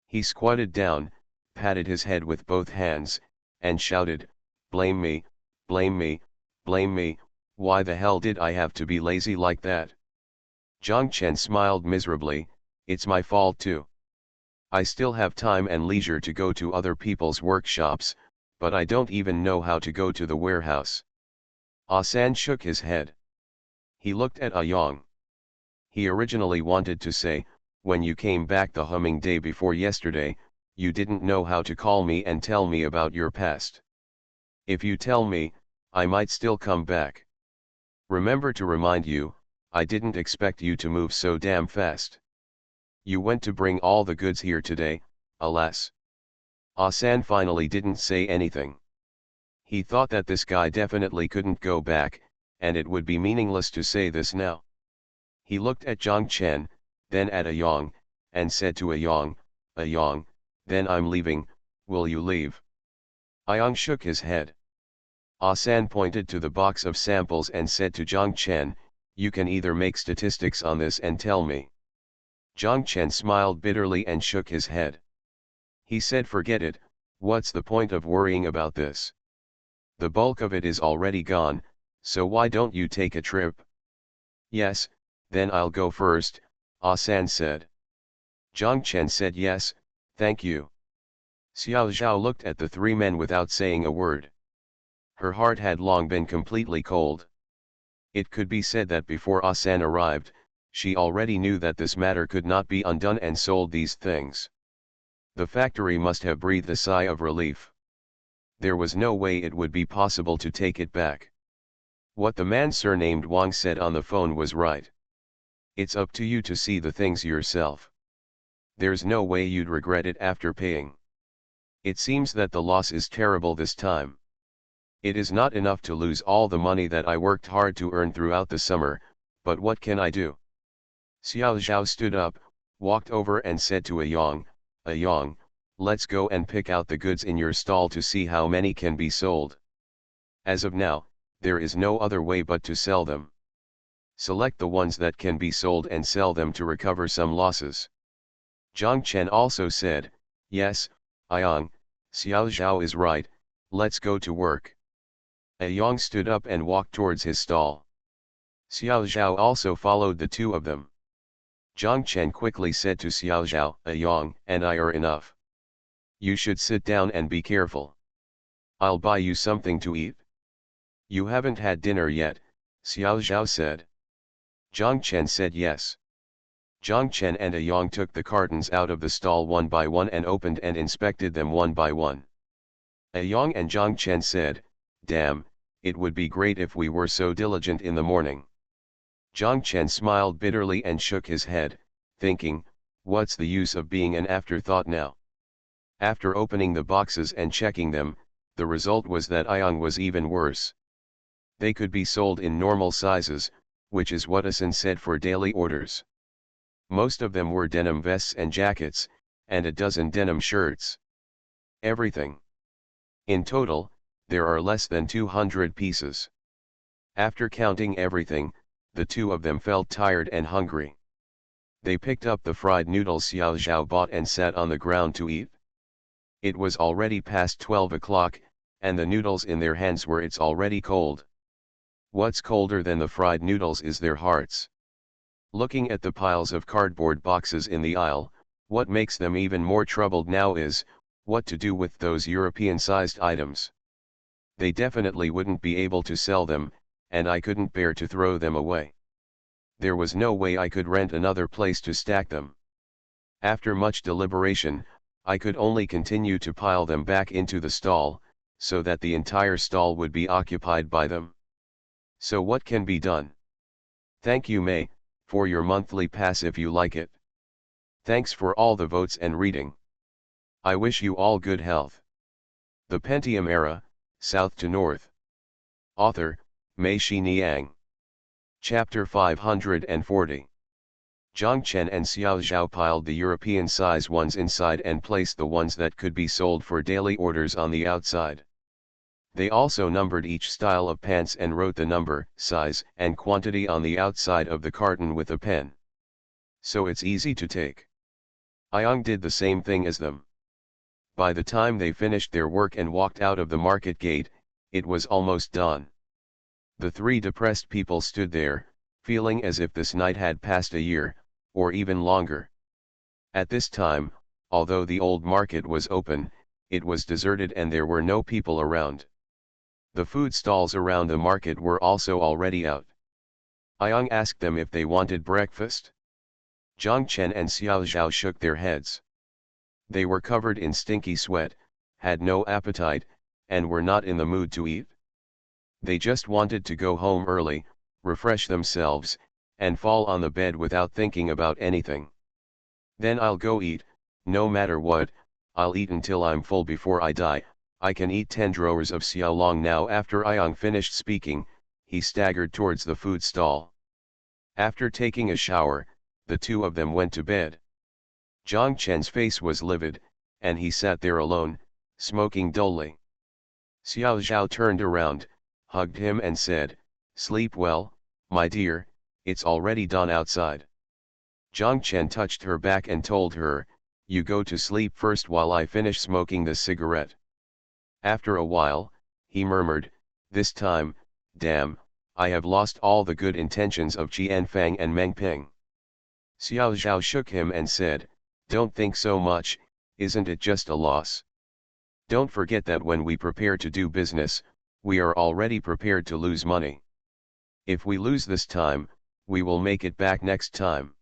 He squatted down, patted his head with both hands, and shouted, blame me, blame me, blame me, why the hell did I have to be lazy like that? Zhang Chen smiled miserably, it's my fault too. I still have time and leisure to go to other people's workshops, but I don't even know how to go to the warehouse. Ah-san shook his head. He looked at Yang. He originally wanted to say, when you came back the humming day before yesterday, you didn't know how to call me and tell me about your past. If you tell me, I might still come back. Remember to remind you, I didn't expect you to move so damn fast. You went to bring all the goods here today, alas. Ah-san finally didn't say anything. He thought that this guy definitely couldn't go back, and it would be meaningless to say this now. He looked at Zhang Chen, then at Yang, and said to Yang, then I'm leaving, will you leave? Yang shook his head. Ah-san pointed to the box of samples and said to Zhang Chen, you can either make statistics on this and tell me. Zhang Chen smiled bitterly and shook his head. He said forget it, what's the point of worrying about this? The bulk of it is already gone, so why don't you take a trip? Yes, then I'll go first, Ah-san said. Zhang Chen said yes, thank you. Xiao Zhao looked at the three men without saying a word. Her heart had long been completely cold. It could be said that before Ah-san arrived, she already knew that this matter could not be undone and sold these things. The factory must have breathed a sigh of relief. There was no way it would be possible to take it back. What the man surnamed Wang said on the phone was right. It's up to you to see the things yourself. There's no way you'd regret it after paying. It seems that the loss is terrible this time. It is not enough to lose all the money that I worked hard to earn throughout the summer, but what can I do? Xiao Zhao stood up, walked over and said to Yang, let's go and pick out the goods in your stall to see how many can be sold. As of now, there is no other way but to sell them. Select the ones that can be sold and sell them to recover some losses. Zhang Chen also said, yes, Ayang, Xiao Zhao is right, let's go to work. Ayang stood up and walked towards his stall. Xiao Zhao also followed the two of them. Zhang Chen quickly said to Xiao Zhao, Ayang and I are enough. You should sit down and be careful. I'll buy you something to eat. You haven't had dinner yet, Xiao Zhao said. Zhang Chen said yes. Zhang Chen and Ayang took the cartons out of the stall one by one and opened and inspected them one by one. Ayang and Zhang Chen said, damn, it would be great if we were so diligent in the morning. Zhang Chen smiled bitterly and shook his head, thinking, what's the use of being an afterthought now? After opening the boxes and checking them, the result was that Ayang was even worse. They could be sold in normal sizes, which is what Asen said for daily orders. Most of them were denim vests and jackets, and a dozen denim shirts. Everything. In total, there are less than 200 pieces. After counting everything, the two of them felt tired and hungry. They picked up the fried noodles Xiao Zhao bought and sat on the ground to eat. It was already past 12 o'clock, and the noodles in their hands were it's already cold. What's colder than the fried noodles is their hearts. Looking at the piles of cardboard boxes in the aisle, what makes them even more troubled now is, what to do with those European-sized items. They definitely wouldn't be able to sell them, and I couldn't bear to throw them away. There was no way I could rent another place to stack them. After much deliberation, I could only continue to pile them back into the stall, so that the entire stall would be occupied by them. So what can be done? Thank you, May, for your monthly pass if you like it. Thanks for all the votes and reading. I wish you all good health. The Pentium Era, South to North. Author, Mei Xiniang. Chapter 540. Zhang Chen and Xiao Zhao piled the European-size ones inside and placed the ones that could be sold for daily orders on the outside. They also numbered each style of pants and wrote the number, size, and quantity on the outside of the carton with a pen. So it's easy to take. Ayang did the same thing as them. By the time they finished their work and walked out of the market gate, it was almost dawn. The three depressed people stood there, feeling as if this night had passed a year, or even longer. At this time, although the old market was open, it was deserted and there were no people around. The food stalls around the market were also already out. Ayang asked them if they wanted breakfast. Zhang Chen and Xiao Zhao shook their heads. They were covered in stinky sweat, had no appetite, and were not in the mood to eat. They just wanted to go home early, refresh themselves, and fall on the bed without thinking about anything. Then I'll go eat, no matter what, I'll eat until I'm full before I die. I can eat 10 drawers of xiaolong now. After Ayang finished speaking, he staggered towards the food stall. After taking a shower, the two of them went to bed. Zhang Chen's face was livid, and he sat there alone, smoking dully. Xiao Zhao turned around, hugged him and said, "Sleep well, my dear, it's already dawn outside." Zhang Chen touched her back and told her, "You go to sleep first while I finish smoking the cigarette." After a while, he murmured, "This time, damn, I have lost all the good intentions of Qianfang and Meng Ping." Xiao Zhao shook him and said, "Don't think so much, isn't it just a loss? Don't forget that when we prepare to do business, we are already prepared to lose money. If we lose this time, we will make it back next time.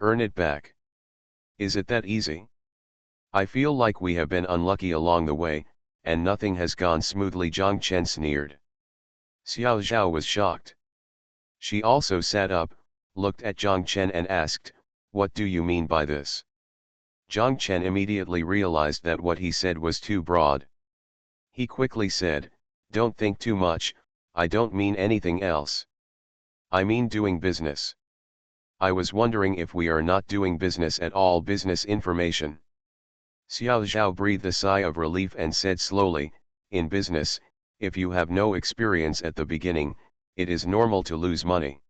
Earn it back. Is it that easy? I feel like we have been unlucky along the way, and nothing has gone smoothly." Zhang Chen sneered. Xiao Zhao was shocked. She also sat up, looked at Zhang Chen and asked, "What do you mean by this?" Zhang Chen immediately realized that what he said was too broad. He quickly said, "Don't think too much, I don't mean anything else. I mean doing business. I was wondering if we are not doing business at all." Business information. Xiao Zhao breathed a sigh of relief and said slowly, "In business, If you have no experience at the beginning, it is normal to lose money.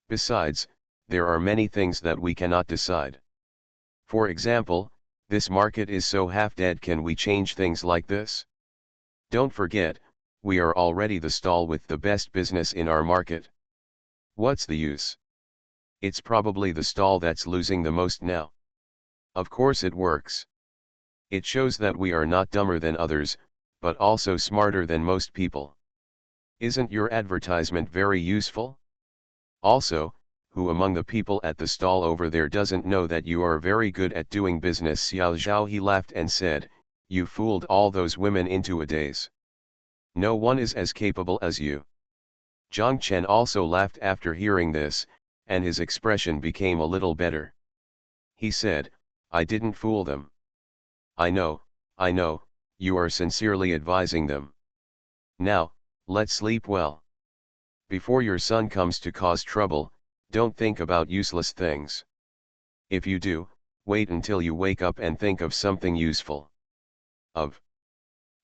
Besides, there are many things that we cannot decide. For example, this market is so half dead, can we change things like this? Don't forget, we are already the stall with the best business in our market. What's the use? It's probably the stall that's losing the most now. Of course it works. It shows that we are not dumber than others, but also smarter than most people. Isn't your advertisement very useful? Also, who among the people at the stall over there doesn't know that you are very good at doing business? Xiao Zhao, he laughed and said, you fooled all those women into a daze. No one is as capable as you. Zhang Chen also laughed after hearing this, and his expression became a little better. He said, I didn't fool them. I know, you are sincerely advising them. Now, let's sleep well. Before your son comes to cause trouble, don't think about useless things. If you do, wait until you wake up and think of something useful.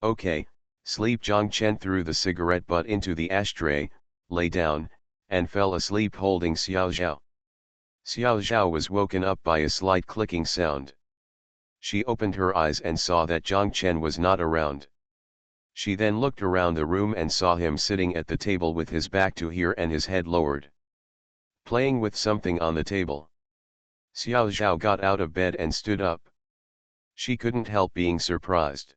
Okay, sleep. Zhang Chen threw the cigarette butt into the ashtray, lay down, and fell asleep holding Xiao Zhao. Xiao Zhao was woken up by a slight clicking sound. She opened her eyes and saw that Zhang Chen was not around. She then looked around the room and saw him sitting at the table with his back to her and his head lowered, playing with something on the table. Xiao Zhao got out of bed and stood up. She couldn't help being surprised.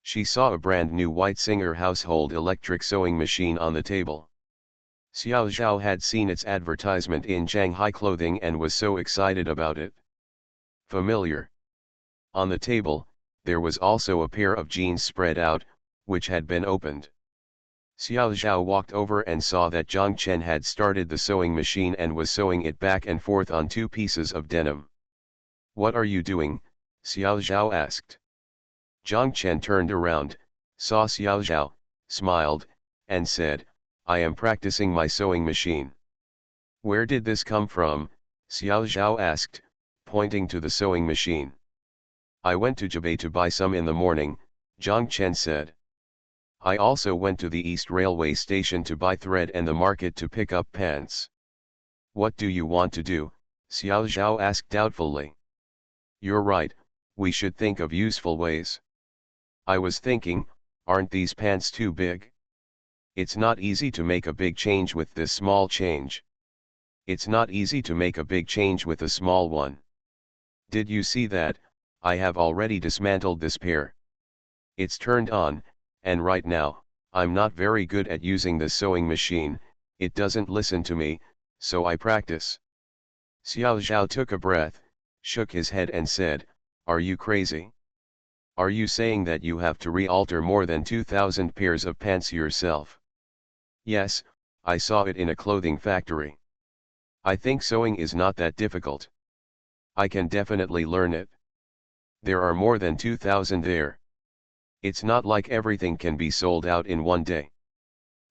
She saw a brand new white Singer household electric sewing machine on the table. Xiao Zhao had seen its advertisement in Shanghai clothing and was so excited about it. Familiar. On the table, there was also a pair of jeans spread out, which had been opened. Xiao Zhao walked over and saw that Zhang Chen had started the sewing machine and was sewing it back and forth on 2 pieces of denim. What are you doing? Xiao Zhao asked. Zhang Chen turned around, saw Xiao Zhao, smiled, and said, I am practicing my sewing machine. Where did this come from? Xiao Zhao asked, pointing to the sewing machine. I went to Jibei to buy some in the morning, Zhang Chen said. I also went to the East Railway Station to buy thread and the market to pick up pants. What do you want to do? Xiao Zhao asked doubtfully. You're right, we should think of useful ways. I was thinking, aren't these pants too big? It's not easy to make a big change with this small change. It's not easy to make a big change with a small one. Did you see that? I have already dismantled this pair. It's turned on, and right now, I'm not very good at using the sewing machine, it doesn't listen to me, so I practice. Xiao Zhao took a breath, shook his head and said, are you crazy? Are you saying that you have to re-alter more than 2,000 pairs of pants yourself? Yes, I saw it in a clothing factory. I think sewing is not that difficult. I can definitely learn it. There are more than 2,000 there. It's not like everything can be sold out in one day.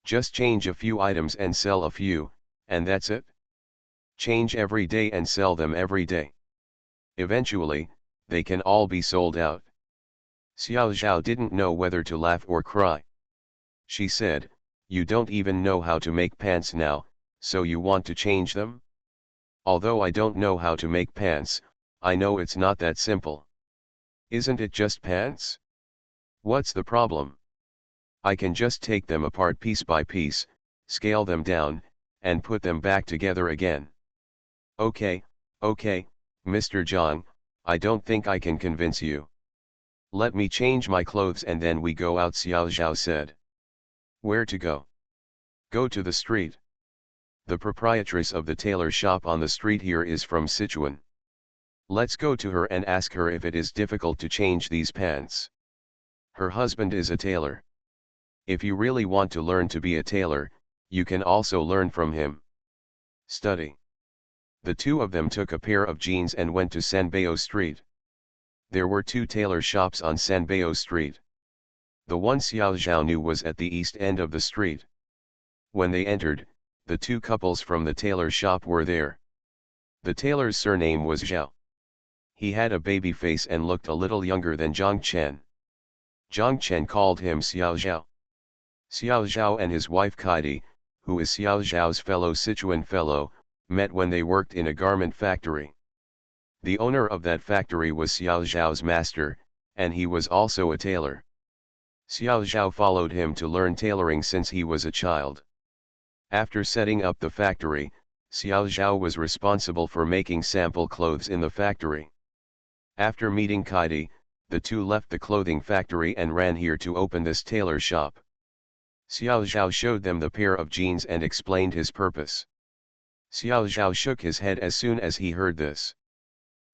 Just change a few items and sell a few, and that's it. Change every day and sell them every day. Eventually, they can all be sold out. Xiao Zhao didn't know whether to laugh or cry. She said, you don't even know how to make pants now, so you want to change them? Although I don't know how to make pants, I know it's not that simple. Isn't it just pants? What's the problem? I can just take them apart piece by piece, scale them down, and put them back together again. Okay, Mr. Zhang, I don't think I can convince you. Let me change my clothes and then we go out, Xiao Zhao said. Where to go? Go to the street. The proprietress of the tailor shop on the street here is from Sichuan. Let's go to her and ask her if it is difficult to change these pants. Her husband is a tailor. If you really want to learn to be a tailor, you can also learn from him. Study. The two of them took a pair of jeans and went to Sanbeo Street. There were 2 tailor shops on Sanbeo Street. The one Xiao Zhao knew was at the east end of the street. When they entered, the 2 couples from the tailor shop were there. The tailor's surname was Zhao. He had a baby face and looked a little younger than Zhang Chen. Zhang Chen called him Xiao Zhao. Xiao Zhao and his wife Kaidi, who is Xiao Zhao's fellow Sichuan fellow, met when they worked in a garment factory. The owner of that factory was Xiao Zhao's master, and he was also a tailor. Xiao Zhao followed him to learn tailoring since he was a child. After setting up the factory, Xiao Zhao was responsible for making sample clothes in the factory. After meeting Kaidi, the two left the clothing factory and ran here to open this tailor shop. Xiao Zhao showed them the pair of jeans and explained his purpose. Xiao Zhao shook his head as soon as he heard this.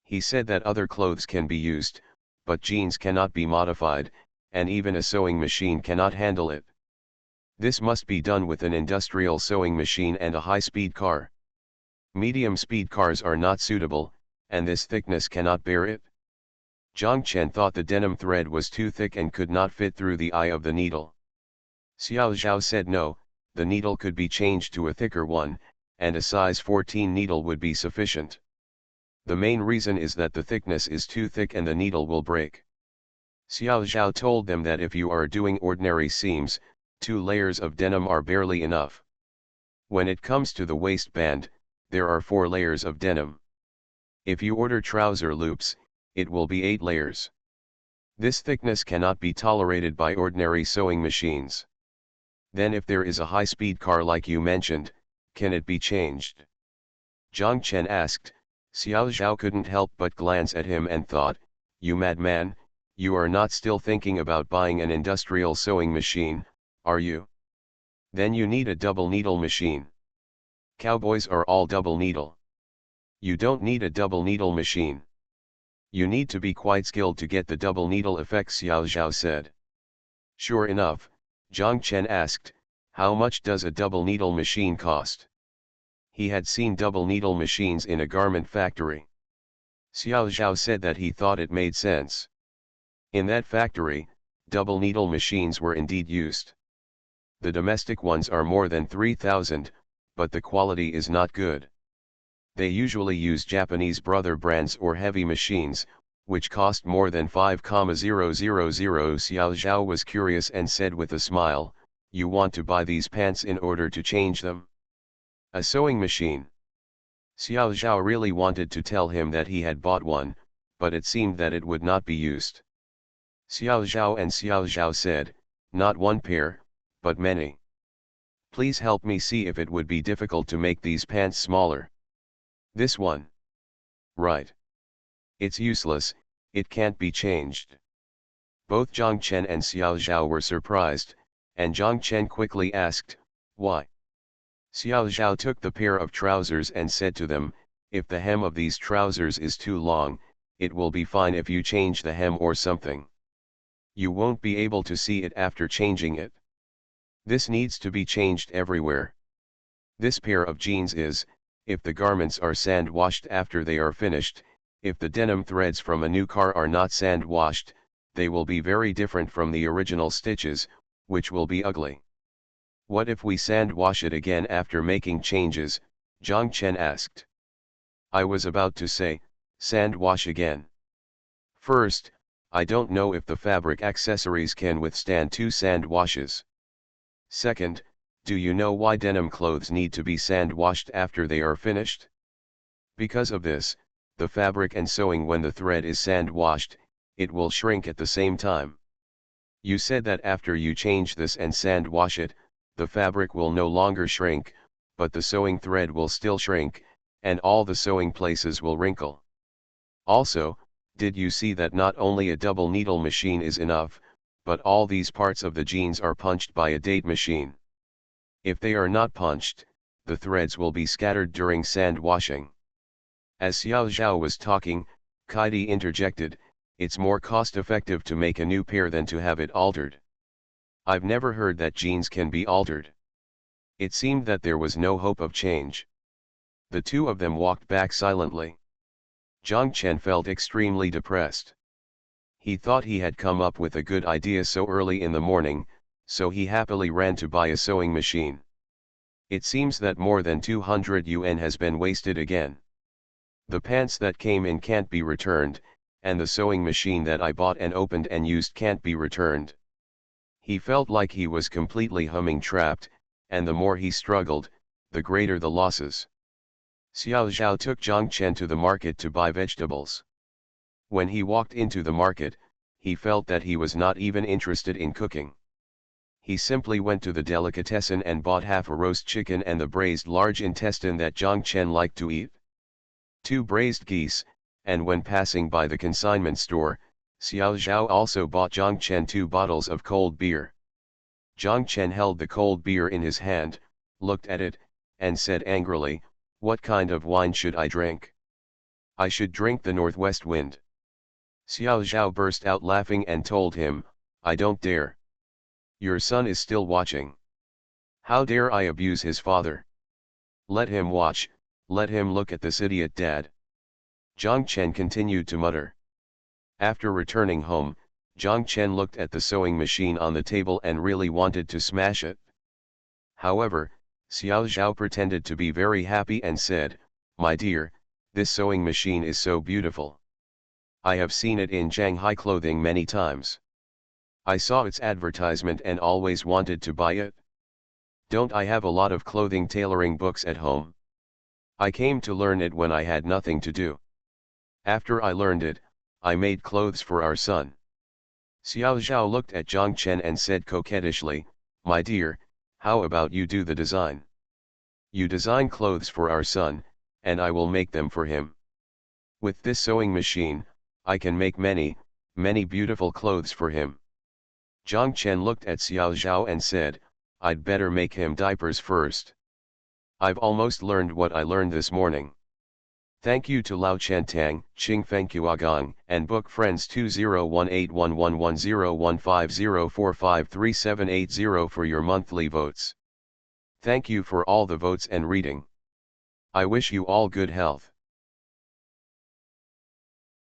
He said that other clothes can be used, but jeans cannot be modified, and even a sewing machine cannot handle it. This must be done with an industrial sewing machine and a high-speed car. Medium-speed cars are not suitable, and this thickness cannot bear it. Zhang Chen thought the denim thread was too thick and could not fit through the eye of the needle. Xiao Zhao said no, the needle could be changed to a thicker one, and a size 14 needle would be sufficient. The main reason is that the thickness is too thick and the needle will break. Xiao Zhao told them that if you are doing ordinary seams, 2 layers of denim are barely enough. When it comes to the waistband, there are 4 layers of denim. If you order trouser loops, it will be 8 layers. This thickness cannot be tolerated by ordinary sewing machines. Then if there is a high-speed car like you mentioned, can it be changed? Zhang Chen asked. Xiao Zhao couldn't help but glance at him and thought, you madman, you are not still thinking about buying an industrial sewing machine, are you? Then you need a double needle machine. Cowboys are all double needle. You don't need a double needle machine. You need to be quite skilled to get the double needle effect, Xiao Zhao said. Sure enough, Zhang Chen asked, how much does a double needle machine cost? He had seen double needle machines in a garment factory. Xiao Zhao said that he thought it made sense. In that factory, double needle machines were indeed used. The domestic ones are more than 3,000, but the quality is not good. They usually use Japanese brother brands or heavy machines, which cost more than 5,000. Xiao Zhao was curious and said with a smile, you want to buy these pants in order to change them? A sewing machine. Xiao Zhao really wanted to tell him that he had bought one, but it seemed that it would not be used. Xiao Zhao said, not one pair, but many. Please help me see if it would be difficult to make these pants smaller. This one. Right. It's useless, it can't be changed. Both Zhang Chen and Xiao Zhao were surprised, and Zhang Chen quickly asked, why? Xiao Zhao took the pair of trousers and said to them, if the hem of these trousers is too long, it will be fine if you change the hem or something. You won't be able to see it after changing it. This needs to be changed everywhere. This pair of jeans is, if the garments are sand washed after they are finished, if the denim threads from a new car are not sand washed, they will be very different from the original stitches, which will be ugly. What if we sand wash it again after making changes? Zhang Chen asked. I was about to say, sand wash again. First, I don't know if the fabric accessories can withstand 2 sand washes. Second, do you know why denim clothes need to be sand washed after they are finished? Because of this, the fabric and sewing, when the thread is sand washed, it will shrink at the same time. You said that after you change this and sand wash it, the fabric will no longer shrink, but the sewing thread will still shrink, and all the sewing places will wrinkle. Also, did you see that not only a double needle machine is enough, but all these parts of the jeans are punched by a date machine. If they are not punched, the threads will be scattered during sand washing. As Xiao Zhao was talking, Kaidi interjected, it's more cost-effective to make a new pair than to have it altered. I've never heard that jeans can be altered. It seemed that there was no hope of change. The two of them walked back silently. Zhang Chen felt extremely depressed. He thought he had come up with a good idea so early in the morning, so he happily ran to buy a sewing machine. It seems that more than 200 yuan has been wasted again. The pants that came in can't be returned, and the sewing machine that I bought and opened and used can't be returned. He felt like he was completely humming trapped, and the more he struggled, the greater the losses. Xiao Zhao took Zhang Chen to the market to buy vegetables. When he walked into the market, he felt that he was not even interested in cooking. He simply went to the delicatessen and bought half a roast chicken and the braised large intestine that Zhang Chen liked to eat. 2 braised geese, and when passing by the consignment store, Xiao Zhao also bought Zhang Chen 2 bottles of cold beer. Zhang Chen held the cold beer in his hand, looked at it, and said angrily, "What kind of wine should I drink? I should drink the northwest wind." Xiao Zhao burst out laughing and told him, "I don't dare. Your son is still watching. How dare I abuse his father? Let him watch, let him look at this idiot dad." Zhang Chen continued to mutter. After returning home, Zhang Chen looked at the sewing machine on the table and really wanted to smash it. However, Xiao Zhao pretended to be very happy and said, "My dear, this sewing machine is so beautiful. I have seen it in Shanghai clothing many times. I saw its advertisement and always wanted to buy it. Don't I have a lot of clothing tailoring books at home? I came to learn it when I had nothing to do. After I learned it, I made clothes for our son." Xiao Zhao looked at Zhang Chen and said coquettishly, "My dear, how about you do the design? You design clothes for our son, and I will make them for him. With this sewing machine, I can make many, many beautiful clothes for him." Zhang Chen looked at Xiao Zhao and said, "I'd better make him diapers first. I've almost learned what I learned this morning." Thank you to Lao Chantang, Qing Fengqiagang, and Book Friends 201811101504537880 for your monthly votes. Thank you for all the votes and reading. I wish you all good health.